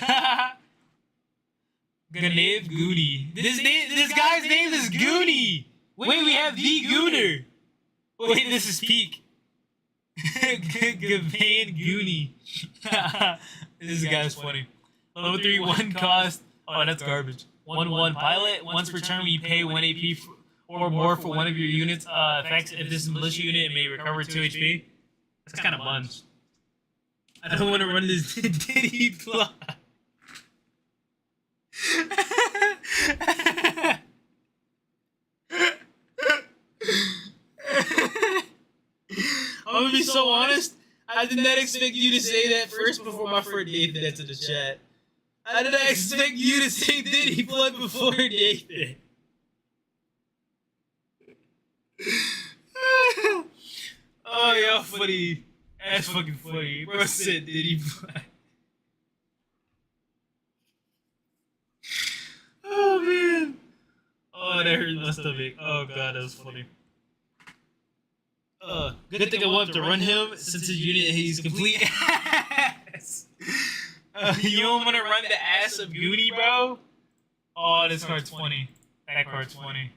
Ganev Goonie. This guy's name is Goonie. Wait, we have the Gooner. Wait, this is peak. Gavan Goonie. This guy's funny. Level 3, 1 cost. Oh, that's garbage. 1/1 pilot. Once per turn, you pay 1 AP or more for one of your units. Effects. If this is a militia unit, it may recover 2 HP. That's kind of buns. I don't want to run this Diddy plot. I'm gonna be so honest. I did not expect you to say that first before my friend gave that to the chat. I did not expect you to say Diddy plug before Nathan. Oh, y'all funny. That's fucking funny. Bro said Diddy plug. Oh man. Oh, that hurt my stomach. Oh god, that was funny. Good thing I wanted to run him since his unit he's complete. You don't want to run the ass of Goonie, bro? Oh, this card's funny. That card's funny.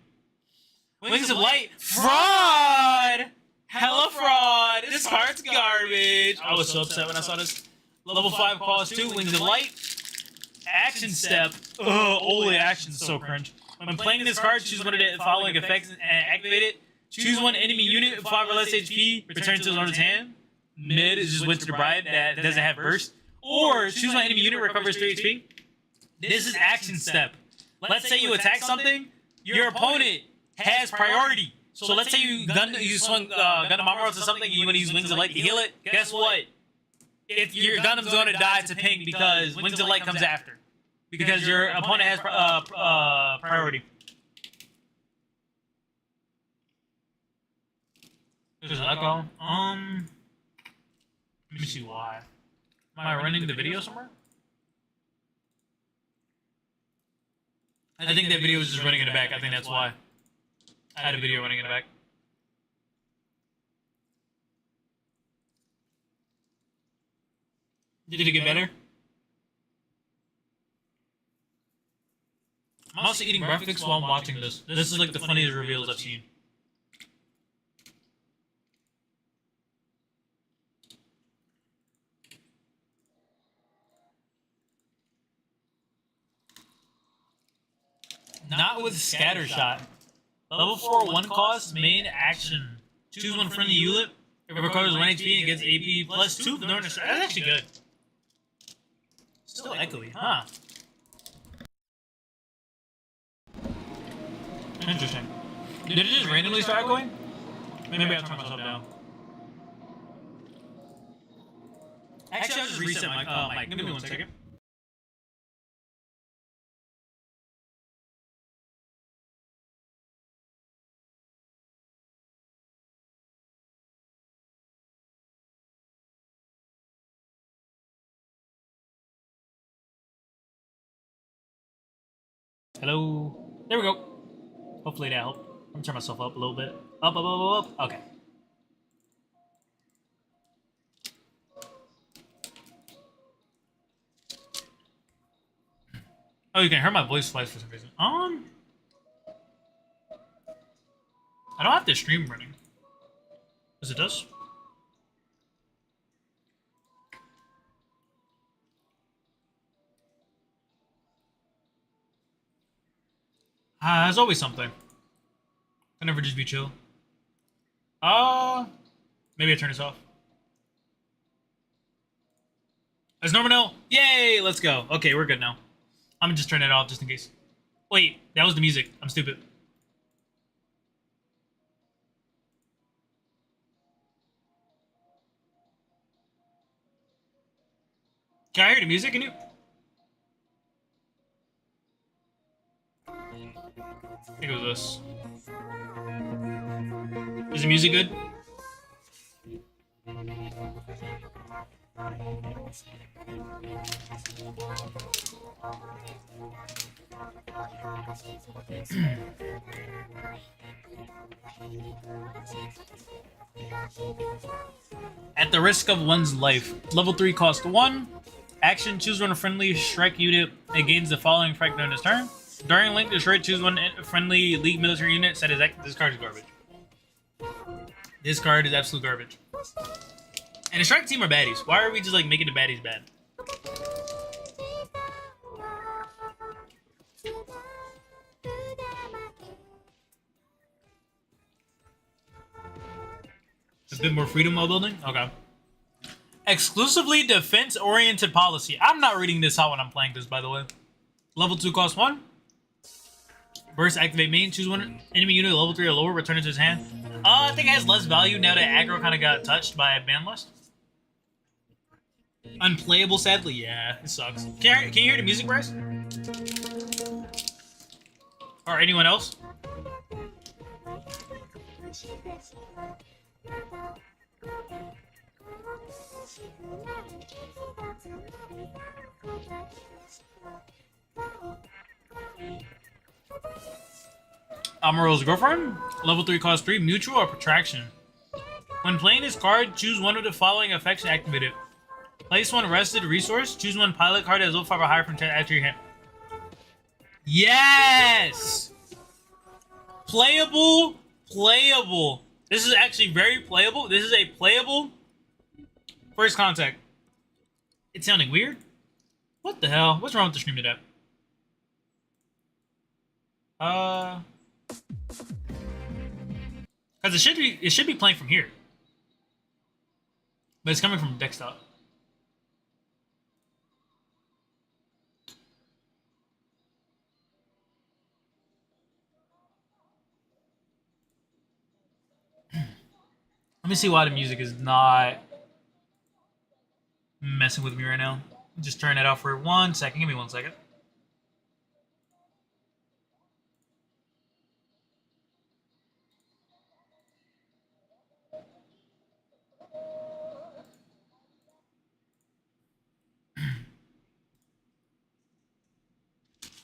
Wings of Light. Fraud! Hella fraud. This card's garbage. I was so upset when I saw this. Level 5 cost 2. Wings of Light. Action Step. Ugh, only action is so cringe. When playing this card, choose one of the following effects and activate it. Choose one enemy unit with 5 or less HP. Return to his owner's hand. Mid is just Winter the Bride that doesn't have burst. Or choose one enemy unit recovers 3 HP. This is Action Step. Let's say you attack something, your opponent has priority. So let's say you swung Gundam Armor to something and you want to use Wings of Light to heal it. Guess what? If your Gundam's going to die to ping because Wings of Light comes after. Because your opponent has priority. There's alcohol. Let me see why. Am I running the video somewhere? I think that video was just running in the back. I think that's why. I had a video running in the back. Did it get better? I'm also eating breakfast while I'm watching this. This is like the funniest reveals I've seen. Not with Scatter Shot. Level 4 1 cost, main action. Choose one friendly unit. It recovers 1 HP and gets AP plus 2 for That's actually good. Still echoey, huh? Interesting. Did it just randomly start echoing? Maybe I'll turn myself down. Actually, I'll just reset my mic. Give me 1 second. Hello. There we go. Hopefully that helped. I'm gonna turn myself up a little bit. Up. Okay. Oh, you can hear my voice twice for some reason. I don't have the stream running. Yes, it does. There's always something. Can never just be chill. Maybe I turn this off. It's normal now. Yay! Let's go. Okay, we're good now. I'm gonna just turn it off just in case. Wait, that was the music. I'm stupid. Can I hear the music? Can you? I think it was this. Is the music good? At the risk of one's life. Level 3 cost 1. Action, choose one friendly strike unit. It gains the following effect during its turn. During Link Destroy, choose one friendly League military unit. Set his this card is garbage. This card is absolute garbage. And the strike team are baddies. Why are we just like making the baddies bad? A bit more freedom while building? Okay. Exclusively defense-oriented policy. I'm not reading this out when I'm playing this, by the way. Level 2 cost 1. Burst, activate main. Choose one enemy unit level 3 or lower. Return it to his hand. I think it has less value now that aggro kind of got touched by Banlist. Unplayable, sadly. Yeah, it sucks. Can you hear the music, Bryce? Or anyone else? Amuro's girlfriend? Level 3 cost 3. Mutual or Protraction. When playing this card, choose one of the following effects and activate it. Place one rested resource. Choose one pilot card that is level 5 or higher from 10 after your hand. Yes! Playable. Playable. This is actually very playable. This is a playable first contact. It's sounding weird. What the hell? What's wrong with the stream today? Because it should be playing from here. But it's coming from desktop. Let me see why the music is not messing with me right now. Just turn it off for 1 second. Give me 1 second.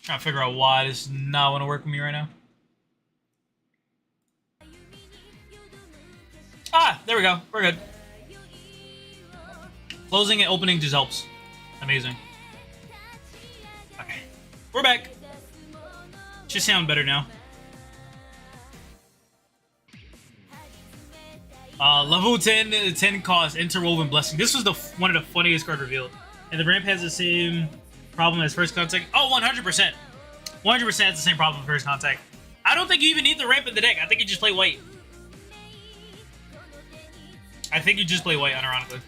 Trying to figure out why this does not want to work with me right now. Ah, there we go. We're good. Closing and opening just helps. Amazing. Okay. We're back. Should sound better now. Level 10 cost, Interwoven Blessing. This was one of the funniest cards revealed. And the ramp has the same problem as First Contact. Oh, 100%. 100% has the same problem as First Contact. I don't think you even need the ramp in the deck. I think you just play white. I think you just play white, unironically.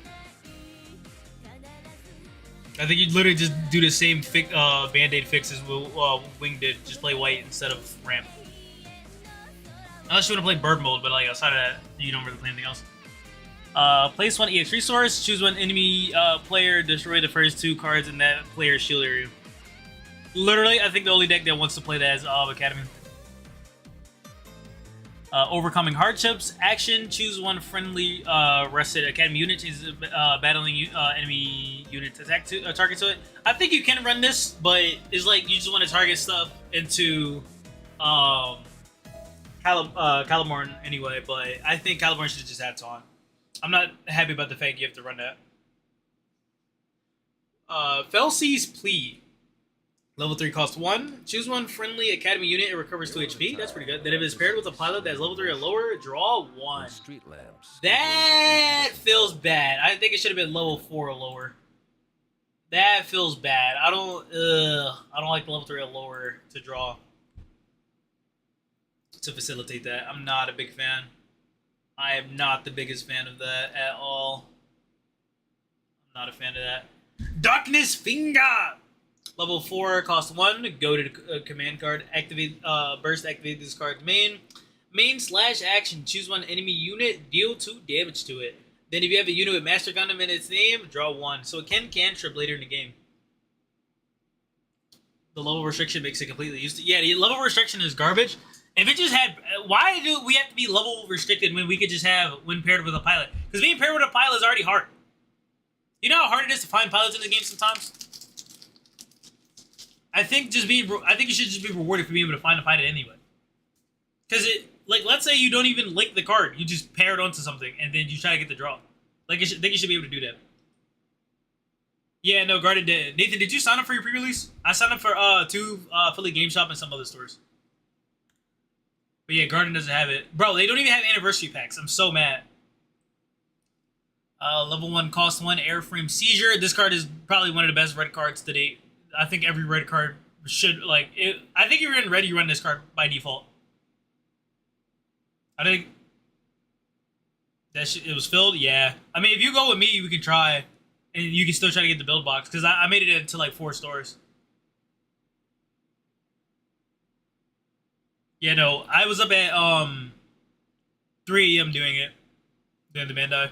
I think you literally just do the same Band-Aid fix as Wing did. Just play white instead of ramp. Unless you want to play bird mode, but like outside of that, you don't really play anything else. Place one EX resource, choose one enemy player, destroy the first 2 cards in that player's shield area. Literally, I think the only deck that wants to play that is Academy. Overcoming hardships, action, choose one friendly rested Academy unit, choose battling enemy unit attack target to it. I think you can run this, but it's like you just want to target stuff into Caliborn anyway, but I think Caliborn should just add on. I'm not happy about the fact you have to run that. Felsea's Plea. Level 3 cost 1. Choose one friendly Academy unit, it recovers 2 HP. That's pretty good. Then if it's paired with a pilot that's level 3 or lower, draw 1. Street lamps. That feels bad. I think it should have been level 4 or lower. That feels bad. I don't like the level 3 or lower to draw. To facilitate that. I'm not a big fan. I am not the biggest fan of that at all. I'm not a fan of that. Darkness Finger! Level 4, cost 1. Go to the command card. Activate, burst, activate this card's main. Main slash action. Choose one enemy unit. Deal 2 damage to it. Then if you have a unit with Master Gundam in its name, draw 1. So it can cantrip later in the game. The level restriction makes it completely useless. Yeah, the level restriction is garbage. If it just had... Why do we have to be level restricted when we could just have when paired with a pilot? Because being paired with a pilot is already hard. You know how hard it is to find pilots in the game sometimes? I think you should just be rewarded for being able to find a pilot anyway. Because let's say you don't even link the card, you just pair it onto something, and then you try to get the draw. Think you should be able to do that. Yeah, no, Garden did. Nathan, did you sign up for your pre-release? I signed up for 2 Philly Game Shop and some other stores. But yeah, Garden doesn't have it. Bro, they don't even have anniversary packs. I'm so mad. Level 1, cost 1, Airframe Seizure. This card is probably one of the best red cards to date. I think every red card should, I think if you're in red, you run this card by default. I think it was filled, yeah. I mean, if you go with me, we can try, and you can still try to get the build box, because I made it into, 4 stores. Yeah, no, I was up at, 3 a.m. doing it. Doing the Bandai.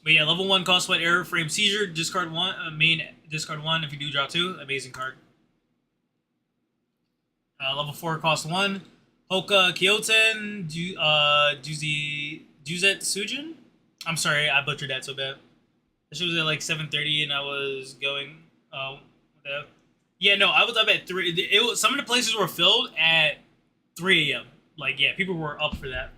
But yeah, level 1 cost 1 Airframe Seizure, discard 1, main discard 1 if you do draw 2. Amazing card. Level 4 cost 1. Hoka Kyoten, Juzet Sujin? I'm sorry, I butchered that so bad. This was at 7:30 and I was going, yeah, no, I was up at 3. Some of the places were filled at 3 a.m. Yeah, people were up for that.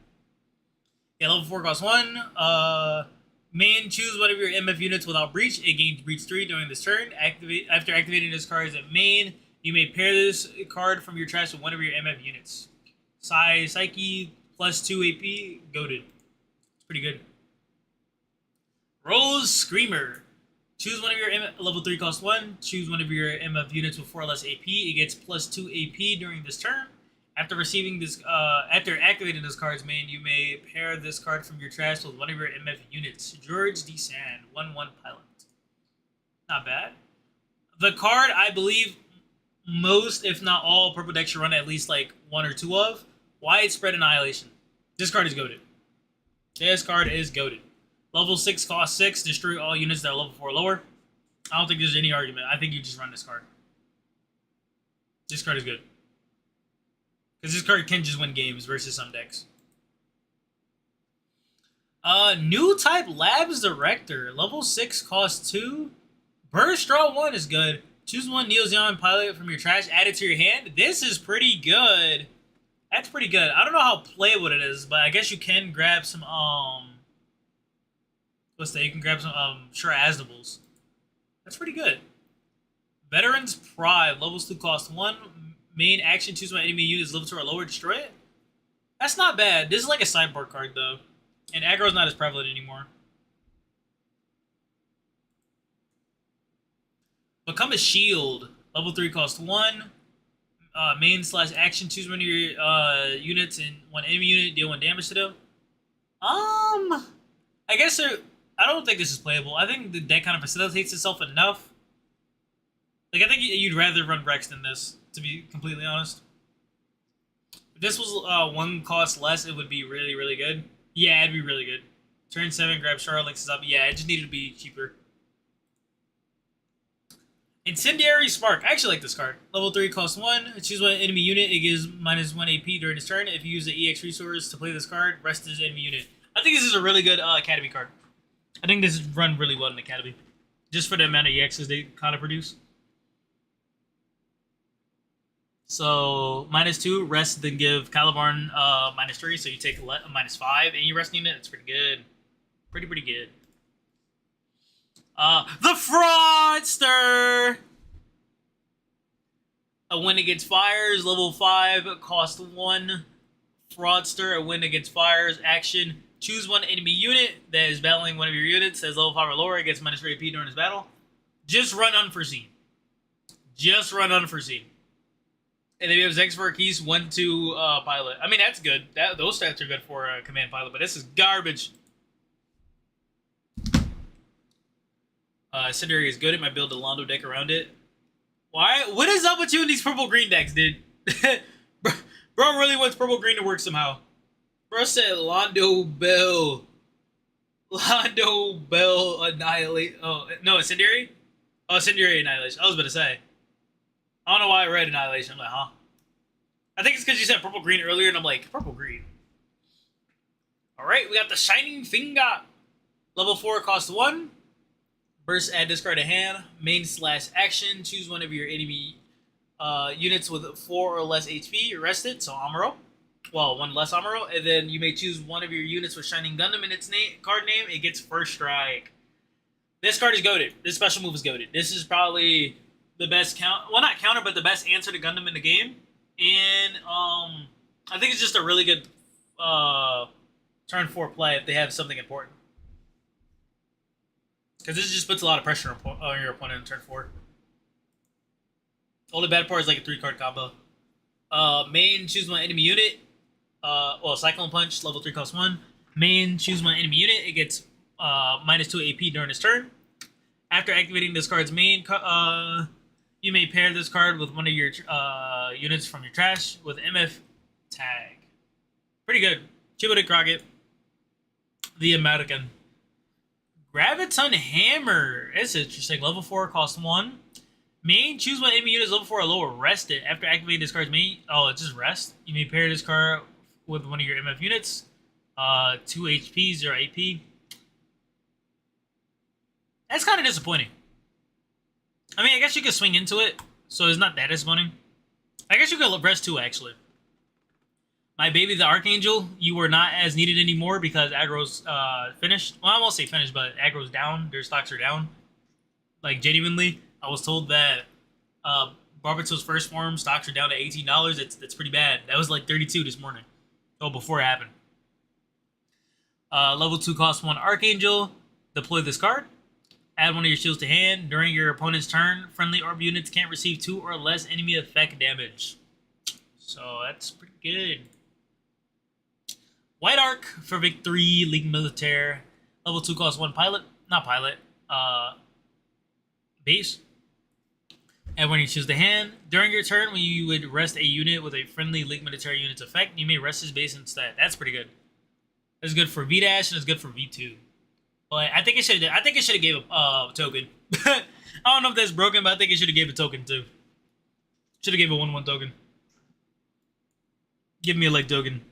Yeah, level 4 cost 1. Main, choose one of your MF units without breach. It gains breach 3 during this turn. After activating this card as a main, you may pair this card from your trash with one of your MF units. Psyche, plus 2 AP, goated. It's pretty good. Rose Screamer. Choose one of your level 3 cost 1. Choose one of your MF units with 4 or less AP. It gets plus 2 AP during this turn. After receiving this, after activating this card's main, you may pair this card from your trash with one of your MF units. George D. Sand, 1/1 pilot. Not bad. The card, I believe, most, if not all, purple decks should run at least like 1 or 2 of. Widespread Annihilation. This card is goated. This card is goated. Level 6 cost 6. Destroy all units that are level 4 or lower. I don't think there's any argument. I think you just run this card. This card is good. Because this card can just win games versus some decks. New type Labs Director. Level 6 cost 2. Burst Draw 1 is good. Choose one Neo Zeon pilot from your trash. Add it to your hand. This is pretty good. That's pretty good. I don't know how playable it is, but I guess you can grab some, what's that? You can grab some, Shura-Aznables. That's pretty good. Veteran's Pride. Levels 2 cost 1. Main action, choose one enemy unit is level 2 or lower, destroy it. That's not bad. This is like a sideboard card, though. And aggro is not as prevalent anymore. Become a Shield. Level 3 cost 1. Main / action, choose one of your units and one enemy unit, deal 1 damage to them. I guess I don't think this is playable. I think the deck kind of facilitates itself enough. Like, I think you'd rather run Rex than this, to be completely honest. If this was 1 cost less, it would be really, really good. Yeah, it'd be really good. Turn 7, grab Charlotte, links up. Yeah, it just needed to be cheaper. Incendiary Spark. I actually like this card. Level 3 costs 1. Choose one enemy unit. It gives -1 AP during its turn. If you use the EX resource to play this card, rest this enemy unit. I think this is a really good Academy card. I think this is run really well in Academy. Just for the amount of EXs they kind of produce. So, -2, rest, then give Calibarn -3, so you take a -5, and you rest unit. It's pretty good. Pretty good. The Fraudster! A win against fires, level 5, cost 1. Fraudster, a win against fires, action. Choose one enemy unit that is battling one of your units, as level 5 or lower, it gets -3 AP during this battle. Just run Unforeseen. Just run Unforeseen. And then we have Zex for keys, 1/2 pilot. I mean, that's good. Those stats are good for a command pilot, but this is garbage. Incendiary is good. It might build a Londo deck around it. Why? What is up with you in these purple-green decks, dude? Bro really wants purple-green to work somehow. Bro said Londo Bell. Londo Bell Annihilate. Oh, no, Incendiary? Oh, Incendiary Annihilation. I was about to say. I don't know why I read Annihilation. I'm like, huh? I think it's because you said purple-green earlier, and I'm like, purple-green. Alright, we got the Shining Finger. Level 4 costs 1. Burst, add discard to hand. Main / action. Choose one of your enemy units with 4 or less HP. Rest it, so Amuro. Well, 1 less Amuro. And then you may choose one of your units with Shining Gundam in its card name. It gets first strike. This card is goated. This special move is goated. This is probably the best not counter, but the best answer to Gundam in the game. And I think it's just a really good turn 4 play if they have something important. Because this just puts a lot of pressure on your opponent in turn 4. Only bad part is like a 3-card combo. Main, choose one enemy unit. Well, Cyclone Punch, level 3 costs 1. Main, choose one enemy unit. It gets -2 AP during its turn. After activating this card's main, you may pair this card with one of your units from your trash with MF tag. Pretty good. Chibuta Crockett. The American. Graviton Hammer. It's interesting. Level 4 costs 1. Main, choose one enemy unit is level 4 or lower. Rest it. After activating this card's main, it's just rest. You may pair this card with one of your MF units. 2 HP, 0 AP. That's kind of disappointing. I mean, I guess you could swing into it, so it's not that disappointing. I guess you could rest 2, actually. My baby, the Archangel, you were not as needed anymore because aggro's finished. Well, I won't say finished, but aggro's down. Their stocks are down. Like, genuinely, I was told that uh, Barbato's first form stocks are down to $18. That's pretty bad. That was like 32 this morning. Oh, before it happened. Level 2 cost 1 Archangel. Deploy this card. Add one of your shields to hand. During your opponent's turn, friendly orb units can't receive 2 or less enemy effect damage. So that's pretty good. White Arc for Victory, League Militaire. Level 2 cost 1 pilot. Not pilot. Base. Add one of your shields to hand. During your turn, when you would rest a unit with a friendly League Militaire unit's effect, you may rest his base instead. That's pretty good. It's good for V-Dash and it's good for V2. But I think it should have gave a token. I don't know if that's broken, but I think it should have gave a token too. Should have gave a 1/1 token. Give me a leg token.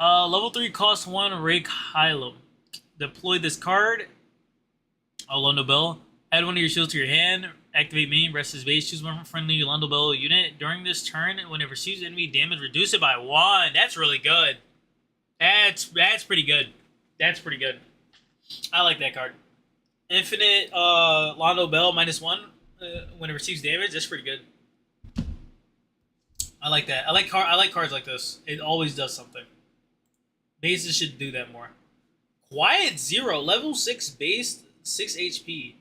Level 3 cost 1 Rake Hylum. Deploy this card. Londo Bell. Add one of your shields to your hand. Activate main. Rest his base. Choose one friendly Londo Bell unit. During this turn, when it receives enemy damage, reduce it by 1. That's really good. That's pretty good. That's pretty good. I like that card. Infinite Londo Bell -1 when it receives damage. That's pretty good. I like that. I like cards like this. It always does something. Bases should do that more. Quiet Zero, level 6 base, 6 HP.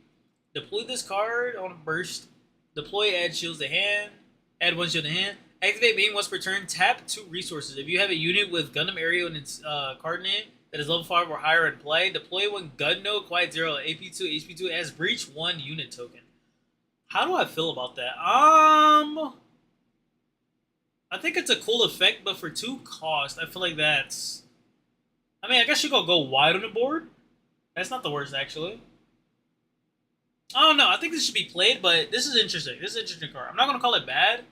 Deploy this card on a burst. Deploy, add shields to hand. Add 1 shield to hand. Activate main once per turn. Tap 2 resources. If you have a unit with Gundam area in its card name that is level 5 or higher in play, deploy one Gun Node, Quiet Zero, AP2, HP2 as Breach 1 unit token. How do I feel about that? I think it's a cool effect, but for 2 cost, I feel like that's... I mean, I guess you could go wide on the board. That's not the worst, actually. I don't know. I think this should be played, but this is interesting. This is an interesting card. I'm not going to call it bad,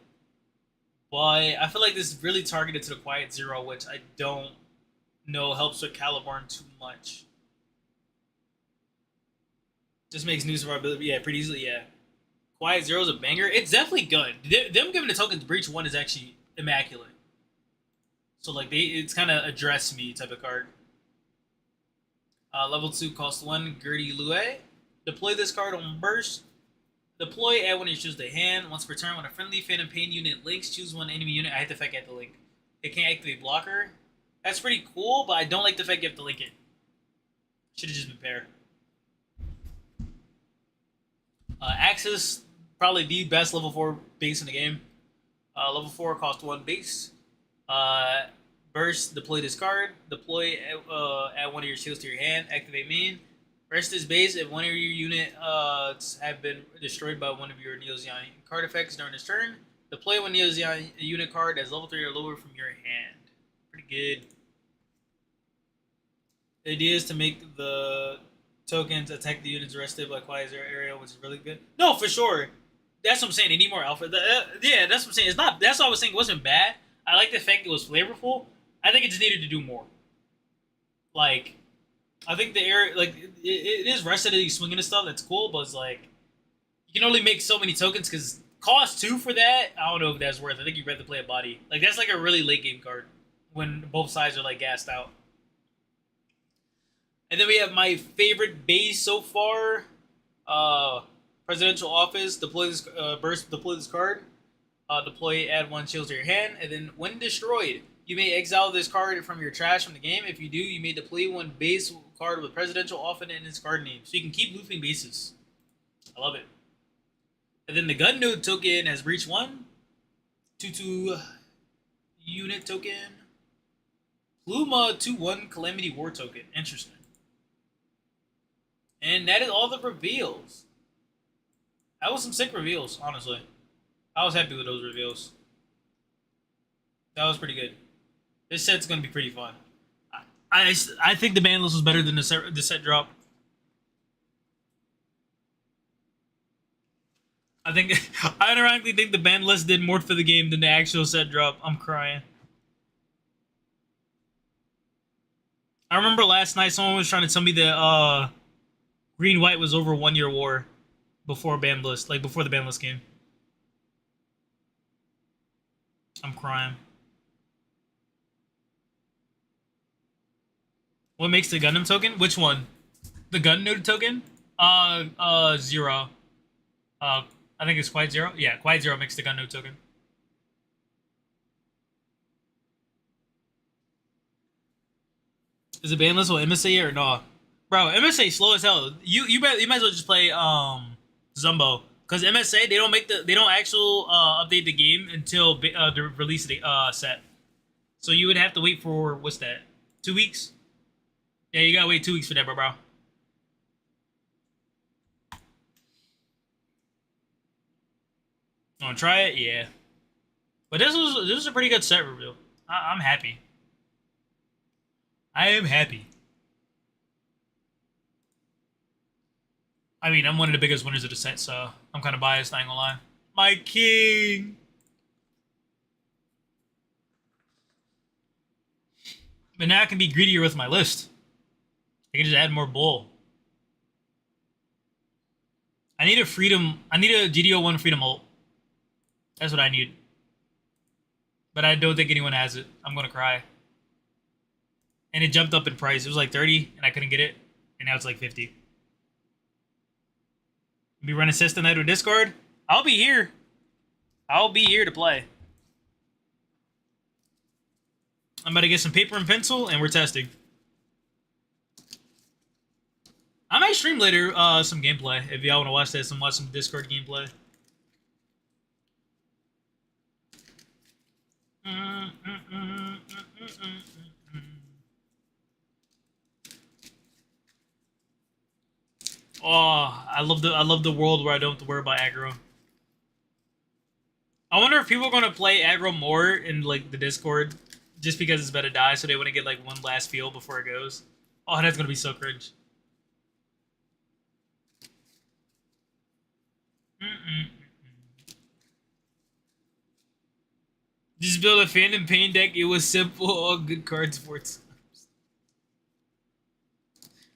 but I feel like this is really targeted to the Quiet Zero, which I don't know helps with Caliburn too much. Just makes news of our ability. Yeah, pretty easily, yeah. Quiet Zero is a banger. It's definitely good. Them giving the token to Breach 1 is actually immaculate. So, like, it's kind of address me type of card. Level 2 cost 1 Gertie Lue. Deploy this card on burst. Deploy, add one of your shields to hand. Once per turn, when a friendly Phantom Pain unit links, choose one enemy unit. I hate the fact you have to link. It can't activate blocker. That's pretty cool, but I don't like the fact you have to link it. Should have just been pair. Axis, probably the best level 4 base in the game. Level 4 cost 1 base. Burst, deploy this card. Deploy, add one of your shields to your hand. Activate main. Rest this base if one of your units have been destroyed by one of your Neo Zeon card effects during this turn. Deploy one Neo Zeon unit card as level 3 or lower from your hand. Pretty good. The idea is to make the tokens attack the units rested by Quiet Zero area, which is really good. No, for sure. That's what I'm saying. They need more alpha. Yeah, that's what I'm saying. It's not. That's what I was saying. It wasn't bad. I like the fact it was flavorful. I think it just needed to do more. Like, I think the area, like, it is rested and swinging and stuff. That's cool, but it's like, you can only make so many tokens because cost 2 for that. I don't know if that's worth. I think you'd rather play a body. Like, that's like a really late game card when both sides are like gassed out. And then we have my favorite base so far. Presidential Office. Deploy this burst. Deploy this card. Deploy. Add 1 shield to your hand, and then when destroyed, you may exile this card from your trash from the game. If you do, you may deploy 1 base card with Presidential Office in its card name, so you can keep looping bases. I love it. And then the Gun Node token has Breach 1, 2/2 unit token, Pluma 2/1 Calamity War token. Interesting. And that is all the reveals. That was some sick reveals, honestly. I was happy with those reveals. That was pretty good. This set's going to be pretty fun. I think the ban list was better than the set drop. I ironically think the ban list did more for the game than the actual set drop. I'm crying. I remember last night someone was trying to tell me that Green White was over 1 year war before Banlist, like before the Banlist game. I'm crying. What makes the Gundam token? Which one? The gun node token? Zero. I think it's Quiet Zero. Yeah, Quiet Zero makes the gun node token. Is it Banlist or MSA or no? Bro, MSA slow as hell. You might as well just play Zumbo because MSA they don't actual update the game until the release of the set. So you would have to wait for what's that? 2 weeks? Yeah, you gotta wait 2 weeks for that, bro. Wanna try it? Yeah. But this was a pretty good set review. I'm happy. I am happy. I mean, I'm one of the biggest winners of the set, so I'm kind of biased. I ain't gonna lie. My king. But now I can be greedier with my list. I can just add more bull. I need a freedom. I need a GD01 freedom ult. That's what I need. But I don't think anyone has it. I'm gonna cry. And it jumped up in price. It was like 30, and I couldn't get it. And now it's like 50. Be running system night with Discord. I'll be here. I'll be here to play. I'm about to get some paper and pencil, and we're testing. I might stream later some gameplay if y'all want to watch that. Watch some Discord gameplay. Oh, I love the world where I don't have to worry about aggro. I wonder if people are gonna play aggro more in like the Discord just because it's better to die, so they want to get like one last feel before it goes. Oh, that's gonna be so cringe. Just build a Phantom Pain deck. It was simple. All good cards for times.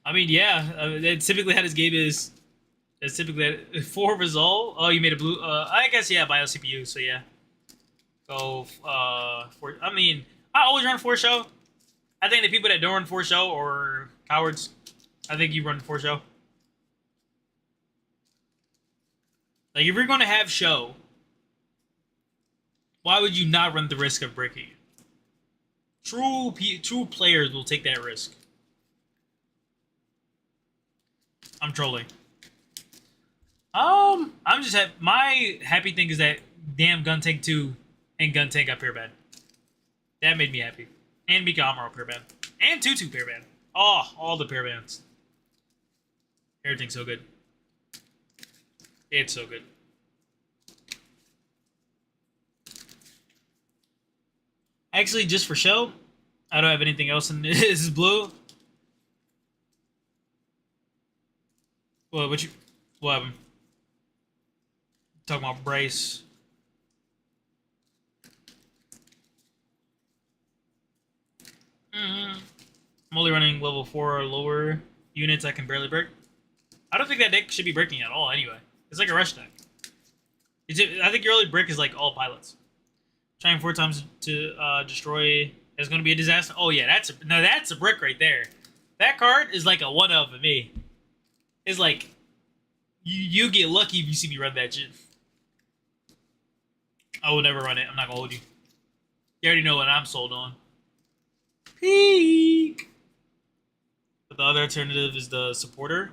I mean, yeah, that's typically how this game is. That's typically 4 resolve. Oh, you made a blue. I guess yeah, bio CPU. So yeah, go for. I mean, I always run 4 show. I think the people that don't run 4 show are cowards. I think you run 4 show. Like if you're going to have show, why would you not run the risk of breaking it? True players will take that risk. I'm trolling. I'm just my happy thing is that damn Gun Tank 2 and Gun Tank got pair banned. That made me happy. And Mika Amaro pair banned. And Tutu pair banned. Oh, all the pair bans. Everything's so good. It's so good. Actually, just for show, I don't have anything else in this blue. What happened? Talking about Bryce. I'm only running level 4 or lower units I can barely break. I don't think that deck should be breaking at all anyway. It's like a rush deck. I think your early brick is like all pilots. Trying 4 times to destroy is going to be a disaster. Oh yeah, that's a brick right there. That card is like a 1-up for me. It's like you get lucky if you see me run that shit. I will never run it. I'm not gonna hold you. You already know what I'm sold on. Peak. But the other alternative is the supporter.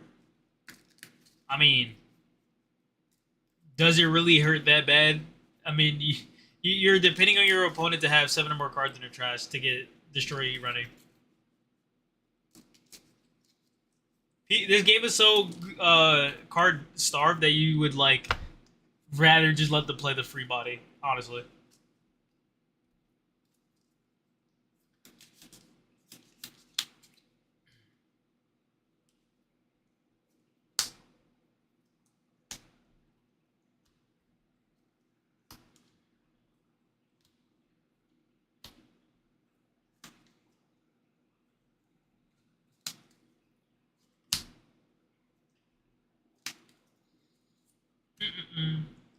I mean, does it really hurt that bad? I mean, you're depending on your opponent to have 7 or more cards in their trash to get destroy running. This game is so card starved that you would like rather just let them play the free body, honestly.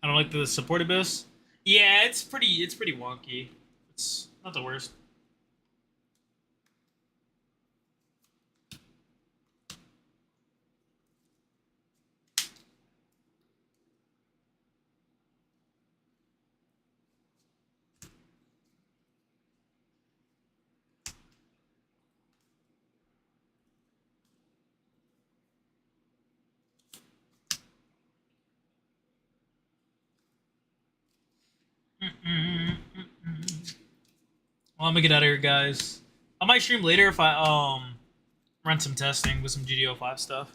I don't like the support abyss. Yeah, it's pretty wonky. It's not the worst. I'm gonna get out of here, guys. I might stream later if I run some testing with some GD05 stuff.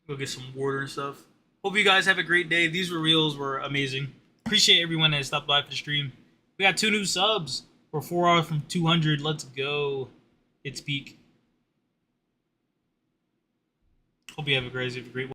Go get some water and stuff. Hope you guys have a great day. These reels were amazing. Appreciate everyone that stopped by for the stream. We got 2 new subs. We're 4 hours from 200. Let's go. It's peak. Hope you have a great one.